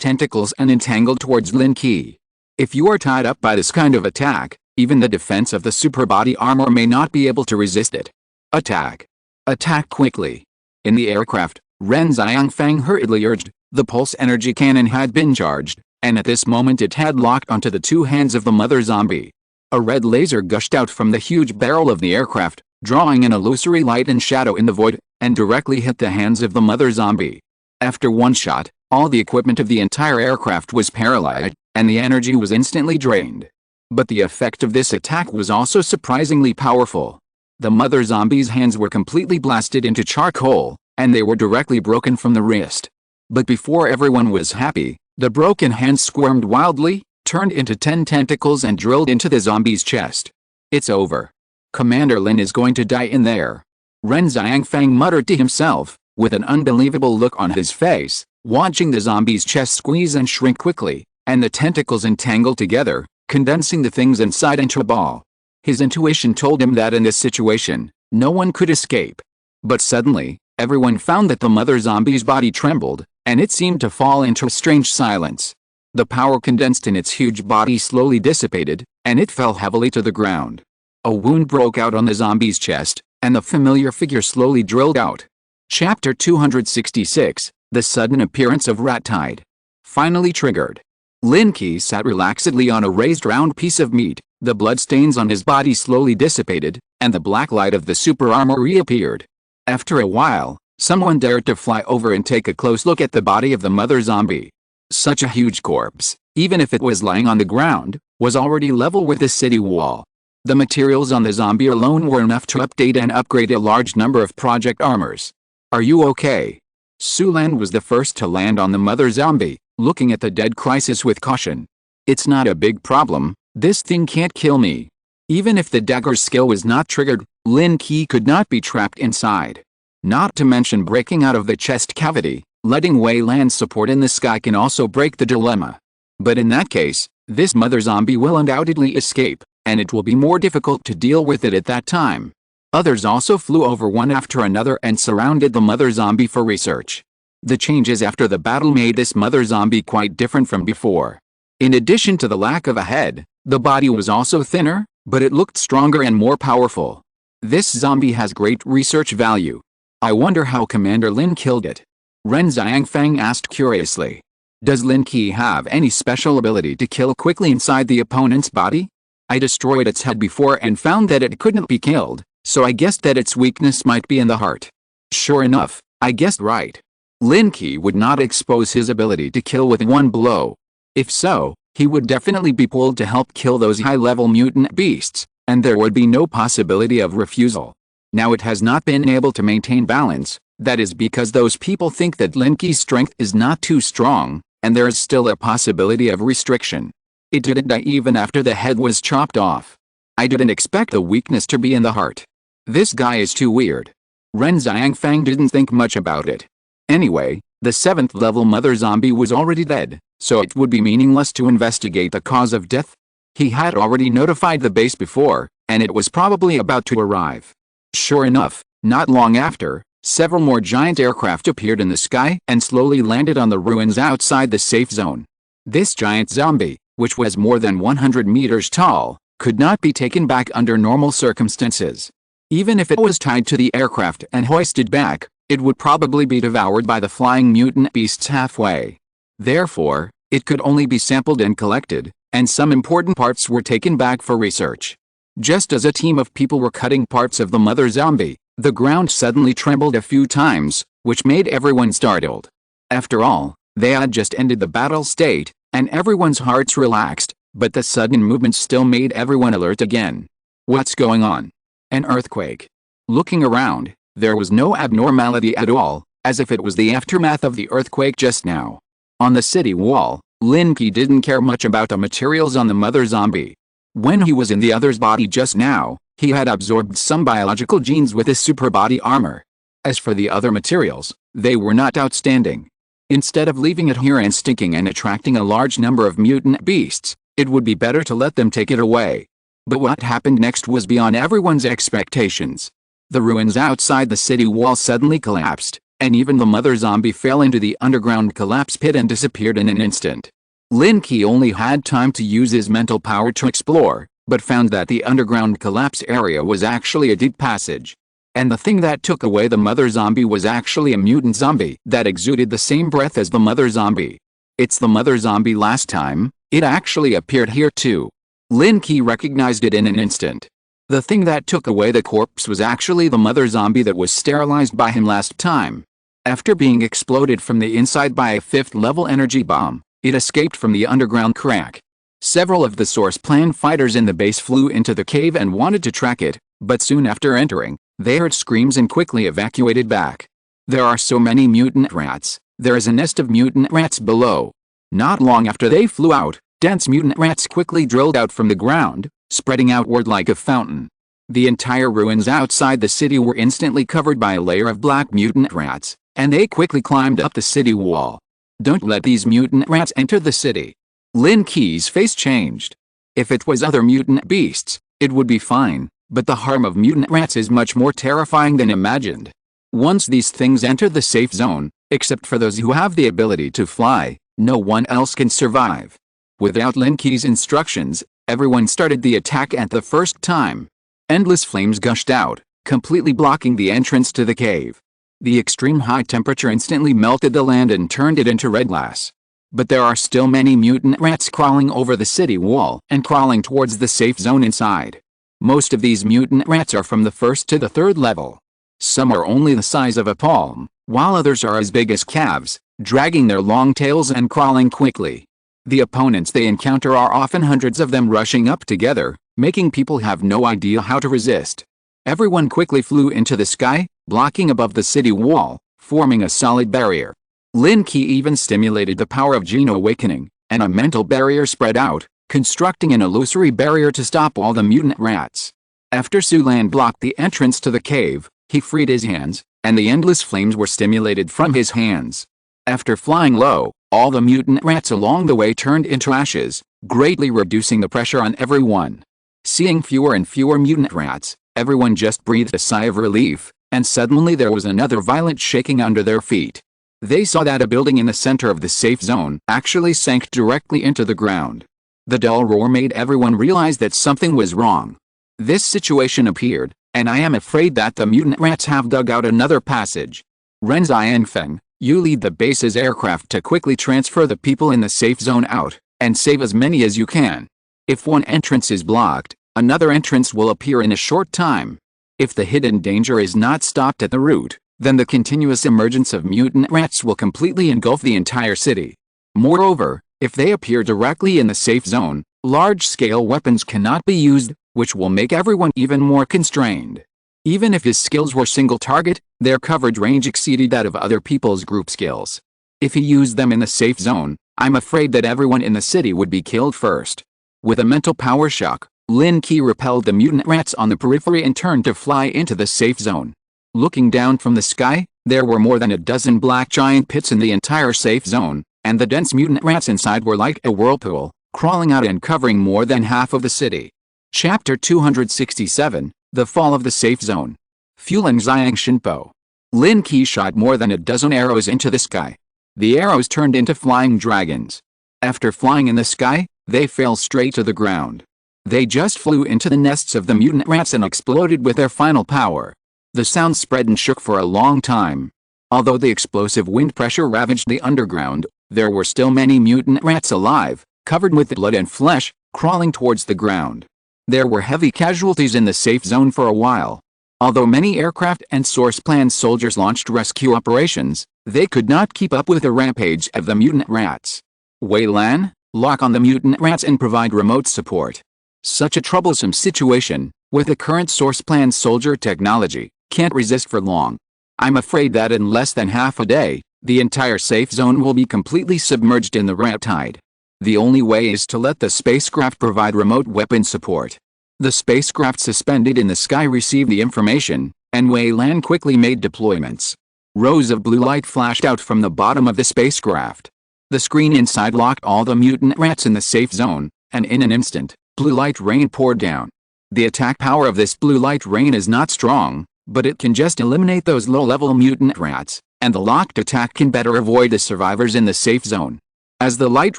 tentacles and entangled towards Lin Qi. If you are tied up by this kind of attack, even the defense of the super body armor may not be able to resist it. Attack. Attack quickly. In the aircraft, Ren Xiangfang hurriedly urged. The pulse energy cannon had been charged, and at this moment it had locked onto the two hands of the mother zombie. A red laser gushed out from the huge barrel of the aircraft, drawing an illusory light and shadow in the void, and directly hit the hands of the mother zombie. After one shot, all the equipment of the entire aircraft was paralyzed, and the energy was instantly drained. But the effect of this attack was also surprisingly powerful. The mother zombie's hands were completely blasted into charcoal, and they were directly broken from the wrist. But before everyone was happy, the broken hands squirmed wildly, turned into 10 tentacles and drilled into the zombie's chest. It's over. Commander Lin is going to die in there. Ren Xiangfang muttered to himself, with an unbelievable look on his face, watching the zombie's chest squeeze and shrink quickly, and the tentacles entangle together, condensing the things inside into a ball. His intuition told him that in this situation, no one could escape. But suddenly, everyone found that the mother zombie's body trembled, and it seemed to fall into a strange silence. The power condensed in its huge body slowly dissipated, and it fell heavily to the ground. A wound broke out on the zombie's chest, and the familiar figure slowly drilled out. Chapter 266, The Sudden Appearance of Rat Tide. Finally triggered. Lin Qi sat relaxedly on a raised round piece of meat, the blood stains on his body slowly dissipated, and the black light of the super armor reappeared. After a while, someone dared to fly over and take a close look at the body of the mother zombie. Such a huge corpse, even if it was lying on the ground, was already level with the city wall. The materials on the zombie alone were enough to update and upgrade a large number of project armors. Are you okay? Su Lan was the first to land on the mother zombie, looking at the dead crisis with caution. It's not a big problem, this thing can't kill me. Even if the dagger skill was not triggered, Lin Qi could not be trapped inside. Not to mention breaking out of the chest cavity, letting Wei land support in the sky can also break the dilemma. But in that case, this mother zombie will undoubtedly escape, and it will be more difficult to deal with it at that time. Others also flew over one after another and surrounded the mother zombie for research. The changes after the battle made this mother zombie quite different from before. In addition to the lack of a head, the body was also thinner, but it looked stronger and more powerful. This zombie has great research value. I wonder how Commander Lin killed it. Ren Xiangfang asked curiously. Does Lin Qi have any special ability to kill quickly inside the opponent's body? I destroyed its head before and found that it couldn't be killed, so I guessed that its weakness might be in the heart. Sure enough, I guessed right. Lin Qi would not expose his ability to kill with one blow. If so, he would definitely be pulled to help kill those high-level mutant beasts, and there would be no possibility of refusal. Now it has not been able to maintain balance. That is because those people think that Lin Qi's strength is not too strong, and there is still a possibility of restriction. It didn't die even after the head was chopped off. I didn't expect the weakness to be in the heart. This guy is too weird. Ren Xiangfang didn't think much about it. Anyway, the 7th level mother zombie was already dead, so it would be meaningless to investigate the cause of death. He had already notified the base before, and it was probably about to arrive. Sure enough, not long after, several more giant aircraft appeared in the sky and slowly landed on the ruins outside the safe zone. This giant zombie, which was more than 100 meters tall, could not be taken back under normal circumstances. Even if it was tied to the aircraft and hoisted back, it would probably be devoured by the flying mutant beasts halfway. Therefore, it could only be sampled and collected, and some important parts were taken back for research. Just as a team of people were cutting parts of the mother zombie, the ground suddenly trembled a few times, which made everyone startled. After all, they had just ended the battle state, and everyone's hearts relaxed, but the sudden movement still made everyone alert again. What's going on? An earthquake. Looking around, there was no abnormality at all, as if it was the aftermath of the earthquake just now. On the city wall, Lin Qi didn't care much about the materials on the mother zombie. When he was in the other's body just now, he had absorbed some biological genes with his super body armor. As for the other materials, they were not outstanding. Instead of leaving it here and stinking and attracting a large number of mutant beasts, it would be better to let them take it away. But what happened next was beyond everyone's expectations. The ruins outside the city wall suddenly collapsed, and even the mother zombie fell into the underground collapse pit and disappeared in an instant. Lin Qi only had time to use his mental power to explore, but found that the underground collapse area was actually a deep passage. And the thing that took away the mother zombie was actually a mutant zombie that exuded the same breath as the mother zombie. It's the mother zombie last time, it actually appeared here too. Lin Qi recognized it in an instant. The thing that took away the corpse was actually the mother zombie that was sterilized by him last time. After being exploded from the inside by a 5th level energy bomb, it escaped from the underground crack. Several of the source plan fighters in the base flew into the cave and wanted to track it, but soon after entering, they heard screams and quickly evacuated back. There are so many mutant rats, there is a nest of mutant rats below. Not long after they flew out, dense mutant rats quickly drilled out from the ground, spreading outward like a fountain. The entire ruins outside the city were instantly covered by a layer of black mutant rats, and they quickly climbed up the city wall. Don't let these mutant rats enter the city. Lin Qi's face changed. If it was other mutant beasts, it would be fine, but the harm of mutant rats is much more terrifying than imagined. Once these things enter the safe zone, except for those who have the ability to fly, no one else can survive. Without Lin Qi's instructions, everyone started the attack at the first time. Endless flames gushed out, completely blocking the entrance to the cave. The extreme high temperature instantly melted the land and turned it into red glass. But there are still many mutant rats crawling over the city wall and crawling towards the safe zone inside. Most of these mutant rats are from the 1st to the 3rd level. Some are only the size of a palm, while others are as big as calves, dragging their long tails and crawling quickly. The opponents they encounter are often hundreds of them rushing up together, making people have no idea how to resist. Everyone quickly flew into the sky, blocking above the city wall, forming a solid barrier. Lin Qi even stimulated the power of gene awakening, and a mental barrier spread out, constructing an illusory barrier to stop all the mutant rats. After Sulan blocked the entrance to the cave, he freed his hands, and the endless flames were stimulated from his hands. After flying low, all the mutant rats along the way turned into ashes, greatly reducing the pressure on everyone. Seeing fewer and fewer mutant rats, everyone just breathed a sigh of relief, and suddenly there was another violent shaking under their feet. They saw that a building in the center of the safe zone actually sank directly into the ground. The dull roar made everyone realize that something was wrong. This situation appeared, and I am afraid that the mutant rats have dug out another passage. Ren Xiangfeng, you lead the base's aircraft to quickly transfer the people in the safe zone out, and save as many as you can. If one entrance is blocked, another entrance will appear in a short time. If the hidden danger is not stopped at the root, then the continuous emergence of mutant rats will completely engulf the entire city. Moreover, if they appear directly in the safe zone, large-scale weapons cannot be used, which will make everyone even more constrained. Even if his skills were single target, their coverage range exceeded that of other people's group skills. If he used them in the safe zone, I'm afraid that everyone in the city would be killed first. With a mental power shock, Lin Qi repelled the mutant rats on the periphery and turned to fly into the safe zone. Looking down from the sky, there were more than a dozen black giant pits in the entire safe zone, and the dense mutant rats inside were like a whirlpool, crawling out and covering more than half of the city. Chapter 267, The Fall of the Safe Zone. Fueling Xiang Shinpo. Lin Qi shot more than a dozen arrows into the sky. The arrows turned into flying dragons. After flying in the sky, they fell straight to the ground. They just flew into the nests of the mutant rats and exploded with their final power. The sound spread and shook for a long time. Although the explosive wind pressure ravaged the underground, there were still many mutant rats alive, covered with blood and flesh, crawling towards the ground. There were heavy casualties in the safe zone for a while. Although many aircraft and source plan soldiers launched rescue operations, they could not keep up with the rampage of the mutant rats. Wei Lan, lock on the mutant rats and provide remote support. Such a troublesome situation, with the current source plan soldier technology, can't resist for long. I'm afraid that in less than half a day, the entire safe zone will be completely submerged in the rat tide. The only way is to let the spacecraft provide remote weapon support. The spacecraft suspended in the sky received the information, and Wei Lan quickly made deployments. Rows of blue light flashed out from the bottom of the spacecraft. The screen inside locked all the mutant rats in the safe zone, and in an instant, blue light rain poured down. The attack power of this blue light rain is not strong, but it can just eliminate those low-level mutant rats, and the locked attack can better avoid the survivors in the safe zone. As the light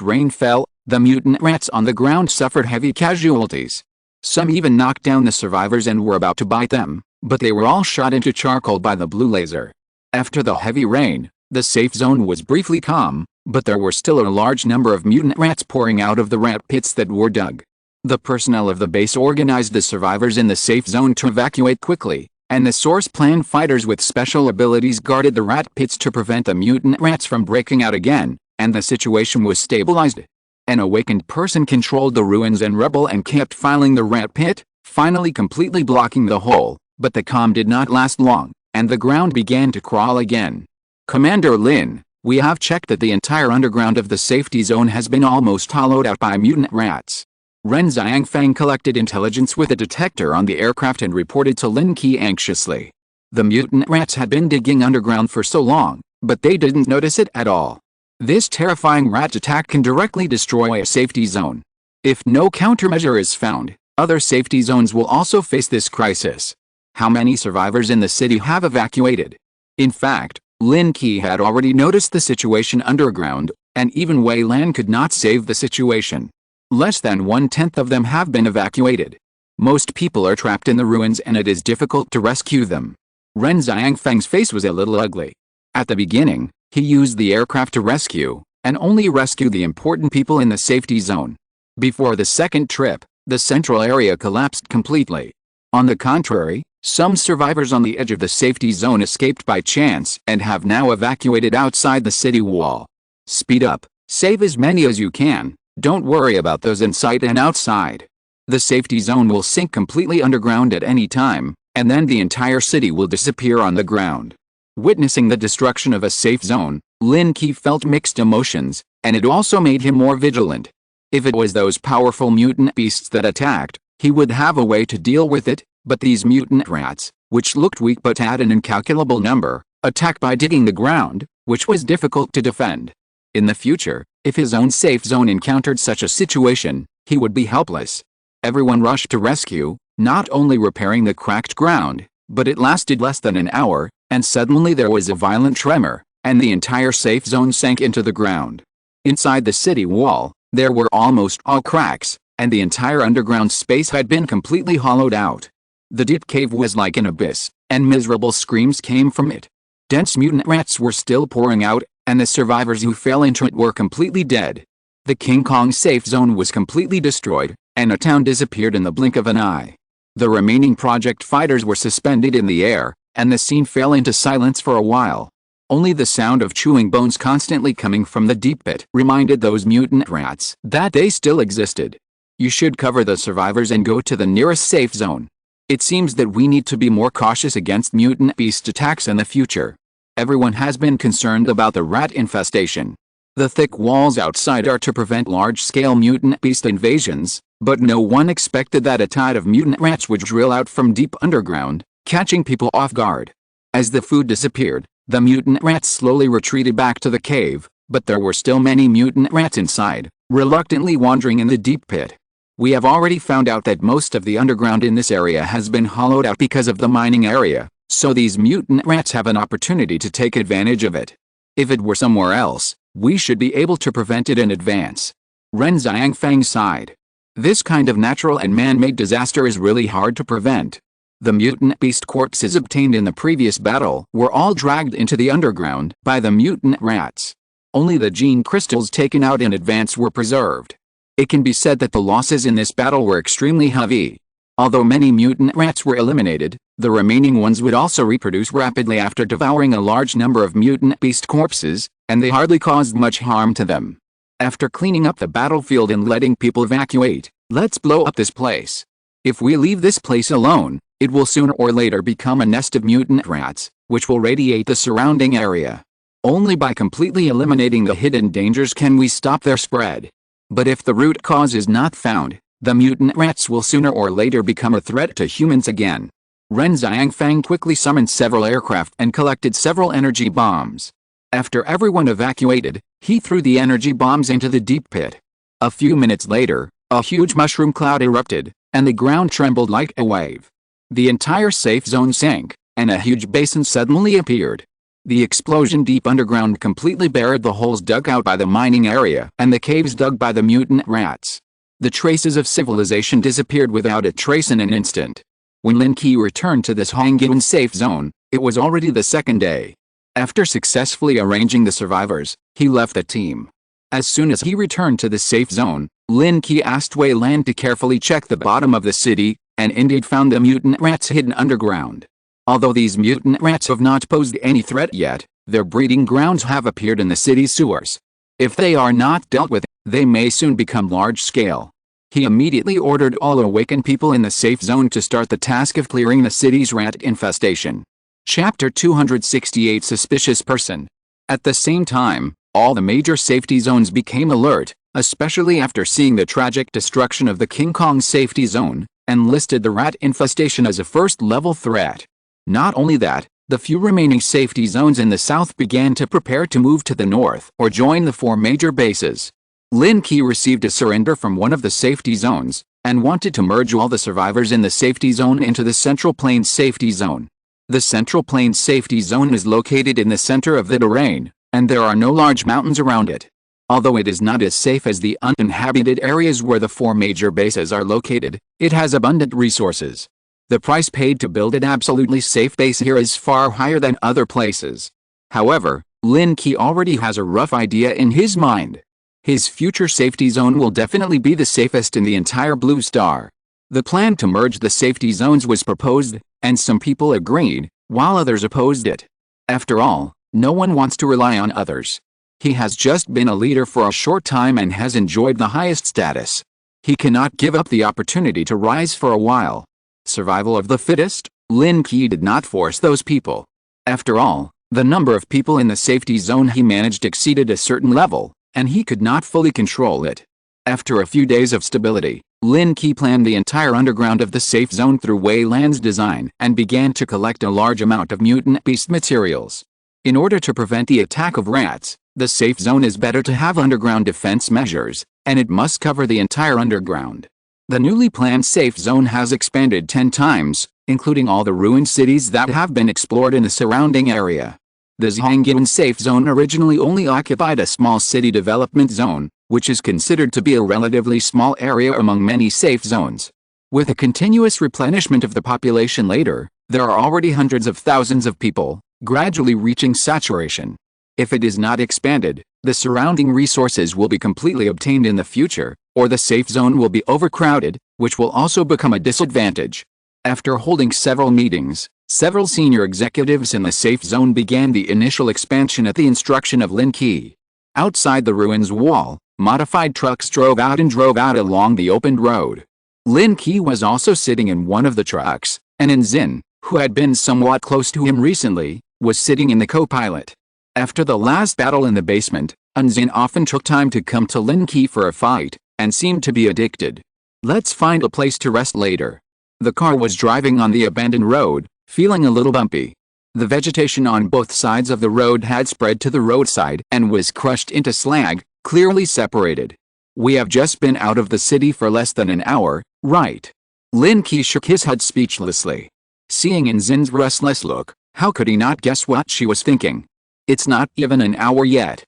rain fell, the mutant rats on the ground suffered heavy casualties. Some even knocked down the survivors and were about to bite them, but they were all shot into charcoal by the blue laser. After the heavy rain, the safe zone was briefly calm, but there were still a large number of mutant rats pouring out of the rat pits that were dug. The personnel of the base organized the survivors in the safe zone to evacuate quickly, and the source plan fighters with special abilities guarded the rat pits to prevent the mutant rats from breaking out again, and the situation was stabilized. An awakened person controlled the ruins and rubble and kept filing the rat pit, finally completely blocking the hole, but the calm did not last long, and the ground began to crawl again. Commander Lin, we have checked that the entire underground of the safety zone has been almost hollowed out by mutant rats. Ren Xiangfang collected intelligence with a detector on the aircraft and reported to Lin Qi anxiously. The mutant rats had been digging underground for so long, but they didn't notice it at all. This terrifying rat attack can directly destroy a safety zone. If no countermeasure is found, other safety zones will also face this crisis. How many survivors in the city have evacuated? In fact, Lin Qi had already noticed the situation underground, and even Wei Lan could not save the situation. Less than 1/10 of them have been evacuated. Most people are trapped in the ruins and it is difficult to rescue them. Ren Xiangfeng's face was a little ugly. At the beginning, he used the aircraft to rescue, and only rescue the important people in the safety zone. Before the second trip, the central area collapsed completely. On the contrary, some survivors on the edge of the safety zone escaped by chance and have now evacuated outside the city wall. Speed up, save as many as you can, don't worry about those inside and outside. The safety zone will sink completely underground at any time, and then the entire city will disappear on the ground. Witnessing the destruction of a safe zone, Lin Qi felt mixed emotions, and it also made him more vigilant. If it was those powerful mutant beasts that attacked, he would have a way to deal with it, but these mutant rats, which looked weak but had an incalculable number, attacked by digging the ground, which was difficult to defend. In the future, if his own safe zone encountered such a situation, he would be helpless. Everyone rushed to rescue, not only repairing the cracked ground, but it lasted less than an hour, and suddenly there was a violent tremor, and the entire safe zone sank into the ground. Inside the city wall, there were almost all cracks, and the entire underground space had been completely hollowed out. The deep cave was like an abyss, and miserable screams came from it. Dense mutant rats were still pouring out, and the survivors who fell into it were completely dead. The King Kong safe zone was completely destroyed, and a town disappeared in the blink of an eye. The remaining project fighters were suspended in the air, and the scene fell into silence for a while. Only the sound of chewing bones constantly coming from the deep pit reminded those mutant rats that they still existed. You should cover the survivors and go to the nearest safe zone. It seems that we need to be more cautious against mutant beast attacks in the future. Everyone has been concerned about the rat infestation. The thick walls outside are to prevent large-scale mutant beast invasions, but no one expected that a tide of mutant rats would drill out from deep underground, catching people off guard. As the food disappeared, the mutant rats slowly retreated back to the cave, but there were still many mutant rats inside, reluctantly wandering in the deep pit. We have already found out that most of the underground in this area has been hollowed out because of the mining area, so these mutant rats have an opportunity to take advantage of it. If it were somewhere else, we should be able to prevent it in advance. Ren Xiangfang sighed. This kind of natural and man-made disaster is really hard to prevent. The mutant beast corpses obtained in the previous battle were all dragged into the underground by the mutant rats. Only the gene crystals taken out in advance were preserved. It can be said that the losses in this battle were extremely heavy. Although many mutant rats were eliminated, the remaining ones would also reproduce rapidly after devouring a large number of mutant beast corpses, and they hardly caused much harm to them. After cleaning up the battlefield and letting people evacuate, let's blow up this place. If we leave this place alone, it will sooner or later become a nest of mutant rats, which will radiate the surrounding area. Only by completely eliminating the hidden dangers can we stop their spread. But if the root cause is not found, the mutant rats will sooner or later become a threat to humans again. Ren Xiangfang quickly summoned several aircraft and collected several energy bombs. After everyone evacuated, he threw the energy bombs into the deep pit. A few minutes later, a huge mushroom cloud erupted, and the ground trembled like a wave. The entire safe zone sank, and a huge basin suddenly appeared. The explosion deep underground completely buried the holes dug out by the mining area and the caves dug by the mutant rats. The traces of civilization disappeared without a trace in an instant. When Lin Qi returned to this Hongyan safe zone, it was already the second day. After successfully arranging the survivors, he left the team. As soon as he returned to the safe zone, Lin Qi asked Wei Lan to carefully check the bottom of the city, and indeed found the mutant rats hidden underground. Although these mutant rats have not posed any threat yet, their breeding grounds have appeared in the city's sewers. If they are not dealt with, they may soon become large-scale. He immediately ordered all awakened people in the safe zone to start the task of clearing the city's rat infestation. Chapter 268 Suspicious Person. At the same time, all the major safety zones became alert, especially after seeing the tragic destruction of the King Kong safety zone, and listed the rat infestation as a first-level threat. Not only that, the few remaining safety zones in the south began to prepare to move to the north or join the four major bases. Lin Qi received a surrender from one of the safety zones, and wanted to merge all the survivors in the safety zone into the Central Plains safety zone. The Central Plains safety zone is located in the center of the terrain, and there are no large mountains around it. Although it is not as safe as the uninhabited areas where the four major bases are located, it has abundant resources. The price paid to build an absolutely safe base here is far higher than other places. However, Lin Qi already has a rough idea in his mind. His future safety zone will definitely be the safest in the entire Blue Star. The plan to merge the safety zones was proposed, and some people agreed, while others opposed it. After all, no one wants to rely on others. He has just been a leader for a short time and has enjoyed the highest status. He cannot give up the opportunity to rise for a while. Survival of the fittest, Lin Qi did not force those people. After all, the number of people in the safety zone he managed exceeded a certain level, and he could not fully control it. After a few days of stability, Lin Qi planned the entire underground of the safe zone through Wei Lan's design and began to collect a large amount of mutant beast materials. In order to prevent the attack of rats, the safe zone is better to have underground defense measures, and it must cover the entire underground. The newly planned safe zone has expanded 10 times, including all the ruined cities that have been explored in the surrounding area. The Zhangyan safe zone originally only occupied a small city development zone, which is considered to be a relatively small area among many safe zones. With a continuous replenishment of the population later, there are already hundreds of thousands of people, gradually reaching saturation. If it is not expanded, the surrounding resources will be completely obtained in the future, or the safe zone will be overcrowded, which will also become a disadvantage. After holding several meetings, several senior executives in the safe zone began the initial expansion at the instruction of Lin Qi. Outside the ruins wall, Modified trucks drove out along the opened road. Lin Qi was also sitting in one of the trucks, and Zin, who had been somewhat close to him recently, was sitting in the co-pilot. After the last battle in the basement, Zin often took time to come to Lin Qi for a fight, and seemed to be addicted. Let's find a place to rest later. The car was driving on the abandoned road, feeling a little bumpy. The vegetation on both sides of the road had spread to the roadside and was crushed into slag, clearly separated. We have just been out of the city for less than an hour, right? Lin Qi shook his head speechlessly. Seeing Zin's restless look, how could he not guess what she was thinking? It's not even an hour yet.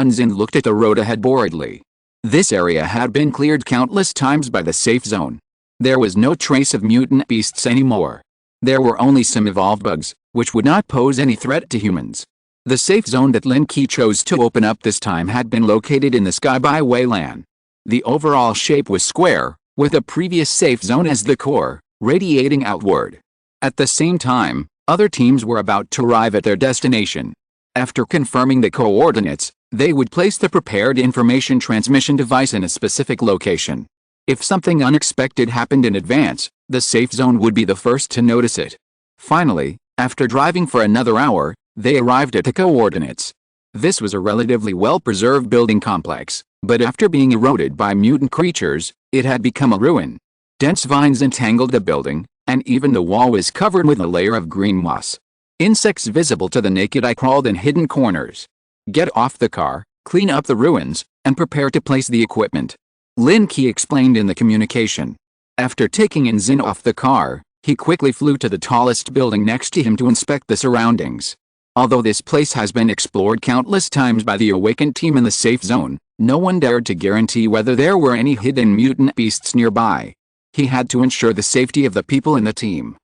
Zin looked at the road ahead boredly. This area had been cleared countless times by the safe zone. There was no trace of mutant beasts anymore. There were only some evolved bugs, which would not pose any threat to humans. The safe zone that Lin Qi chose to open up this time had been located in the sky by Weilan. The overall shape was square, with a previous safe zone as the core, radiating outward. At the same time, other teams were about to arrive at their destination. After confirming the coordinates, they would place the prepared information transmission device in a specific location. If something unexpected happened in advance, the safe zone would be the first to notice it. Finally, after driving for another hour, they arrived at the coordinates. This was a relatively well-preserved building complex, but after being eroded by mutant creatures, it had become a ruin. Dense vines entangled the building, and even the wall was covered with a layer of green moss. Insects visible to the naked eye crawled in hidden corners. Get off the car, clean up the ruins, and prepare to place the equipment. Lin Qi explained in the communication. After taking Zin off the car, he quickly flew to the tallest building next to him to inspect the surroundings. Although this place has been explored countless times by the awakened team in the safe zone, no one dared to guarantee whether there were any hidden mutant beasts nearby. He had to ensure the safety of the people in the team.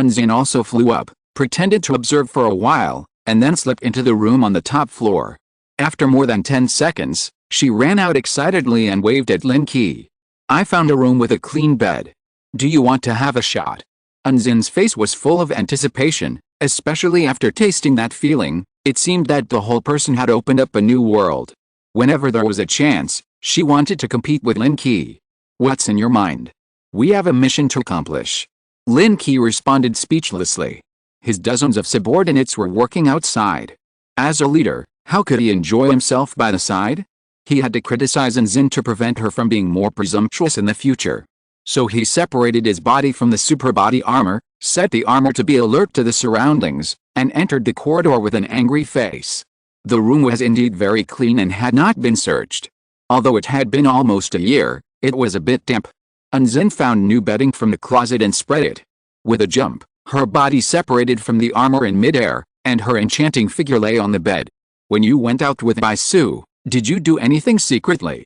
Zin also flew up, pretended to observe for a while, and then slipped into the room on the top floor. After more than 10 seconds, she ran out excitedly and waved at Lin Qi. I found a room with a clean bed. Do you want to have a shot? Zin's face was full of anticipation, especially after tasting that feeling. It seemed that the whole person had opened up a new world. Whenever there was a chance, she wanted to compete with Lin Qi. What's in your mind? We have a mission to accomplish. Lin Qi responded speechlessly. His dozens of subordinates were working outside. As a leader, how could he enjoy himself by the side? He had to criticize Zin to prevent her from being more presumptuous in the future. So he separated his body from the super body armor, set the armor to be alert to the surroundings, and entered the corridor with an angry face. The room was indeed very clean and had not been searched. Although it had been almost a year, it was a bit damp. Zin found new bedding from the closet and spread it. With a jump, her body separated from the armor in midair, and her enchanting figure lay on the bed. When you went out with Bai Su, did you do anything secretly?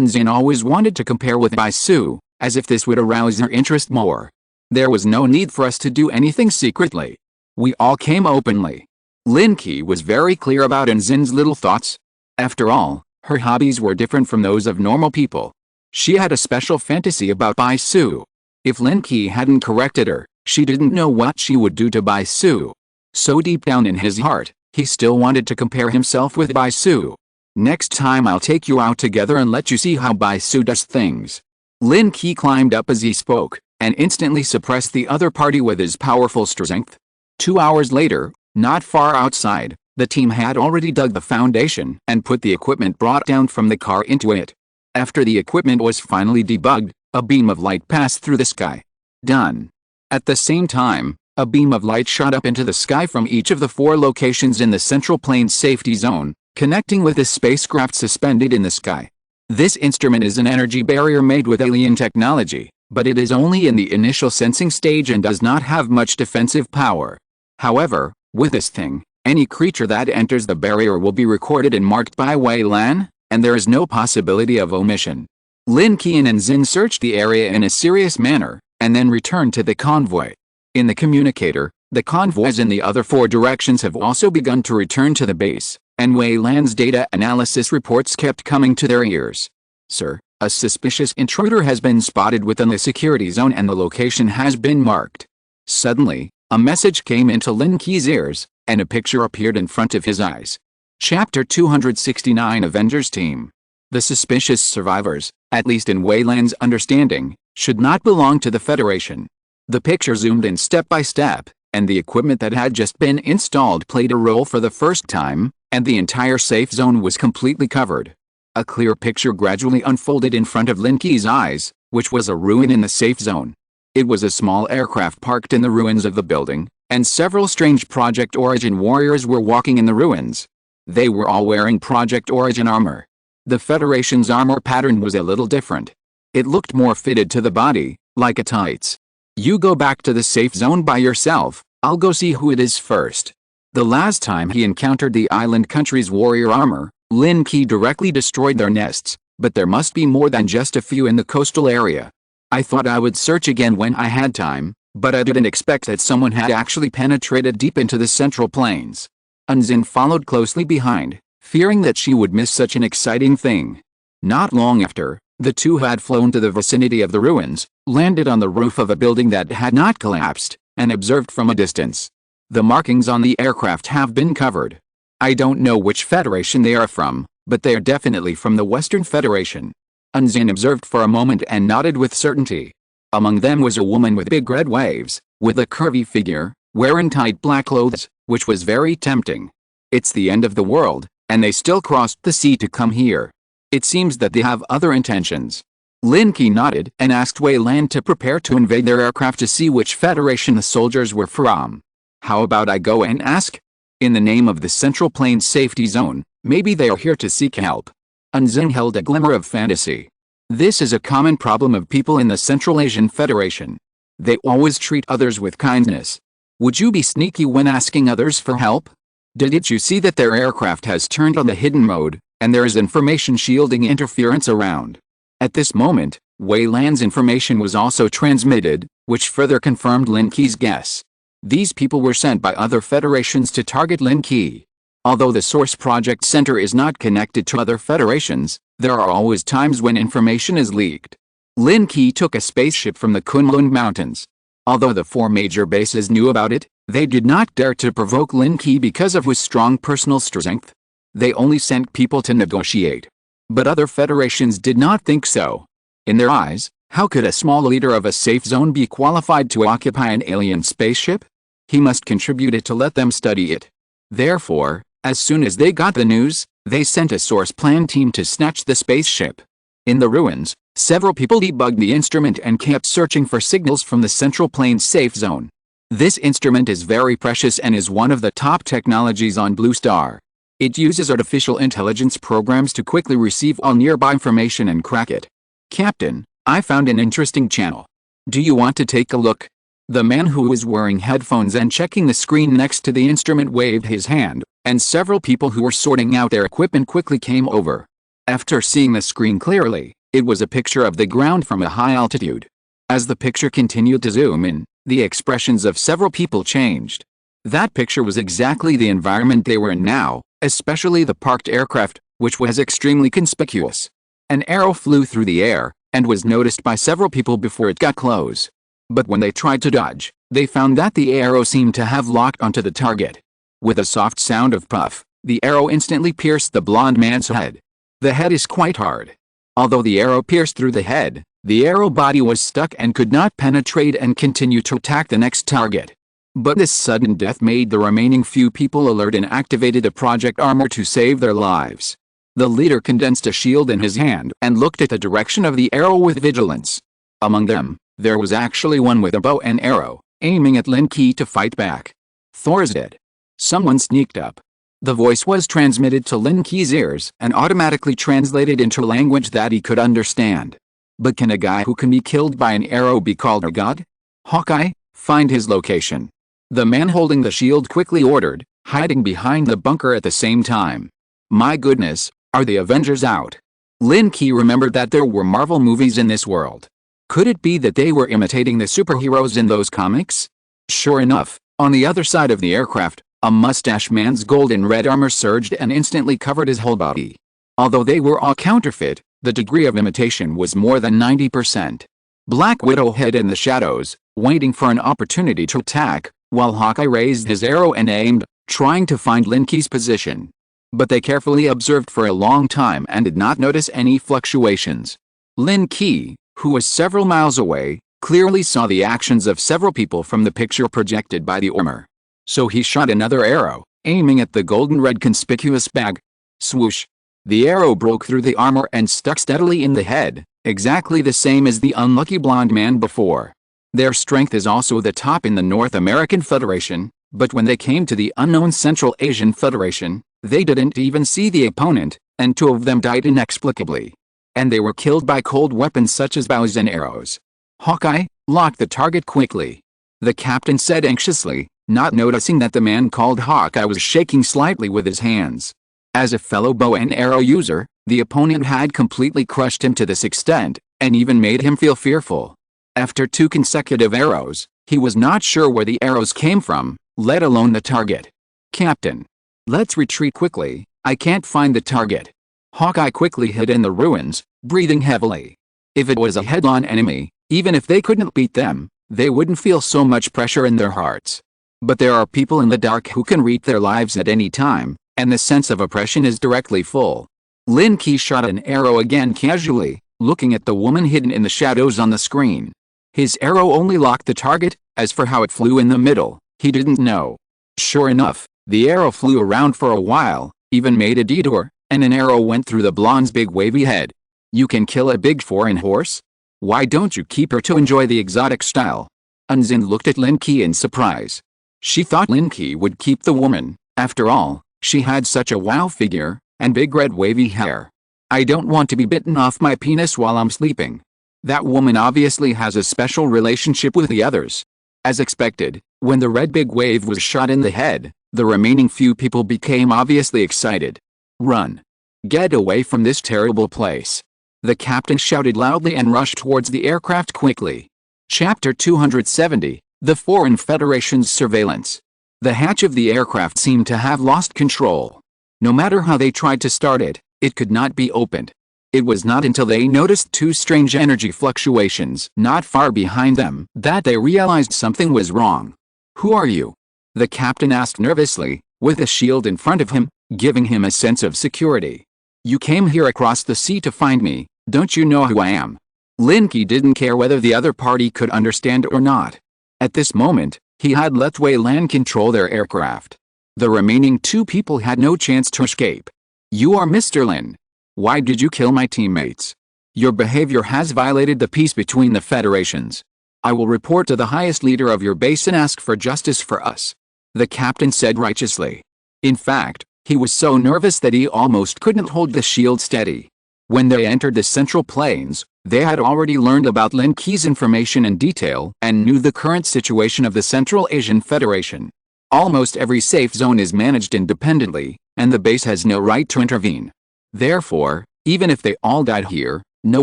Zin always wanted to compare with Bai Su, as if this would arouse her interest more. There was no need for us to do anything secretly. We all came openly. Lin Qi was very clear about Zin's little thoughts. After all, her hobbies were different from those of normal people. She had a special fantasy about Bai Su. If Lin Qi hadn't corrected her, she didn't know what she would do to Bai Su. So deep down in his heart, he still wanted to compare himself with Bai Su. Next time I'll take you out together and let you see how Bai Su does things. Lin Qi climbed up as he spoke, and instantly suppressed the other party with his powerful strength. 2 hours later, not far outside, the team had already dug the foundation and put the equipment brought down from the car into it. After the equipment was finally debugged, a beam of light passed through the sky. Done. At the same time, a beam of light shot up into the sky from each of the 4 locations in the Central Plains Safety Zone, connecting with the spacecraft suspended in the sky. This instrument is an energy barrier made with alien technology, but it is only in the initial sensing stage and does not have much defensive power. However, with this thing, any creature that enters the barrier will be recorded and marked by Weilan, and there is no possibility of omission. Lin Qi and Zin searched the area in a serious manner, and then returned to the convoy. In the communicator, the convoys in the other 4 directions have also begun to return to the base, and Weilan's data analysis reports kept coming to their ears. Sir, a suspicious intruder has been spotted within the security zone and the location has been marked. Suddenly, a message came into Lin Qi's ears, and a picture appeared in front of his eyes. Chapter 269 Avengers Team. The suspicious survivors, at least in Weyland's understanding, should not belong to the Federation. The picture zoomed in step by step, and the equipment that had just been installed played a role for the first time, and the entire safe zone was completely covered. A clear picture gradually unfolded in front of Lin Qi's eyes, which was a ruin in the safe zone. It was a small aircraft parked in the ruins of the building, and several strange Project Origin warriors were walking in the ruins. They were all wearing Project Origin armor. The Federation's armor pattern was a little different. It looked more fitted to the body, like a tights. You go back to the safe zone by yourself, I'll go see who it is first. The last time he encountered the island country's warrior armor, Lin Qi directly destroyed their nests, but there must be more than just a few in the coastal area. I thought I would search again when I had time, but I didn't expect that someone had actually penetrated deep into the Central Plains. Unzin followed closely behind, fearing that she would miss such an exciting thing. Not long after, the two had flown to the vicinity of the ruins, landed on the roof of a building that had not collapsed, and observed from a distance. The markings on the aircraft have been covered. I don't know which Federation they are from, but they are definitely from the Western Federation. Unzin observed for a moment and nodded with certainty. Among them was a woman with big red waves, with a curvy figure, wearing tight black clothes, which was very tempting. It's the end of the world, and they still crossed the sea to come here. It seems that they have other intentions. Lin Qi nodded and asked Weyland to prepare to invade their aircraft to see which Federation the soldiers were from. How about I go and ask? In the name of the Central Plains Safety Zone, maybe they are here to seek help. Unzin held a glimmer of fantasy. This is a common problem of people in the Central Asian Federation. They always treat others with kindness. Would you be sneaky when asking others for help? Didn't you see that their aircraft has turned on the hidden mode, and there is information shielding interference around? At this moment, Weyland's information was also transmitted, which further confirmed Lin Qi's guess. These people were sent by other federations to target Lin Qi. Although the Source Project Center is not connected to other federations, there are always times when information is leaked. Lin Qi took a spaceship from the Kunlun Mountains. Although the four major bases knew about it, they did not dare to provoke Lin Qi because of his strong personal strength. They only sent people to negotiate. But other federations did not think so. In their eyes, how could a small leader of a safe zone be qualified to occupy an alien spaceship? He must contribute it to let them study it. Therefore, as soon as they got the news, they sent a source plan team to snatch the spaceship. In the ruins, several people debugged the instrument and kept searching for signals from the Central Plains safe zone. This instrument is very precious and is one of the top technologies on Blue Star. It uses artificial intelligence programs to quickly receive all nearby information and crack it. Captain, I found an interesting channel. Do you want to take a look? The man who was wearing headphones and checking the screen next to the instrument waved his hand, and several people who were sorting out their equipment quickly came over. After seeing the screen clearly, it was a picture of the ground from a high altitude. As the picture continued to zoom in, the expressions of several people changed. That picture was exactly the environment they were in now, especially the parked aircraft, which was extremely conspicuous. An arrow flew through the air, and was noticed by several people before it got close. But when they tried to dodge, they found that the arrow seemed to have locked onto the target. With a soft sound of puff, the arrow instantly pierced the blond man's head. The head is quite hard. Although the arrow pierced through the head, the arrow body was stuck and could not penetrate and continue to attack the next target. But this sudden death made the remaining few people alert and activated a project armor to save their lives. The leader condensed a shield in his hand and looked at the direction of the arrow with vigilance. Among them, there was actually one with a bow and arrow, aiming at Lin Qi to fight back. Thor's dead. Someone sneaked up. The voice was transmitted to Lin Qi's ears and automatically translated into language that he could understand. But can a guy who can be killed by an arrow be called a god? Hawkeye, find his location. The man holding the shield quickly ordered, hiding behind the bunker at the same time. My goodness, are the Avengers out? Lin Qi remembered that there were Marvel movies in this world. Could it be that they were imitating the superheroes in those comics? Sure enough, on the other side of the aircraft, a mustache man's gold and red armor surged and instantly covered his whole body. Although they were all counterfeit, the degree of imitation was more than 90%. Black Widow hid in the shadows, waiting for an opportunity to attack, while Hawkeye raised his arrow and aimed, trying to find Lin Qi's position. but they carefully observed for a long time and did not notice any fluctuations. Lin Qi, who was several miles away, clearly saw the actions of several people from the picture projected by the armor. So he shot another arrow, aiming at the golden-red conspicuous bag. Swoosh! The arrow broke through the armor and stuck steadily in the head, exactly the same as the unlucky blonde man before. Their strength is also the top in the North American Federation, but when they came to the unknown Central Asian Federation, they didn't even see the opponent, and 2 of them died inexplicably. And they were killed by cold weapons such as bows and arrows. Hawkeye, lock the target quickly. The captain said anxiously, not noticing that the man called Hawkeye was shaking slightly with his hands. As a fellow bow and arrow user, the opponent had completely crushed him to this extent, and even made him feel fearful. After 2 consecutive arrows, he was not sure where the arrows came from, let alone the target. Captain, let's retreat quickly, I can't find the target. Hawkeye quickly hid in the ruins, breathing heavily. If it was a head-on enemy, even if they couldn't beat them, they wouldn't feel so much pressure in their hearts. But there are people in the dark who can reap their lives at any time, and the sense of oppression is directly full. Lin Qi shot an arrow again casually, looking at the woman hidden in the shadows on the screen. His arrow only locked the target, as for how it flew in the middle, he didn't know. Sure enough, the arrow flew around for a while, even made a detour, and an arrow went through the blonde's big wavy head. You can kill a big foreign horse? Why don't you keep her to enjoy the exotic style? Unzin looked at Lin Qi in surprise. She thought Lin Qi would keep the woman, after all, she had such a wow figure, and big red wavy hair. I don't want to be bitten off my penis while I'm sleeping. That woman obviously has a special relationship with the others. As expected, when the red big wave was shot in the head, the remaining few people became obviously excited. Run! Get away from this terrible place! The captain shouted loudly and rushed towards the aircraft quickly. Chapter 270, The Foreign Federation's Surveillance. The hatch of the aircraft seemed to have lost control. No matter how they tried to start it, it could not be opened. It was not until they noticed 2 strange energy fluctuations not far behind them that they realized something was wrong. Who are you? The captain asked nervously, with a shield in front of him, giving him a sense of security. You came here across the sea to find me, don't you know who I am? Lin Qi didn't care whether the other party could understand or not. At this moment, he had let Wei Lan control their aircraft. The remaining 2 people had no chance to escape. You are Mr. Lin. Why did you kill my teammates? Your behavior has violated the peace between the federations. I will report to the highest leader of your base and ask for justice for us. The captain said righteously. In fact, he was so nervous that he almost couldn't hold the shield steady. When they entered the Central Plains, they had already learned about Lin Qi's information in detail and knew the current situation of the Central Asian Federation. Almost every safe zone is managed independently, and the base has no right to intervene. Therefore, even if they all died here, no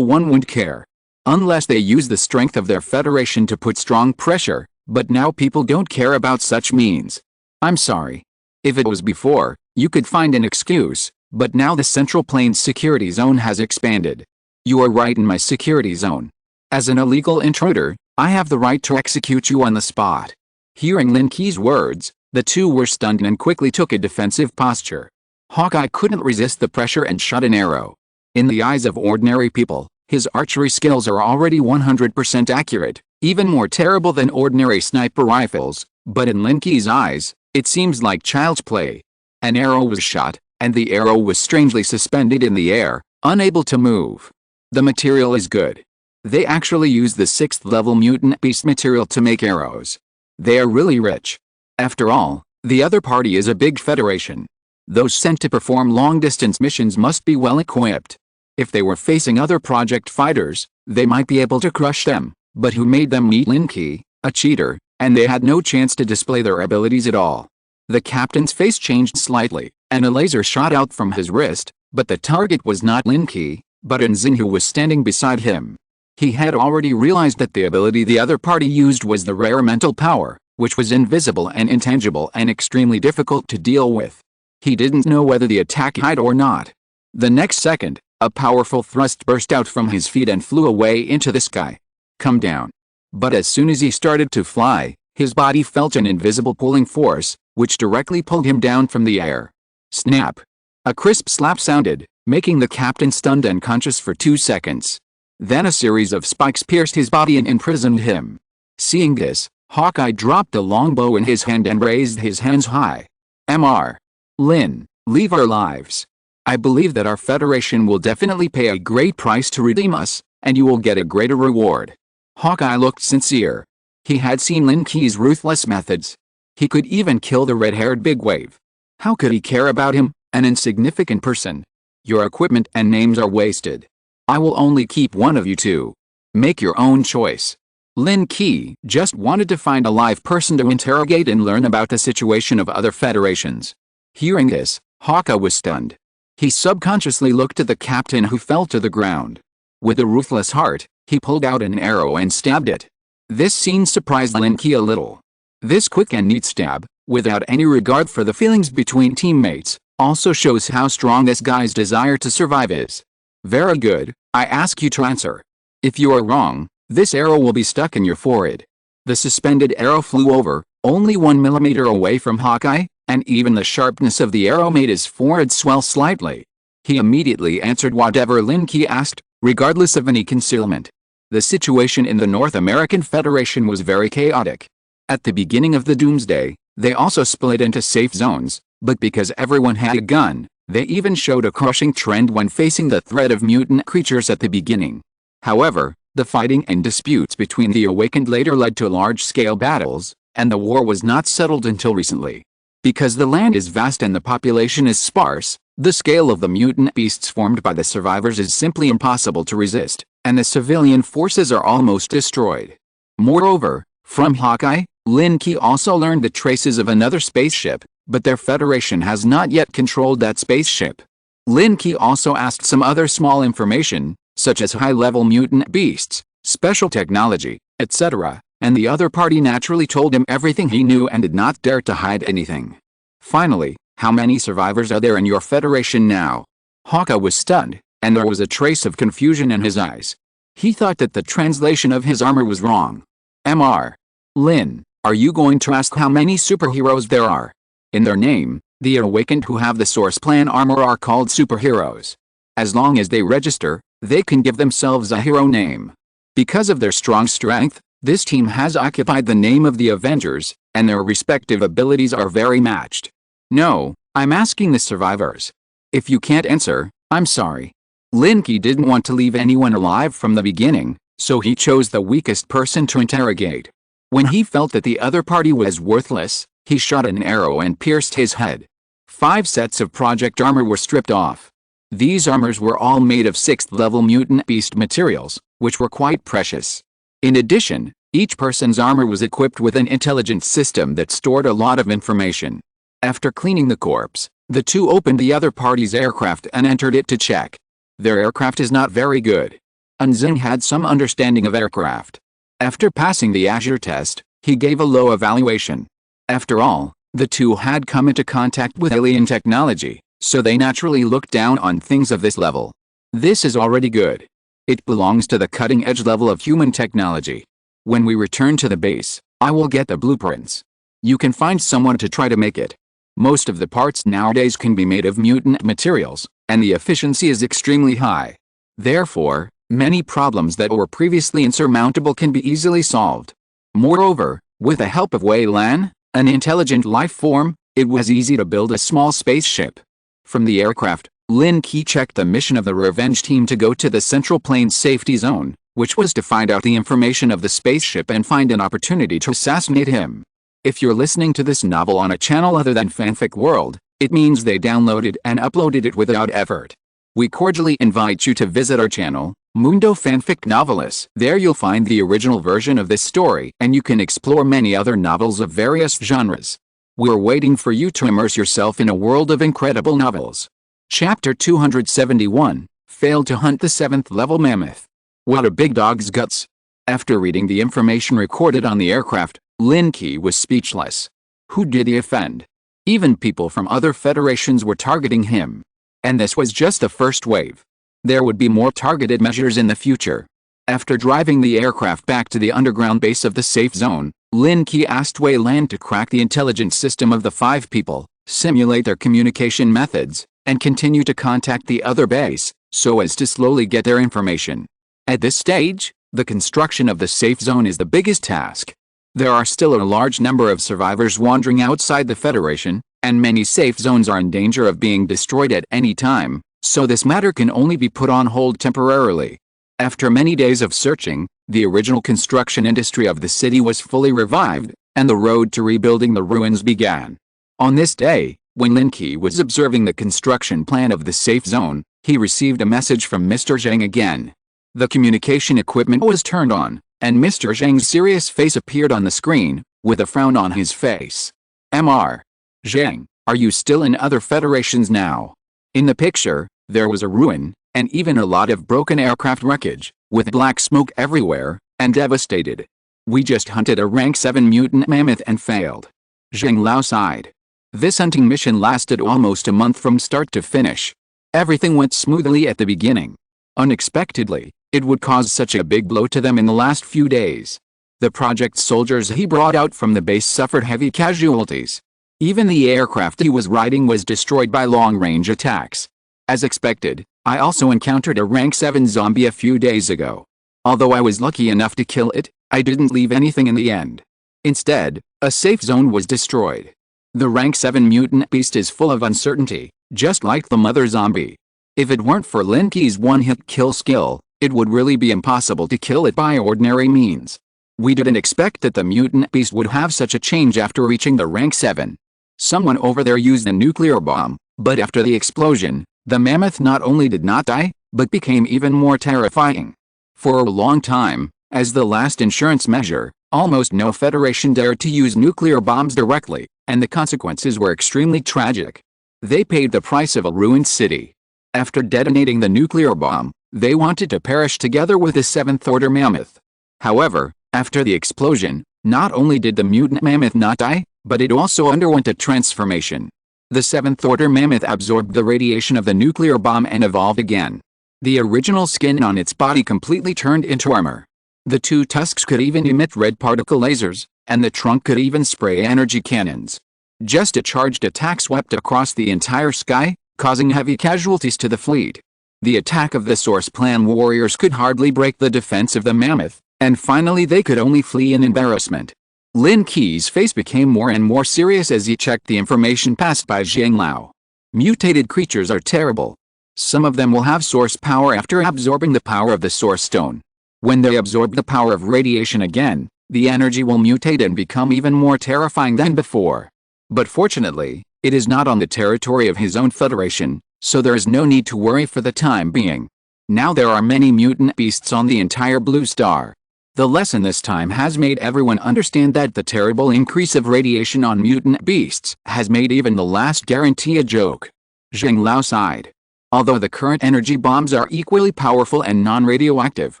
one would care. Unless they use the strength of their federation to put strong pressure, but now people don't care about such means. I'm sorry. If it was before, you could find an excuse, but now the Central Plains security zone has expanded. You are right in my security zone. As an illegal intruder, I have the right to execute you on the spot. Hearing Lin Qi's words, the 2 were stunned and quickly took a defensive posture. Hawkeye couldn't resist the pressure and shot an arrow. In the eyes of ordinary people, his archery skills are already 100% accurate, even more terrible than ordinary sniper rifles, but in Lin Qi's eyes, it seems like child's play. An arrow was shot, and the arrow was strangely suspended in the air, unable to move. The material is good. They actually use the 6th level mutant beast material to make arrows. They are really rich. After all, the other party is a big federation. Those sent to perform long-distance missions must be well equipped. If they were facing other project fighters, they might be able to crush them, but who made them meet Lin Qi, a cheater, and they had no chance to display their abilities at all. The captain's face changed slightly, and a laser shot out from his wrist, but the target was not Lin Qi, but Unzin, who was standing beside him. He had already realized that the ability the other party used was the rare mental power, which was invisible and intangible and extremely difficult to deal with. He didn't know whether the attack hit or not. The next second, a powerful thrust burst out from his feet and flew away into the sky. Come down. But as soon as he started to fly, his body felt an invisible pulling force, which directly pulled him down from the air. Snap! A crisp slap sounded, making the captain stunned and unconscious for 2 seconds. Then a series of spikes pierced his body and imprisoned him. Seeing this, Hawkeye dropped the longbow in his hand and raised his hands high. Mr. Lin, leave our lives. I believe that our Federation will definitely pay a great price to redeem us, and you will get a greater reward. Hawkeye looked sincere. He had seen Lin Qi's ruthless methods. He could even kill the red-haired bigwave. How could he care about him, an insignificant person? Your equipment and names are wasted. I will only keep one of you two. Make your own choice. Lin Qi just wanted to find a live person to interrogate and learn about the situation of other federations. Hearing this, Hawkeye was stunned. He subconsciously looked at the captain who fell to the ground. With a ruthless heart, he pulled out an arrow and stabbed it. This scene surprised Lin Qi a little. This quick and neat stab, without any regard for the feelings between teammates, also shows how strong this guy's desire to survive is. Very good, I ask you to answer. If you are wrong, this arrow will be stuck in your forehead. The suspended arrow flew over, only 1 millimeter away from Hawkeye, and even the sharpness of the arrow made his forehead swell slightly. He immediately answered whatever Lin Qi asked, regardless of any concealment. The situation in the North American Federation was very chaotic. At the beginning of the Doomsday, they also split into safe zones, but because everyone had a gun, they even showed a crushing trend when facing the threat of mutant creatures at the beginning. However, the fighting and disputes between the Awakened later led to large-scale battles, and the war was not settled until recently. Because the land is vast and the population is sparse, the scale of the mutant beasts formed by the survivors is simply impossible to resist, and the civilian forces are almost destroyed. Moreover, from Hawkeye, Lin Qi also learned the traces of another spaceship, but their Federation has not yet controlled that spaceship. Lin Qi also asked some other small information, such as high-level mutant beasts, special technology, etc., and the other party naturally told him everything he knew and did not dare to hide anything. Finally, how many survivors are there in your Federation now? Hawkeye was stunned, and there was a trace of confusion in his eyes. He thought that the translation of his armor was wrong. Mr. Lin, are you going to ask how many superheroes there are? In their name, the Awakened who have the Source Plan armor are called superheroes. As long as they register, they can give themselves a hero name. Because of their strong strength, this team has occupied the name of the Avengers, and their respective abilities are very matched. No, I'm asking the survivors. If you can't answer, I'm sorry. Lin Qi didn't want to leave anyone alive from the beginning, so he chose the weakest person to interrogate. When he felt that the other party was worthless, he shot an arrow and pierced his head. 5 sets of project armor were stripped off. These armors were all made of 6th-level mutant beast materials, which were quite precious. In addition, each person's armor was equipped with an intelligence system that stored a lot of information. After cleaning the corpse, the two opened the other party's aircraft and entered it to check. Their aircraft is not very good. Unzing had some understanding of aircraft. After passing the Azure test, he gave a low evaluation. After all, the two had come into contact with alien technology, so they naturally looked down on things of this level. This is already good. It belongs to the cutting-edge level of human technology. When we return to the base, I will get the blueprints. You can find someone to try to make it. Most of the parts nowadays can be made of mutant materials, and the efficiency is extremely high. Therefore, many problems that were previously insurmountable can be easily solved. Moreover, with the help of Wei Lan, an intelligent life form, it was easy to build a small spaceship. From the aircraft, Lin Qi checked the mission of the Revenge team to go to the Central Plains Safety Zone, which was to find out the information of the spaceship and find an opportunity to assassinate him. If you're listening to this novel on a channel other than Fanfic World, it means they downloaded and uploaded it without effort. We cordially invite you to visit our channel, Mundo Fanfic Novelis. There you'll find the original version of this story and you can explore many other novels of various genres. We're waiting for you to immerse yourself in a world of incredible novels. Chapter 271, Failed to Hunt the 7th Level Mammoth. What a big dog's guts. After reading the information recorded on the aircraft, Lin Qi was speechless. Who did he offend? Even people from other federations were targeting him. And this was just the first wave. There would be more targeted measures in the future. After driving the aircraft back to the underground base of the safe zone, Lin Qi asked Wei Lan to crack the intelligence system of the 5 people, simulate their communication methods, and continue to contact the other base, so as to slowly get their information. At this stage, the construction of the safe zone is the biggest task. There are still a large number of survivors wandering outside the Federation, and many safe zones are in danger of being destroyed at any time, so this matter can only be put on hold temporarily. After many days of searching, the original construction industry of the city was fully revived, and the road to rebuilding the ruins began. On this day, when Lin Qi was observing the construction plan of the safe zone, he received a message from Mr. Zhang again. The communication equipment was turned on, and Mr. Zhang's serious face appeared on the screen, with a frown on his face. Mr. Zhang, are you still in other federations now? In the picture, there was a ruin, and even a lot of broken aircraft wreckage, with black smoke everywhere, and devastated. We just hunted a rank 7 mutant mammoth and failed. Zhang Lao sighed. This hunting mission lasted almost a month from start to finish. Everything went smoothly at the beginning. Unexpectedly, it would cause such a big blow to them in the last few days. The project soldiers he brought out from the base suffered heavy casualties. Even the aircraft he was riding was destroyed by long-range attacks. As expected, I also encountered a rank 7 zombie a few days ago. Although I was lucky enough to kill it, I didn't leave anything in the end. Instead, a safe zone was destroyed. The rank 7 mutant beast is full of uncertainty, just like the mother zombie. If it weren't for Lin Qi's one-hit kill skill, it would really be impossible to kill it by ordinary means. We didn't expect that the mutant beast would have such a change after reaching the rank 7. Someone over there used a nuclear bomb, but after the explosion, the mammoth not only did not die, but became even more terrifying. For a long time, as the last insurance measure, almost no Federation dared to use nuclear bombs directly, and the consequences were extremely tragic. They paid the price of a ruined city. After detonating the nuclear bomb, they wanted to perish together with the 7th-order mammoth. However, after the explosion, not only did the mutant mammoth not die, but it also underwent a transformation. The 7th-order mammoth absorbed the radiation of the nuclear bomb and evolved again. The original skin on its body completely turned into armor. The two tusks could even emit red particle lasers, and the trunk could even spray energy cannons. Just a charged attack swept across the entire sky, causing heavy casualties to the fleet. The attack of the Source Plan warriors could hardly break the defense of the mammoth, and finally they could only flee in embarrassment. Lin Qi's face became more and more serious as he checked the information passed by Zhang Lao. Mutated creatures are terrible. Some of them will have source power after absorbing the power of the Source Stone. When they absorb the power of radiation again, the energy will mutate and become even more terrifying than before. But fortunately, it is not on the territory of his own Federation, so there is no need to worry for the time being. Now there are many mutant beasts on the entire Blue Star. The lesson this time has made everyone understand that the terrible increase of radiation on mutant beasts has made even the last guarantee a joke. Zhang Lao sighed. Although the current energy bombs are equally powerful and non-radioactive,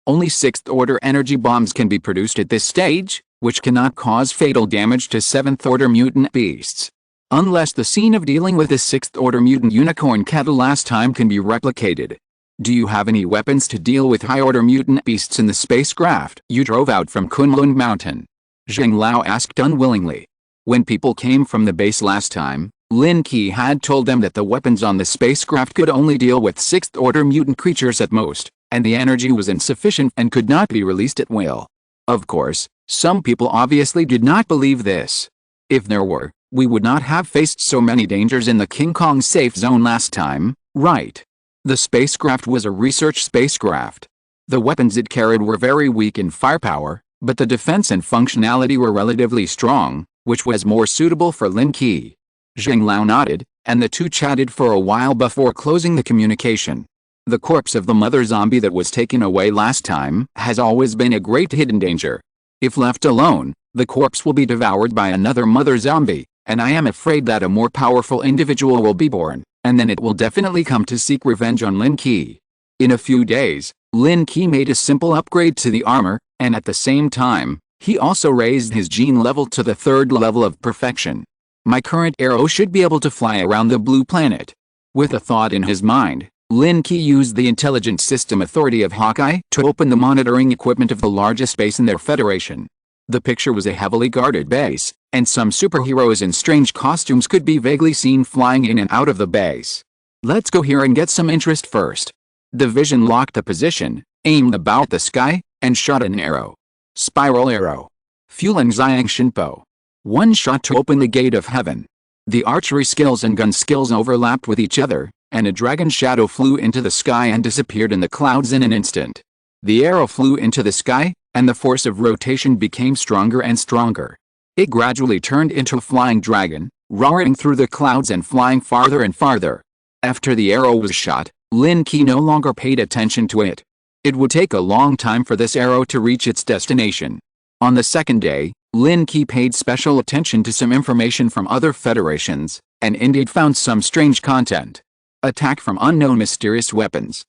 only 6th-order energy bombs can be produced at this stage, which cannot cause fatal damage to 7th-order mutant beasts. Unless the scene of dealing with the 6th-order mutant unicorn cattle last time can be replicated. Do you have any weapons to deal with high-order mutant beasts in the spacecraft you drove out from Kunlun Mountain? Zhang Lao asked unwillingly. When people came from the base last time, Lin Qi had told them that the weapons on the spacecraft could only deal with 6th-order mutant creatures at most, and the energy was insufficient and could not be released at will. Of course, some people obviously did not believe this. If there were, we would not have faced so many dangers in the King Kong safe zone last time, right? The spacecraft was a research spacecraft. The weapons it carried were very weak in firepower, but the defense and functionality were relatively strong, which was more suitable for Lin Qi. Zhang Lao nodded, and the two chatted for a while before closing the communication. The corpse of the mother zombie that was taken away last time has always been a great hidden danger. If left alone, the corpse will be devoured by another mother zombie, and I am afraid that a more powerful individual will be born, and then it will definitely come to seek revenge on Lin Qi. In a few days, Lin Qi made a simple upgrade to the armor, and at the same time, he also raised his gene level to the 3rd level of perfection. My current arrow should be able to fly around the blue planet. With a thought in his mind, Lin Qi used the Intelligent System Authority of Hawkeye to open the monitoring equipment of the largest base in their Federation. The picture was a heavily guarded base, and some superheroes in strange costumes could be vaguely seen flying in and out of the base. Let's go here and get some interest first. The vision locked the position, aimed about the sky, and shot an arrow. Spiral arrow. Fueling Xiang Shinpo. One shot to open the gate of heaven. The archery skills and gun skills overlapped with each other, and a dragon shadow flew into the sky and disappeared in the clouds in an instant. The arrow flew into the sky, and the force of rotation became stronger and stronger. It gradually turned into a flying dragon, roaring through the clouds and flying farther and farther. After the arrow was shot, Lin Qi no longer paid attention to it. It would take a long time for this arrow to reach its destination. On the second day, Lin Qi paid special attention to some information from other federations, and indeed found some strange content. Attack from unknown mysterious weapons.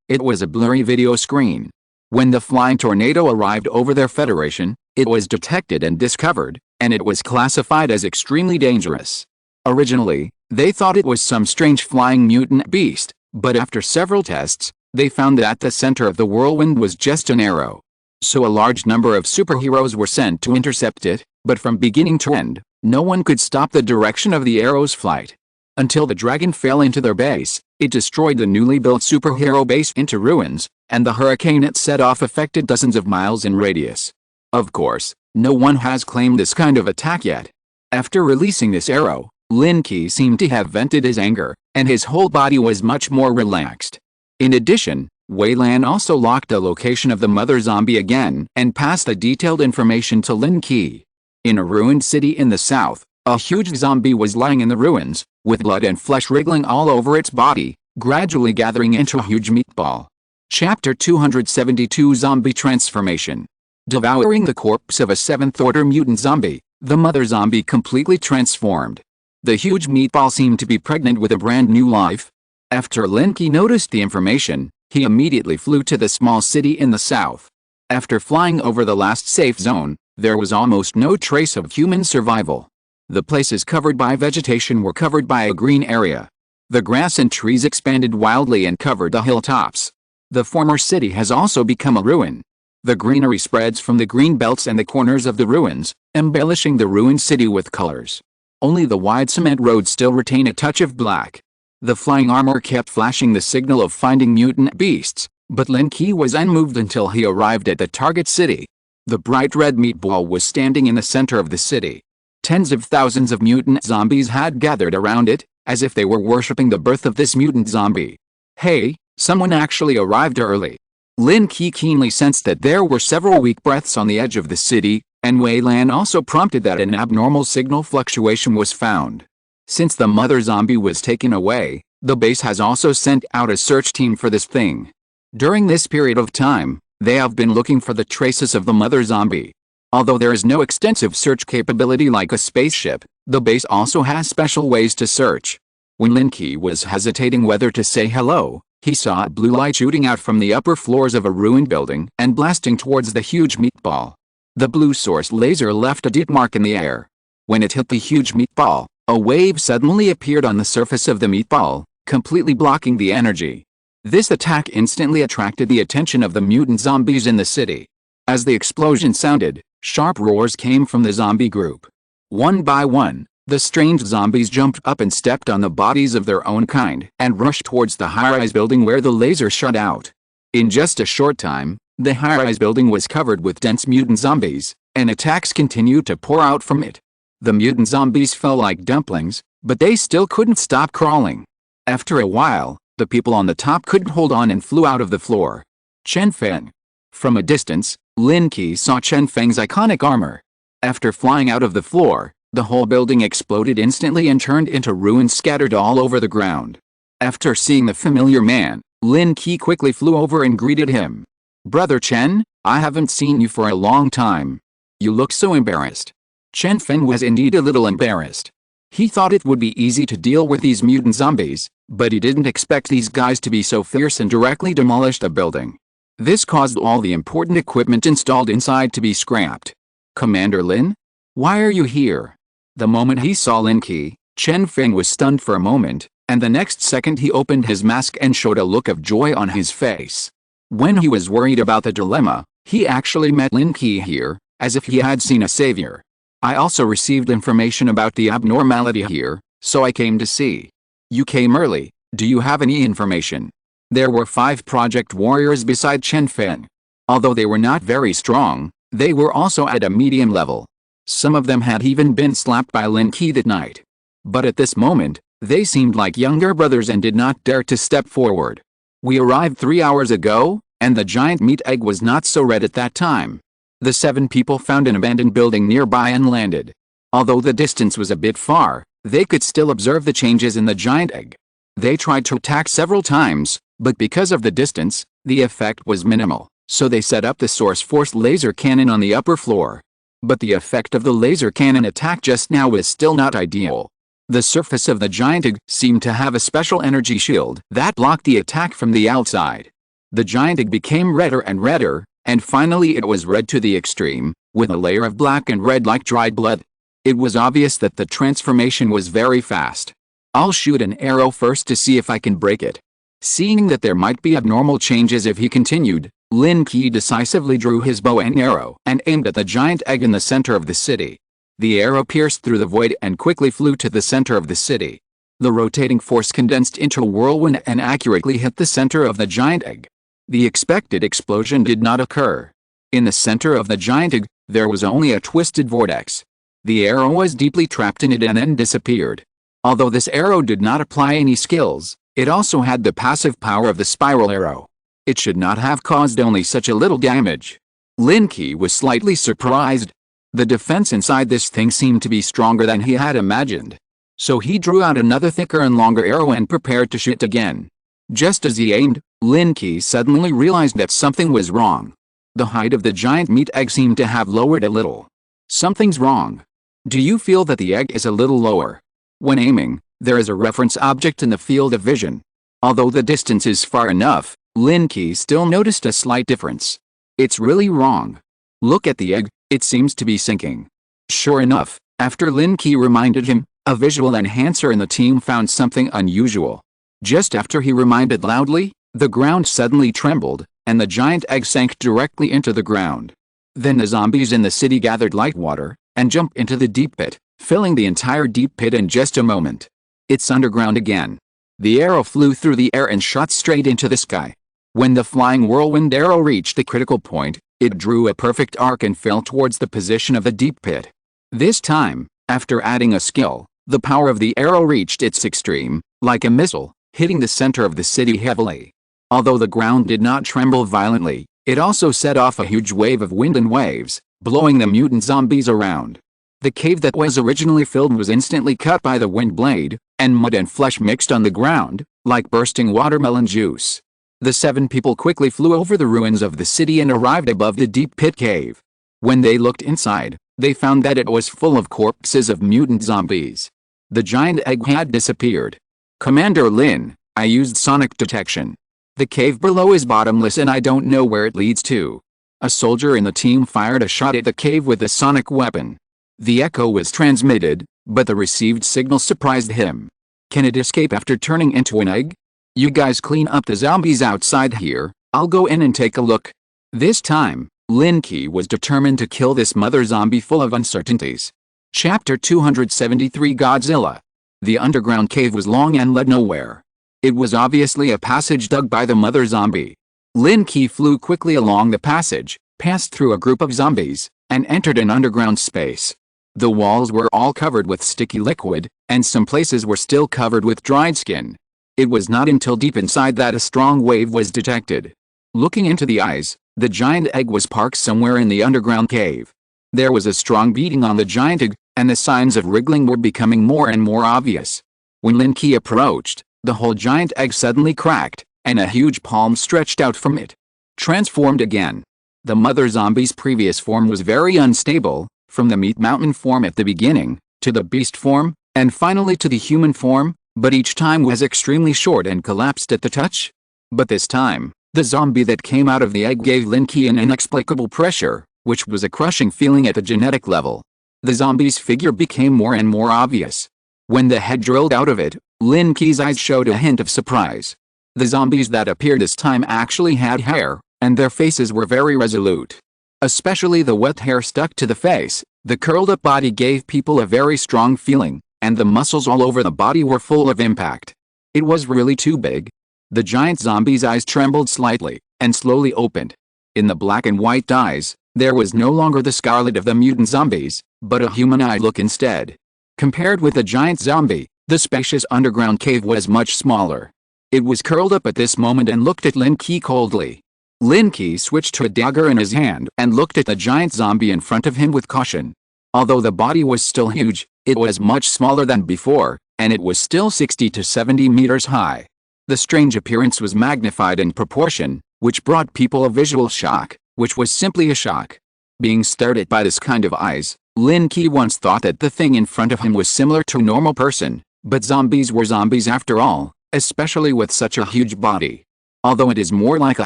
It was a blurry video screen. When the flying tornado arrived over their federation, it was detected and discovered, and it was classified as extremely dangerous. Originally, they thought it was some strange flying mutant beast, but after several tests, they found that the center of the whirlwind was just an arrow. So a large number of superheroes were sent to intercept it, but from beginning to end, no one could stop the direction of the arrow's flight. Until the dragon fell into their base, it destroyed the newly built superhero base into ruins, and the hurricane it set off affected dozens of miles in radius. Of course, no one has claimed this kind of attack yet. After releasing this arrow, Lin Qi seemed to have vented his anger, and his whole body was much more relaxed. In addition, Wei Lan also locked the location of the mother zombie again and passed the detailed information to Lin Qi. In a ruined city in the south, a huge zombie was lying in the ruins, with blood and flesh wriggling all over its body, gradually gathering into a huge meatball. Chapter 272 Zombie Transformation. Devouring the corpse of a 7th-order mutant zombie, the mother zombie completely transformed. The huge meatball seemed to be pregnant with a brand new life. After Lin Qi noticed the information, he immediately flew to the small city in the south. After flying over the last safe zone, there was almost no trace of human survival. The places covered by vegetation were covered by a green area. The grass and trees expanded wildly and covered the hilltops. The former city has also become a ruin. The greenery spreads from the green belts and the corners of the ruins, embellishing the ruined city with colors. Only the wide cement roads still retain a touch of black. The flying armor kept flashing the signal of finding mutant beasts, but Lin Qi was unmoved until he arrived at the target city. The bright red meatball was standing in the center of the city. Tens of thousands of mutant zombies had gathered around it, as if they were worshipping the birth of this mutant zombie. Hey, someone actually arrived early. Lin Qi keenly sensed that there were several weak breaths on the edge of the city, and Wei Lan also prompted that an abnormal signal fluctuation was found. Since the mother zombie was taken away, the base has also sent out a search team for this thing. During this period of time, they have been looking for the traces of the mother zombie. Although there is no extensive search capability like a spaceship, the base also has special ways to search. When Lin Qi was hesitating whether to say hello, he saw a blue light shooting out from the upper floors of a ruined building and blasting towards the huge meatball. The blue source laser left a deep mark in the air. When it hit the huge meatball, a wave suddenly appeared on the surface of the meatball, completely blocking the energy. This attack instantly attracted the attention of the mutant zombies in the city. As the explosion sounded, sharp roars came from the zombie group. One by one, the strange zombies jumped up and stepped on the bodies of their own kind and rushed towards the high-rise building where the laser shot out. In just a short time, the high-rise building was covered with dense mutant zombies, and attacks continued to pour out from it. The mutant zombies fell like dumplings, but they still couldn't stop crawling. After a while, the people on the top couldn't hold on and flew out of the floor. Chen Feng. From a distance, Lin Qi saw Chen Feng's iconic armor. After flying out of the floor, the whole building exploded instantly and turned into ruins scattered all over the ground. After seeing the familiar man, Lin Qi quickly flew over and greeted him. "Brother Chen, I haven't seen you for a long time. You look so embarrassed." Chen Feng was indeed a little embarrassed. He thought it would be easy to deal with these mutant zombies, but he didn't expect these guys to be so fierce and directly demolish the building. This caused all the important equipment installed inside to be scrapped. "Commander Lin? Why are you here?" The moment he saw Lin Qi, Chen Feng was stunned for a moment, and the next second he opened his mask and showed a look of joy on his face. When he was worried about the dilemma, he actually met Lin Qi here, as if he had seen a savior. "I also received information about the abnormality here, so I came to see." "You came early," Do you have any information? There were 5 project warriors beside Chen Feng. Although they were not very strong, they were also at a medium level. Some of them had even been slapped by Lin Qi that night. But at this moment, they seemed like younger brothers and did not dare to step forward. We arrived 3 hours ago, and the giant meat egg was not so red at that time. The 7 people found an abandoned building nearby and landed. Although the distance was a bit far, they could still observe the changes in the giant egg. They tried to attack several times, but because of the distance, the effect was minimal, so they set up the source force laser cannon on the upper floor. But the effect of the laser cannon attack just now was still not ideal. The surface of the giant egg seemed to have a special energy shield that blocked the attack from the outside. The giant egg became redder and redder, and finally it was red to the extreme, with a layer of black and red like dried blood. It was obvious that the transformation was very fast. I'll shoot an arrow first to see if I can break it. Seeing that there might be abnormal changes if he continued, Lin Qi decisively drew his bow and arrow and aimed at the giant egg in the center of the city. The arrow pierced through the void and quickly flew to the center of the city. The rotating force condensed into a whirlwind and accurately hit the center of the giant egg. The expected explosion did not occur. In the center of the giant egg, there was only a twisted vortex. The arrow was deeply trapped in it and then disappeared. Although this arrow did not apply any skills, it also had the passive power of the spiral arrow. It should not have caused only such a little damage. Lin Qi was slightly surprised. The defense inside this thing seemed to be stronger than he had imagined. So he drew out another thicker and longer arrow and prepared to shoot again. Just as he aimed, Lin Qi suddenly realized that something was wrong. The height of the giant meat egg seemed to have lowered a little. Something's wrong. Do you feel that the egg is a little lower? When aiming, there is a reference object in the field of vision. Although the distance is far enough, Lin Qi still noticed a slight difference. It's really wrong. Look at the egg, it seems to be sinking. Sure enough, after Lin Qi reminded him, a visual enhancer in the team found something unusual. Just after he reminded loudly, the ground suddenly trembled, and the giant egg sank directly into the ground. Then the zombies in the city gathered light water, and jumped into the deep pit, filling the entire deep pit in just a moment. It's underground again. The arrow flew through the air and shot straight into the sky. When the flying whirlwind arrow reached the critical point, it drew a perfect arc and fell towards the position of the deep pit. This time, after adding a skill, the power of the arrow reached its extreme, like a missile, hitting the center of the city heavily. Although the ground did not tremble violently, it also set off a huge wave of wind and waves, blowing the mutant zombies around. The cave that was originally filled was instantly cut by the wind blade, and mud and flesh mixed on the ground, like bursting watermelon juice. The 7 people quickly flew over the ruins of the city and arrived above the deep pit cave. When they looked inside, they found that it was full of corpses of mutant zombies. The giant egg had disappeared. Commander Lin, I used sonic detection. The cave below is bottomless and I don't know where it leads to. A soldier in the team fired a shot at the cave with a sonic weapon. The echo was transmitted, but the received signal surprised him. Can it escape after turning into an egg? You guys clean up the zombies outside here, I'll go in and take a look. This time, Lin Qi was determined to kill this mother zombie full of uncertainties. Chapter 273 Godzilla. The underground cave was long and led nowhere. It was obviously a passage dug by the mother zombie. Lin Qi flew quickly along the passage, passed through a group of zombies, and entered an underground space. The walls were all covered with sticky liquid, and some places were still covered with dried skin. It was not until deep inside that a strong wave was detected. Looking into the eyes, the giant egg was parked somewhere in the underground cave. There was a strong beating on the giant egg, and the signs of wriggling were becoming more and more obvious. When Lin Qi approached, the whole giant egg suddenly cracked, and a huge palm stretched out from it. Transformed again. The mother zombie's previous form was very unstable, from the meat mountain form at the beginning, to the beast form, and finally to the human form, but each time was extremely short and collapsed at the touch. But this time, the zombie that came out of the egg gave Lin Qi an inexplicable pressure, which was a crushing feeling at the genetic level. The zombie's figure became more and more obvious. When the head drilled out of it, Lin Qi's eyes showed a hint of surprise. The zombies that appeared this time actually had hair, and their faces were very resolute. Especially the wet hair stuck to the face, the curled-up body gave people a very strong feeling, and the muscles all over the body were full of impact. It was really too big. The giant zombie's eyes trembled slightly, and slowly opened. In the black and white eyes, there was no longer the scarlet of the mutant zombies, but a humanoid look instead. Compared with the giant zombie, the spacious underground cave was much smaller. It was curled up at this moment and looked at Lin Qi coldly. Lin Qi switched to a dagger in his hand and looked at the giant zombie in front of him with caution. Although the body was still huge, it was much smaller than before, and it was still 60 to 70 meters high. The strange appearance was magnified in proportion, which brought people a visual shock, which was simply a shock. Being stared at by this kind of eyes, Lin Qi once thought that the thing in front of him was similar to a normal person, but zombies were zombies after all, especially with such a huge body. Although it is more like a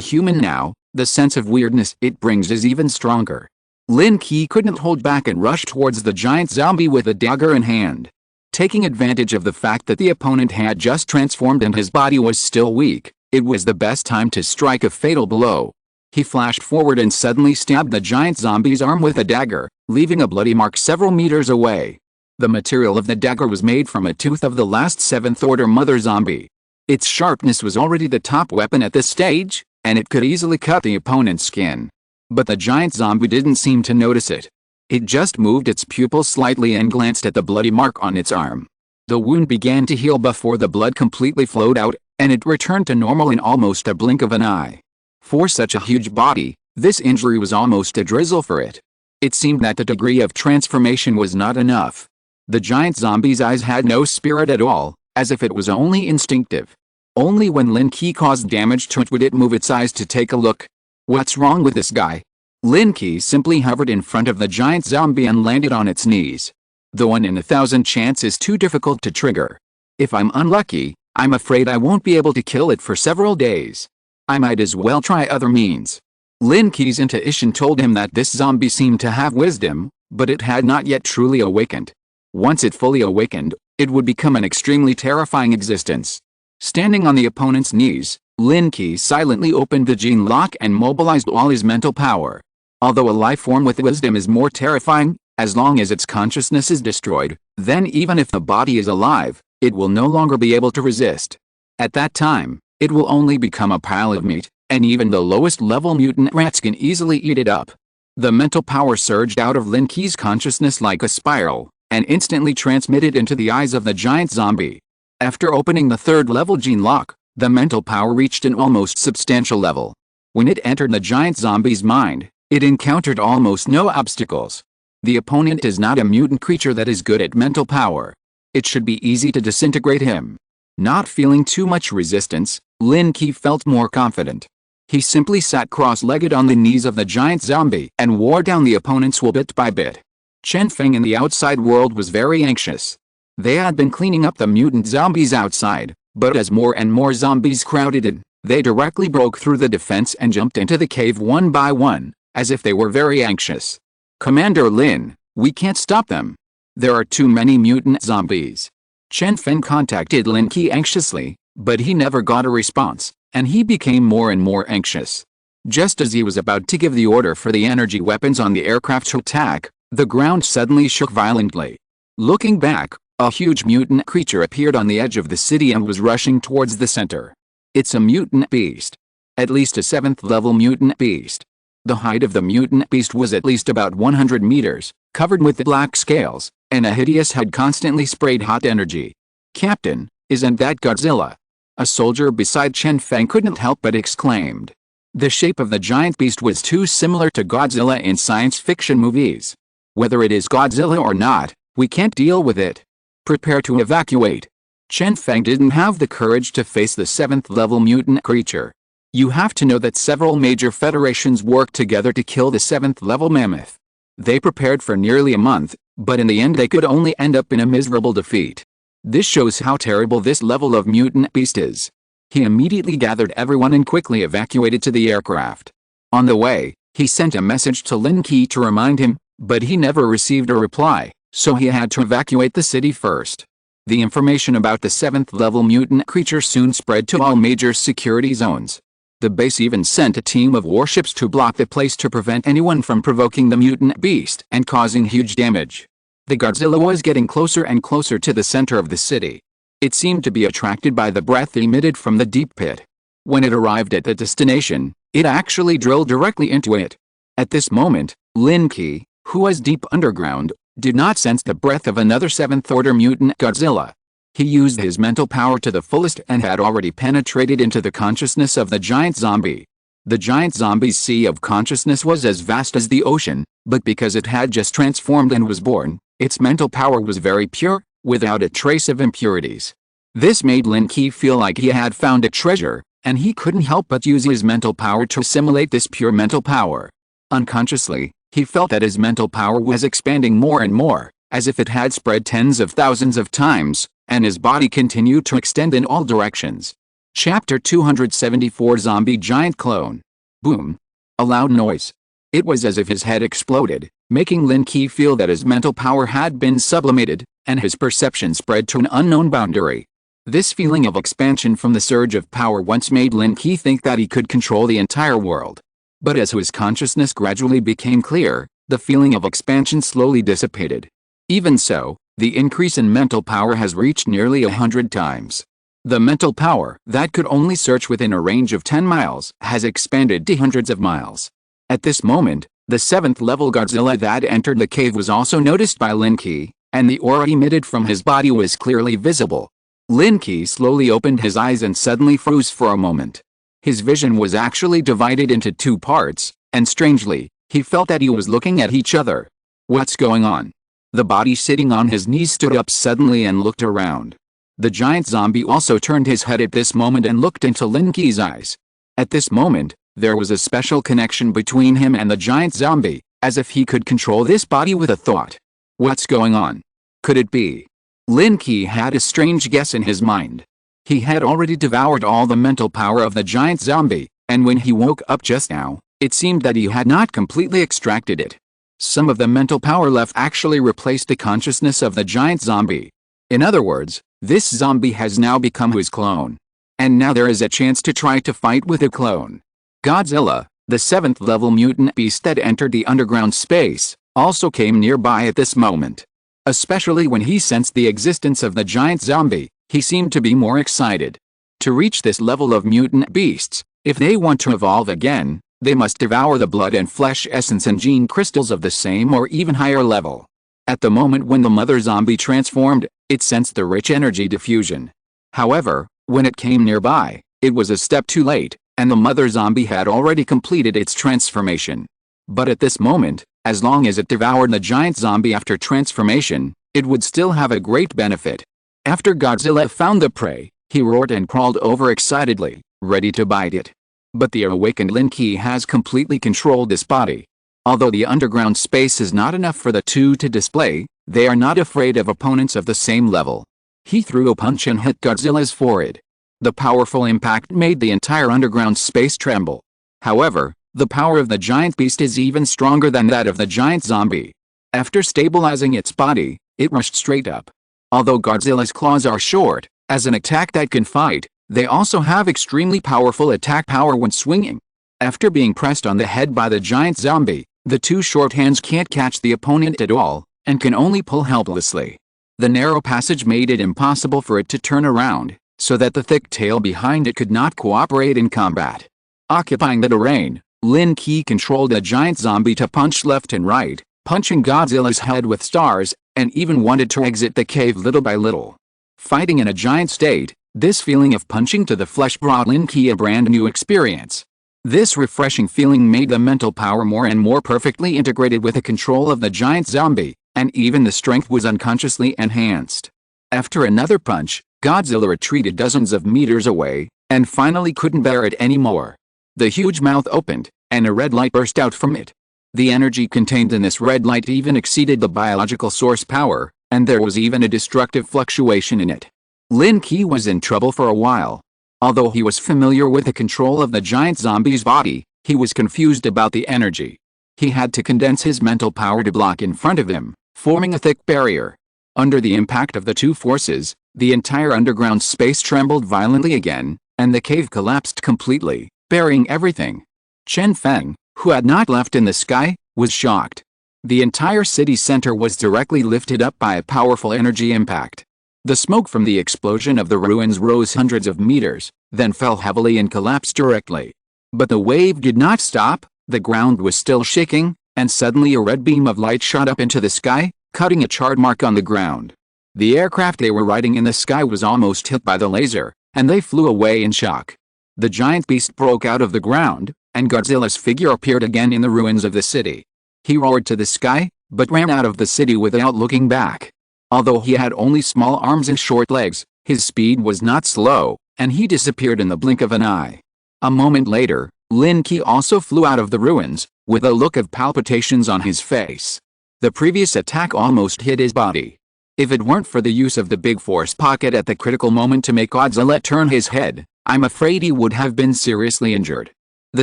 human now, the sense of weirdness it brings is even stronger. Lin Qi couldn't hold back and rushed towards the giant zombie with a dagger in hand. Taking advantage of the fact that the opponent had just transformed and his body was still weak, it was the best time to strike a fatal blow. He flashed forward and suddenly stabbed the giant zombie's arm with a dagger, leaving a bloody mark several meters away. The material of the dagger was made from a tooth of the last 7th order mother zombie. Its sharpness was already the top weapon at this stage, and it could easily cut the opponent's skin. But the giant zombie didn't seem to notice it. It just moved its pupils slightly and glanced at the bloody mark on its arm. The wound began to heal before the blood completely flowed out, and it returned to normal in almost a blink of an eye. For such a huge body, this injury was almost a drizzle for it. It seemed that the degree of transformation was not enough. The giant zombie's eyes had no spirit at all, as if it was only instinctive. Only when Lin Qi caused damage to it would it move its eyes to take a look. What's wrong with this guy? Lin Qi simply hovered in front of the giant zombie and landed on its knees. The 1 in 1,000 chance is too difficult to trigger. If I'm unlucky, I'm afraid I won't be able to kill it for several days. I might as well try other means. Lin Qi's intuition told him that this zombie seemed to have wisdom, but it had not yet truly awakened. Once it fully awakened, it would become an extremely terrifying existence. Standing on the opponent's knees, Lin Qi silently opened the gene lock and mobilized all his mental power. Although a life form with wisdom is more terrifying, as long as its consciousness is destroyed, then even if the body is alive, it will no longer be able to resist. At that time, it will only become a pile of meat, and even the lowest level mutant rats can easily eat it up. The mental power surged out of Lin Qi's consciousness like a spiral, and instantly transmitted into the eyes of the giant zombie. After opening the 3rd level gene lock, the mental power reached an almost substantial level. When it entered the giant zombie's mind, it encountered almost no obstacles. The opponent is not a mutant creature that is good at mental power. It should be easy to disintegrate him. Not feeling too much resistance, Lin Qi felt more confident. He simply sat cross-legged on the knees of the giant zombie and wore down the opponent's will bit by bit. Chen Feng in the outside world was very anxious. They had been cleaning up the mutant zombies outside, but as more and more zombies crowded in, they directly broke through the defense and jumped into the cave one by one, as if they were very anxious. Commander Lin, we can't stop them. There are too many mutant zombies. Chen Feng contacted Lin Qi anxiously, but he never got a response, and he became more and more anxious. Just as he was about to give the order for the energy weapons on the aircraft to attack, the ground suddenly shook violently. Looking back, a huge mutant creature appeared on the edge of the city and was rushing towards the center. It's a mutant beast. At least a 7th level mutant beast. The height of the mutant beast was at least about 100 meters, covered with black scales, and a hideous head constantly sprayed hot energy. Captain, isn't that Godzilla? A soldier beside Chen Feng couldn't help but exclaimed. The shape of the giant beast was too similar to Godzilla in science fiction movies. Whether it is Godzilla or not, we can't deal with it. Prepare to evacuate. Chen Feng didn't have the courage to face the 7th level mutant creature. You have to know that several major federations worked together to kill the 7th level mammoth. They prepared for nearly a month, but in the end they could only end up in a miserable defeat. This shows how terrible this level of mutant beast is. He immediately gathered everyone and quickly evacuated to the aircraft. On the way, he sent a message to Lin Qi to remind him, but he never received a reply, so he had to evacuate the city first. The information about the 7th level mutant creature soon spread to all major security zones. The base even sent a team of warships to block the place to prevent anyone from provoking the mutant beast and causing huge damage. The Godzilla was getting closer and closer to the center of the city. It seemed to be attracted by the breath emitted from the deep pit. When it arrived at the destination, it actually drilled directly into it. At this moment, Lin Qi, who was deep underground, did not sense the breath of another seventh-order mutant Godzilla. He used his mental power to the fullest and had already penetrated into the consciousness of the giant zombie. The giant zombie's sea of consciousness was as vast as the ocean, but because it had just transformed and was born, its mental power was very pure, without a trace of impurities. This made Lin Qi feel like he had found a treasure, and he couldn't help but use his mental power to assimilate this pure mental power. Unconsciously, he felt that his mental power was expanding more and more, as if it had spread tens of thousands of times, and his body continued to extend in all directions. Chapter 274 Zombie Giant Clone. Boom. A loud noise. It was as if his head exploded, making Lin Qi feel that his mental power had been sublimated, and his perception spread to an unknown boundary. This feeling of expansion from the surge of power once made Lin Qi think that he could control the entire world. But as his consciousness gradually became clear, the feeling of expansion slowly dissipated. Even so, the increase in mental power has reached nearly 100 times. The mental power that could only search within a range of 10 miles has expanded to hundreds of miles. At this moment, the 7th-level Godzilla that entered the cave was also noticed by Lin Qi, and the aura emitted from his body was clearly visible. Lin Qi slowly opened his eyes and suddenly froze for a moment. His vision was actually divided into two parts, and strangely, he felt that he was looking at each other. What's going on? The body sitting on his knees stood up suddenly and looked around. The giant zombie also turned his head at this moment and looked into Lin Qi's eyes. At this moment, there was a special connection between him and the giant zombie, as if he could control this body with a thought. What's going on? Could it be? Lin Qi had a strange guess in his mind. He had already devoured all the mental power of the giant zombie, and when he woke up just now, it seemed that he had not completely extracted it. Some of the mental power left actually replaced the consciousness of the giant zombie. In other words, this zombie has now become his clone. And now there is a chance to try to fight with a clone. Godzilla, the 7th-level mutant beast that entered the underground space, also came nearby at this moment. Especially when he sensed the existence of the giant zombie, he seemed to be more excited. To reach this level of mutant beasts, if they want to evolve again, they must devour the blood and flesh essence and gene crystals of the same or even higher level. At the moment when the mother zombie transformed, it sensed the rich energy diffusion. However, when it came nearby, it was a step too late, and the mother zombie had already completed its transformation. But at this moment, as long as it devoured the giant zombie after transformation, it would still have a great benefit. After Godzilla found the prey, he roared and crawled over excitedly, ready to bite it. But the awakened Lin Qi has completely controlled this body. Although the underground space is not enough for the two to display, they are not afraid of opponents of the same level. He threw a punch and hit Godzilla's forehead. The powerful impact made the entire underground space tremble. However, the power of the giant beast is even stronger than that of the giant zombie. After stabilizing its body, it rushed straight up. Although Godzilla's claws are short, as an attack that can fight, they also have extremely powerful attack power when swinging. After being pressed on the head by the giant zombie, the two short hands can't catch the opponent at all, and can only pull helplessly. The narrow passage made it impossible for it to turn around, so that the thick tail behind it could not cooperate in combat. Occupying the terrain, Lin Qi controlled the giant zombie to punch left and right, punching Godzilla's head with stars, and even wanted to exit the cave little by little. Fighting in a giant state, this feeling of punching to the flesh brought Lin Qi a brand new experience. This refreshing feeling made the mental power more and more perfectly integrated with the control of the giant zombie, and even the strength was unconsciously enhanced. After another punch, Godzilla retreated dozens of meters away, and finally couldn't bear it anymore. The huge mouth opened, and a red light burst out from it. The energy contained in this red light even exceeded the biological source power, and there was even a destructive fluctuation in it. Lin Qi was in trouble for a while. Although he was familiar with the control of the giant zombie's body, he was confused about the energy. He had to condense his mental power to block in front of him, forming a thick barrier. Under the impact of the two forces, the entire underground space trembled violently again, and the cave collapsed completely, burying everything. Chen Feng, who had not left in the sky, was shocked. The entire city center was directly lifted up by a powerful energy impact. The smoke from the explosion of the ruins rose hundreds of meters, then fell heavily and collapsed directly. But the wave did not stop, the ground was still shaking, and suddenly a red beam of light shot up into the sky, cutting a charred mark on the ground. The aircraft they were riding in the sky was almost hit by the laser, and they flew away in shock. The giant beast broke out of the ground, and Godzilla's figure appeared again in the ruins of the city. He roared to the sky, but ran out of the city without looking back. Although he had only small arms and short legs, his speed was not slow, and he disappeared in the blink of an eye. A moment later, Lin Qi also flew out of the ruins, with a look of palpitations on his face. The previous attack almost hit his body. If it weren't for the use of the big force pocket at the critical moment to make Godzilla turn his head, I'm afraid he would have been seriously injured. The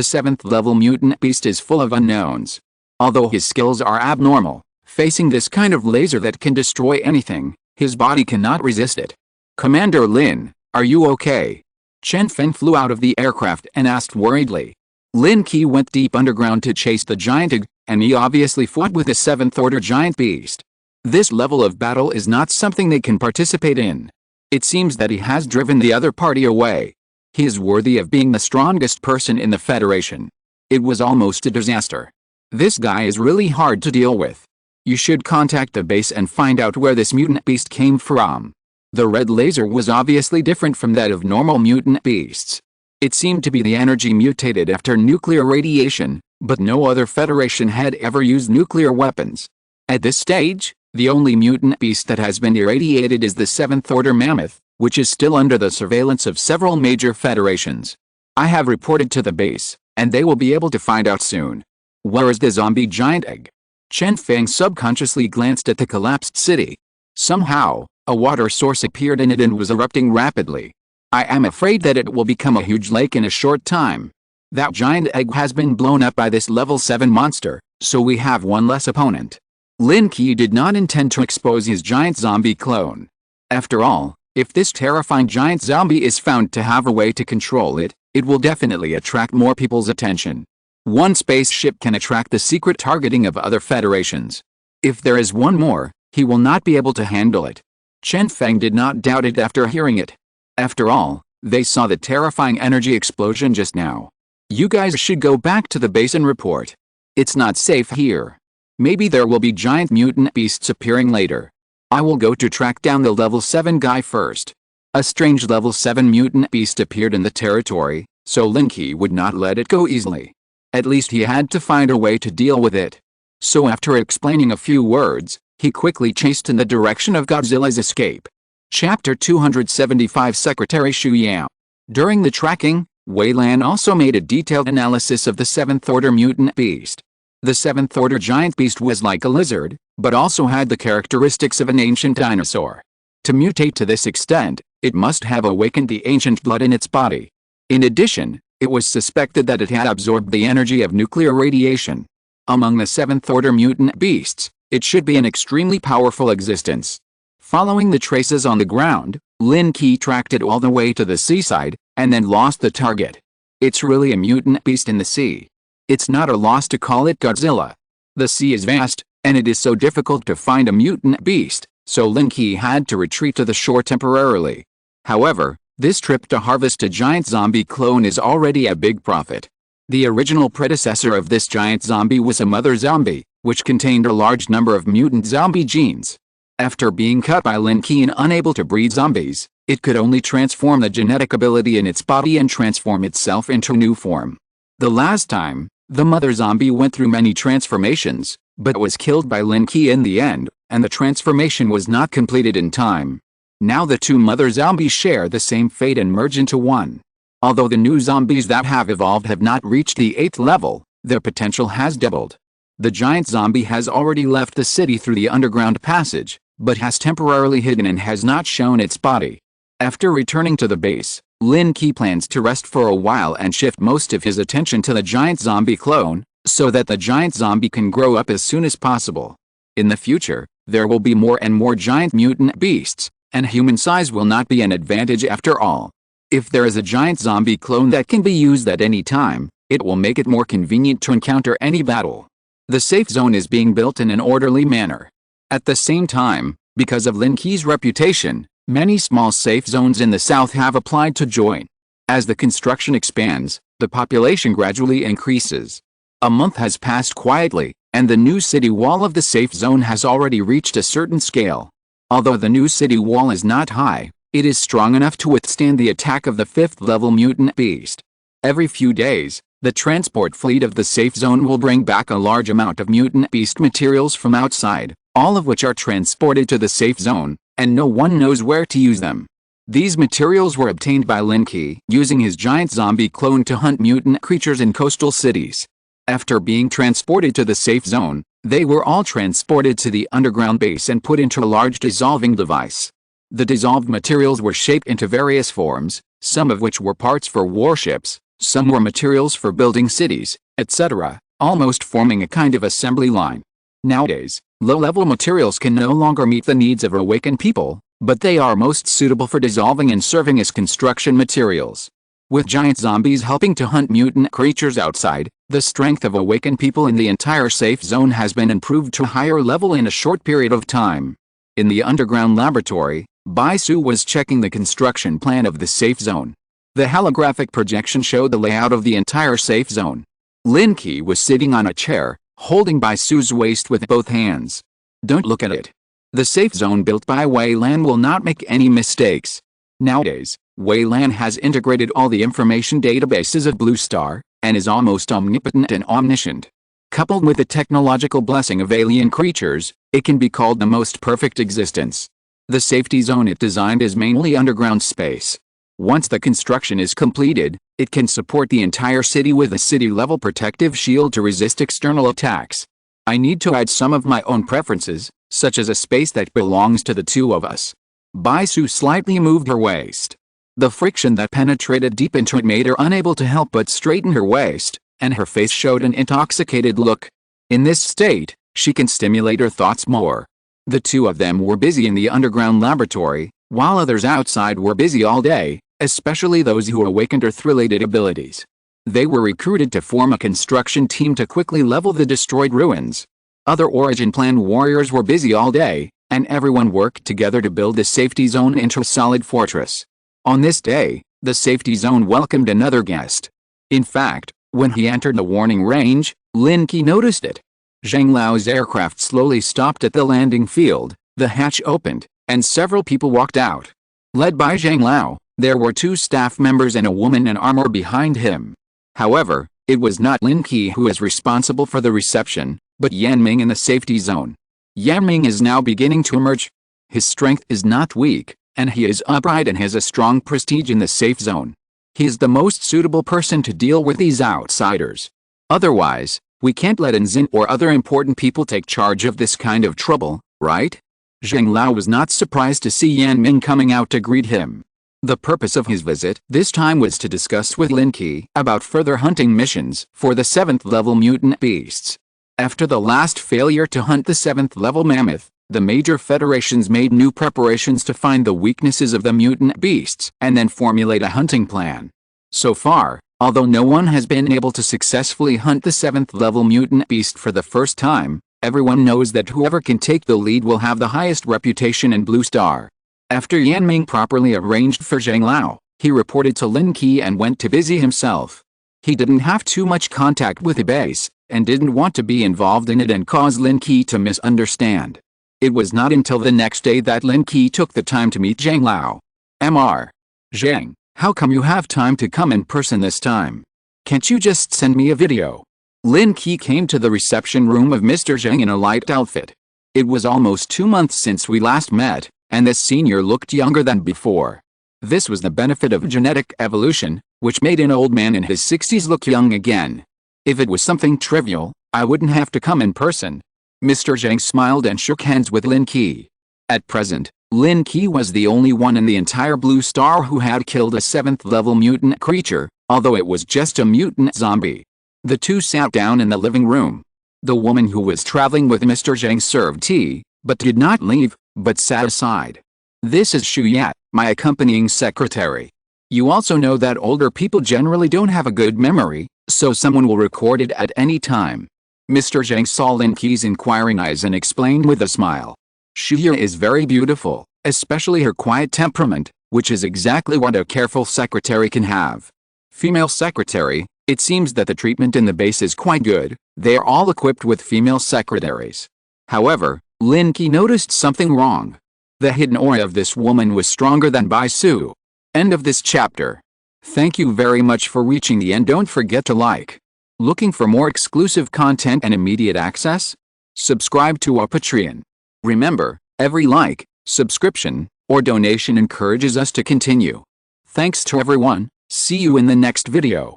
7th level mutant beast is full of unknowns. Although his skills are abnormal, facing this kind of laser that can destroy anything, his body cannot resist it. Commander Lin, are you okay? Chen Feng flew out of the aircraft and asked worriedly. Lin Qi went deep underground to chase the giant egg, and he obviously fought with the 7th order giant beast. This level of battle is not something they can participate in. It seems that he has driven the other party away. He is worthy of being the strongest person in the Federation. It was almost a disaster. This guy is really hard to deal with. You should contact the base and find out where this mutant beast came from. The red laser was obviously different from that of normal mutant beasts. It seemed to be the energy mutated after nuclear radiation, but no other Federation had ever used nuclear weapons. At this stage, the only mutant beast that has been irradiated is the 7th order mammoth, which is still under the surveillance of several major federations. I have reported to the base, and they will be able to find out soon. Where is the zombie giant egg? Chen Feng subconsciously glanced at the collapsed city. Somehow, a water source appeared in it and was erupting rapidly. I am afraid that it will become a huge lake in a short time. That giant egg has been blown up by this level 7 monster, so we have one less opponent. Lin Qi did not intend to expose his giant zombie clone. After all, if this terrifying giant zombie is found to have a way to control it, it will definitely attract more people's attention. One spaceship can attract the secret targeting of other federations. If there is one more, he will not be able to handle it. Chen Feng did not doubt it after hearing it. After all, they saw the terrifying energy explosion just now. You guys should go back to the base and report. It's not safe here. Maybe there will be giant mutant beasts appearing later. I will go to track down the level 7 guy first. A strange level 7 mutant beast appeared in the territory, so Lin Qi would not let it go easily. At least he had to find a way to deal with it. So after explaining a few words, he quickly chased in the direction of Godzilla's escape. Chapter 275 Secretary Xu Yao. During the tracking, Wei Lan also made a detailed analysis of the 7th order mutant beast. The 7th order giant beast was like a lizard, but also had the characteristics of an ancient dinosaur. To mutate to this extent, it must have awakened the ancient blood in its body. In addition, it was suspected that it had absorbed the energy of nuclear radiation. Among the 7th order mutant beasts, it should be an extremely powerful existence. Following the traces on the ground, Lin Qi tracked it all the way to the seaside, and then lost the target. It's really a mutant beast in the sea. It's not a loss to call it Godzilla. The sea is vast, and it is so difficult to find a mutant beast, so Lin Qi had to retreat to the shore temporarily. However, this trip to harvest a giant zombie clone is already a big profit. The original predecessor of this giant zombie was a mother zombie, which contained a large number of mutant zombie genes. After being cut by Lin Qi and unable to breed zombies, it could only transform the genetic ability in its body and transform itself into a new form. The last time, the mother zombie went through many transformations, but was killed by Lin Qi in the end, and the transformation was not completed in time. Now the two mother zombies share the same fate and merge into one. Although the new zombies that have evolved have not reached the 8th level, their potential has doubled. The giant zombie has already left the city through the underground passage, but has temporarily hidden and has not shown its body. After returning to the base, Lin Qi plans to rest for a while and shift most of his attention to the giant zombie clone, so that the giant zombie can grow up as soon as possible. In the future, there will be more and more giant mutant beasts, and human size will not be an advantage after all. If there is a giant zombie clone that can be used at any time, it will make it more convenient to encounter any battle. The safe zone is being built in an orderly manner. At the same time, because of Lin Qi's reputation, Many small safe zones in the south have applied to join. As the construction expands, the population gradually increases. A month has passed quietly, and the new city wall of the safe zone has already reached a certain scale. Although the new city wall is not high, it is strong enough to withstand the attack of the 5th-level mutant beast. Every few days, the transport fleet of the safe zone will bring back a large amount of mutant beast materials from outside, all of which are transported to the safe zone, and no one knows where to use them. These materials were obtained by Lin Qi using his giant zombie clone to hunt mutant creatures in coastal cities. After being transported to the safe zone, they were all transported to the underground base and put into a large dissolving device. The dissolved materials were shaped into various forms, some of which were parts for warships, some were materials for building cities, etc., almost forming a kind of assembly line. Nowadays, low-level materials can no longer meet the needs of awakened people, but they are most suitable for dissolving and serving as construction materials. With giant zombies helping to hunt mutant creatures outside, the strength of awakened people in the entire safe zone has been improved to a higher level in a short period of time. In the underground laboratory, Bai Su was checking the construction plan of the safe zone. The holographic projection showed the layout of the entire safe zone. Lin Qi was sitting on a chair, holding Bai Su's waist with both hands. Don't look at it. The safe zone built by Wei Lan will not make any mistakes. Nowadays, Wei Lan has integrated all the information databases of Blue Star, and is almost omnipotent and omniscient. Coupled with the technological blessing of alien creatures, it can be called the most perfect existence. The safety zone it designed is mainly underground space. Once the construction is completed, it can support the entire city with a city-level protective shield to resist external attacks. I need to add some of my own preferences, such as a space that belongs to the two of us. Bai Su slightly moved her waist. The friction that penetrated deep into it made her unable to help but straighten her waist, and her face showed an intoxicated look. In this state, she can stimulate her thoughts more. The two of them were busy in the underground laboratory, while others outside were busy all day, especially those who awakened Earth-related abilities. They were recruited to form a construction team to quickly level the destroyed ruins. Other Origin Plan warriors were busy all day, and everyone worked together to build the safety zone into a solid fortress. On this day, the safety zone welcomed another guest. In fact, when he entered the warning range, Lin Qi noticed it. Zhang Lao's aircraft slowly stopped at the landing field, the hatch opened, and several people walked out. Led by Zhang Lao, there were 2 staff members and a woman in armor behind him. However, it was not Lin Qi who is responsible for the reception, but Yan Ming in the safety zone. Yan Ming is now beginning to emerge. His strength is not weak, and he is upright and has a strong prestige in the safe zone. He is the most suitable person to deal with these outsiders. Otherwise, we can't let Zin or other important people take charge of this kind of trouble, right? Zhang Lao was not surprised to see Yan Ming coming out to greet him. The purpose of his visit this time was to discuss with Lin Qi about further hunting missions for the 7th-level mutant beasts. After the last failure to hunt the 7th-level mammoth, the major federations made new preparations to find the weaknesses of the mutant beasts and then formulate a hunting plan. So far, although no one has been able to successfully hunt the 7th-level mutant beast for the first time, everyone knows that whoever can take the lead will have the highest reputation in Blue Star. After Yan Ming properly arranged for Zhang Lao, he reported to Lin Qi and went to busy himself. He didn't have too much contact with the base, and didn't want to be involved in it and cause Lin Qi to misunderstand. It was not until the next day that Lin Qi took the time to meet Zhang Lao. Mr. Zhang, how come you have time to come in person this time? Can't you just send me a video? Lin Qi came to the reception room of Mr. Zhang in a light outfit. It was almost 2 months since we last met, and the senior looked younger than before. This was the benefit of genetic evolution, which made an old man in his 60s look young again. If it was something trivial, I wouldn't have to come in person. Mr. Zhang smiled and shook hands with Lin Qi. At present, Lin Qi was the only one in the entire Blue Star who had killed a 7th-level mutant creature, although it was just a mutant zombie. The two sat down in the living room. The woman who was traveling with Mr. Zhang served tea, but did not leave, but sat aside. This is Xu Yat, my accompanying secretary. You also know that older people generally don't have a good memory, so someone will record it at any time. Mr. Zhang saw Lin Qi's inquiring eyes and explained with a smile. Xu Yat is very beautiful, especially her quiet temperament, which is exactly what a careful secretary can have. Female secretary, it seems that the treatment in the base is quite good. They are all equipped with female secretaries. However, Lin Qi noticed something wrong. The hidden aura of this woman was stronger than Bai Su. End of this chapter. Thank you very much for reaching the end. Don't forget to like. Looking for more exclusive content and immediate access? Subscribe to our Patreon. Remember, every like, subscription, or donation encourages us to continue. Thanks to everyone. See you in the next video.